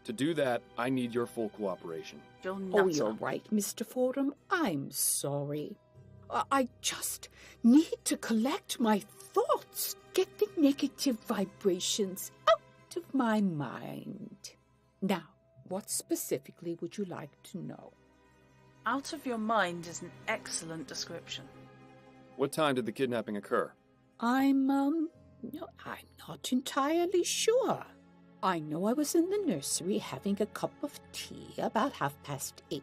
To do that, I need your full cooperation. Oh, you're right, Mr. Fordham. I'm sorry. I just need to collect my thoughts, get the negative vibrations out of my mind. Now, what specifically would you like to know? Out of your mind is an excellent description. What time did the kidnapping occur? I'm not entirely sure. I know I was in the nursery having a cup of tea about 8:30.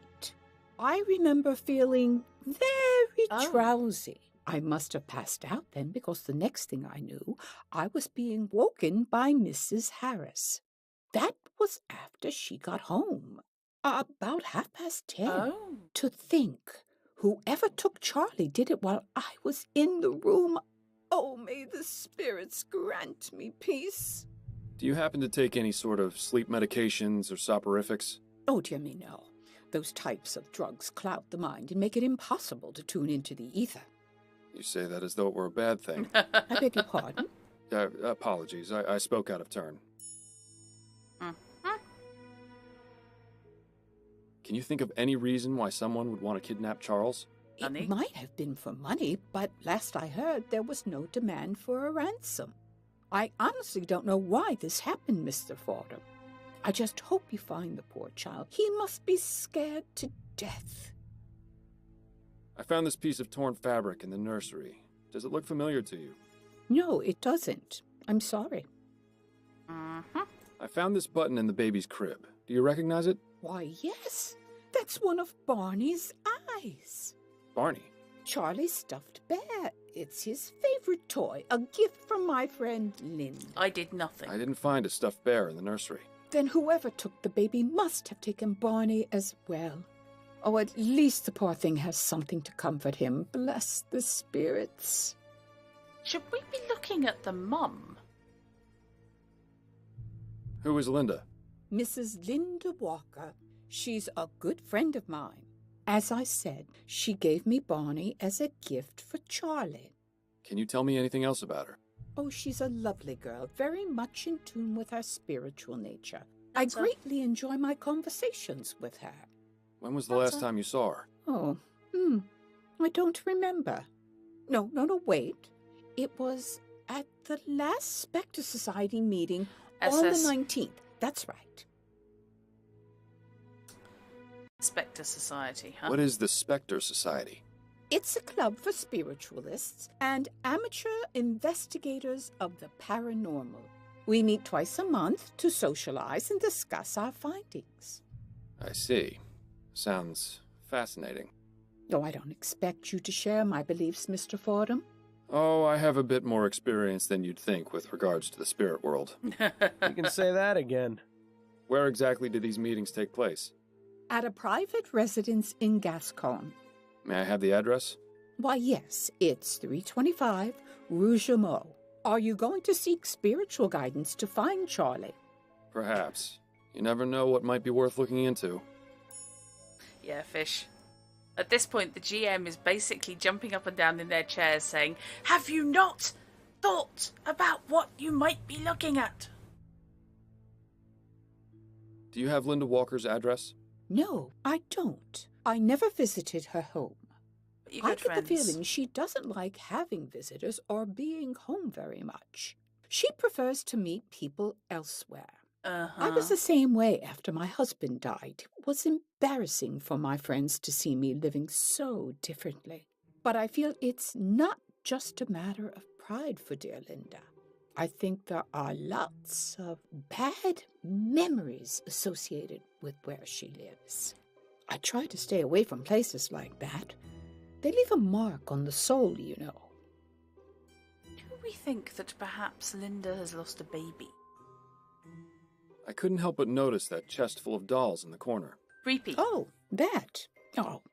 I remember feeling very drowsy. I must have passed out then because the next thing I knew, I was being woken by Mrs. Harris. That was after she got home, about 10:30. Oh. To think, whoever took Charlie did it while I was in the room. Oh, may the spirits grant me peace. Do you happen to take any sort of sleep medications or soporifics? Oh, dear me, no. Those types of drugs cloud the mind and make it impossible to tune into the ether. You say that as though it were a bad thing. I beg your pardon? Apologies, I spoke out of turn. Can you think of any reason why someone would want to kidnap Charles? It might have been for money, but last I heard, there was no demand for a ransom. I honestly don't know why this happened, Mr. Fordham. I just hope you find the poor child. He must be scared to death. I found this piece of torn fabric in the nursery. Does it look familiar to you? No, it doesn't. I'm sorry. I found this button in the baby's crib. Do you recognize it? Why, yes. That's one of Barney's eyes. Barney? Charlie's stuffed bear. It's his favorite toy, a gift from my friend Lynn. I did nothing. I didn't find a stuffed bear in the nursery. Then whoever took the baby must have taken Barney as well. Oh, at least the poor thing has something to comfort him. Bless the spirits. Should we be looking at the mum? Who is Linda? Mrs. Linda Walker. She's a good friend of mine. As I said, she gave me Barney as a gift for Charlie. Can you tell me anything else about her? Oh, she's a lovely girl, very much in tune with her spiritual nature. I greatly enjoy my conversations with her. When was the last time you saw her? Oh, I don't remember. No, wait. It was at the last Spectre Society meeting on the 19th. That's right. Spectre Society, huh? What is the Spectre Society? It's a club for spiritualists and amateur investigators of the paranormal. We meet twice a month to socialize and discuss our findings. I see. Sounds fascinating. Oh, I don't expect you to share my beliefs, Mr. Fordham. Oh, I have a bit more experience than you'd think with regards to the spirit world. You can say that again. Where exactly do these meetings take place? At a private residence in Gascon. May I have the address? Why, yes, it's 325 Rue Jameau. Are you going to seek spiritual guidance to find Charlie? Perhaps. You never know what might be worth looking into. Yeah, fish. At this point, the GM is basically jumping up and down in their chairs saying, "Have you not thought about what you might be looking at?" Do you have Linda Walker's address? No, I don't. I never visited her home. But I get the feeling she doesn't like having visitors or being home very much. She prefers to meet people elsewhere. I was the same way after my husband died. It was embarrassing for my friends to see me living so differently. But I feel it's not just a matter of pride for dear Linda. I think there are lots of bad memories associated with where she lives. I try to stay away from places like that. They leave a mark on the soul, you know. Do we think that perhaps Linda has lost a baby? I couldn't help but notice that chest full of dolls in the corner. Creepy. Oh, that. Oh,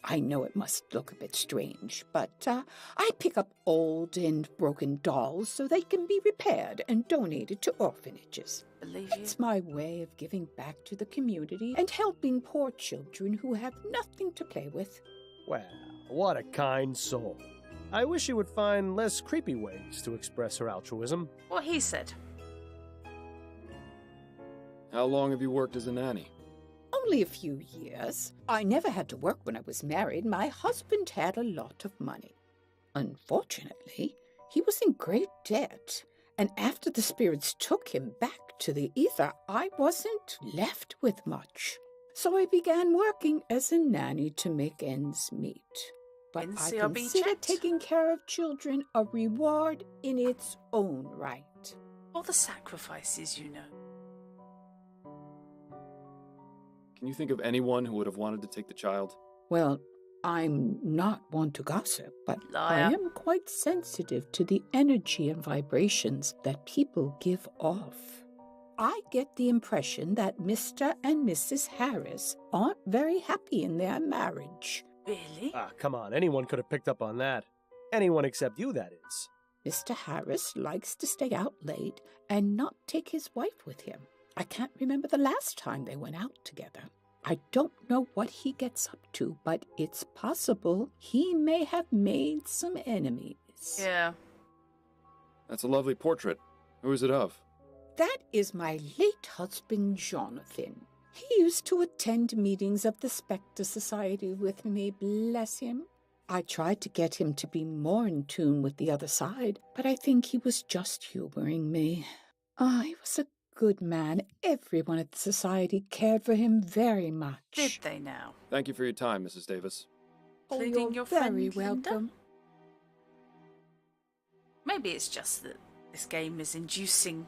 I know it must look a bit strange, but I pick up old and broken dolls so they can be repaired and donated to orphanages. Believe you. It's my way of giving back to the community and helping poor children who have nothing to play with. Well, what a kind soul. I wish she would find less creepy ways to express her altruism. What he said. How long have you worked as a nanny? Only a few years. I never had to work when I was married. My husband had a lot of money. Unfortunately, he was in great debt, and after the spirits took him back to the ether, I wasn't left with much. So I began working as a nanny to make ends meet. But I consider taking care of children a reward in its own right. All the sacrifices, you know. Can you think of anyone who would have wanted to take the child? Well, I'm not one to gossip, but Liar. I am quite sensitive to the energy and vibrations that people give off. I get the impression that Mr. and Mrs. Harris aren't very happy in their marriage. Really? Ah, come on. Anyone could have picked up on that. Anyone except you, that is. Mr. Harris likes to stay out late and not take his wife with him. I can't remember the last time they went out together. I don't know what he gets up to, but it's possible he may have made some enemies. Yeah. That's a lovely portrait. Who is it of? That is my late husband, Jonathan. He used to attend meetings of the Spectre Society with me, bless him. I tried to get him to be more in tune with the other side, but I think he was just humoring me. He was a good man. Everyone at the society cared for him very much. Did they now? Thank you for your time, Mrs. Davis. Oh, Including you're your friend very Linda? welcome. Maybe it's just that this game is inducing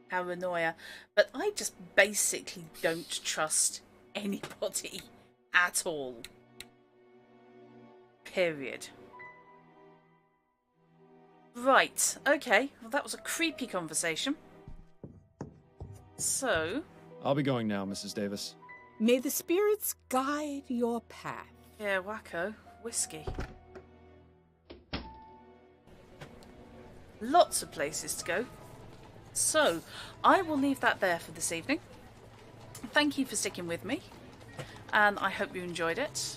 paranoia, but I just basically don't trust anybody at all. Period. Right, okay. Well, that was a creepy conversation. So... I'll be going now, Mrs. Davis. May the spirits guide your path. Yeah, wacko. Whiskey. Lots of places to go. So, I will leave that there for this evening. Thank you for sticking with me, and I hope you enjoyed it.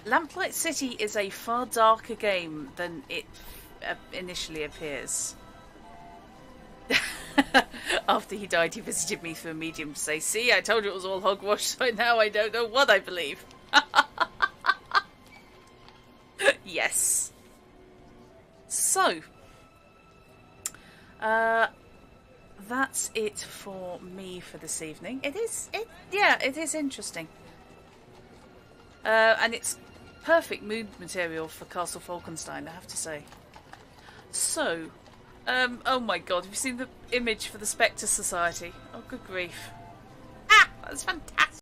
Lamplight City is a far darker game than it initially appears. After he died, he visited me through a medium to say, "See, I told you it was all hogwash, so now I don't know what I believe." Yes. So, that's it for me for this evening. It is interesting. And it's perfect mood material for Castle Falkenstein, I have to say. So, oh my god, have you seen the image for the Spectre Society? Oh, good grief. Ah, that's fantastic.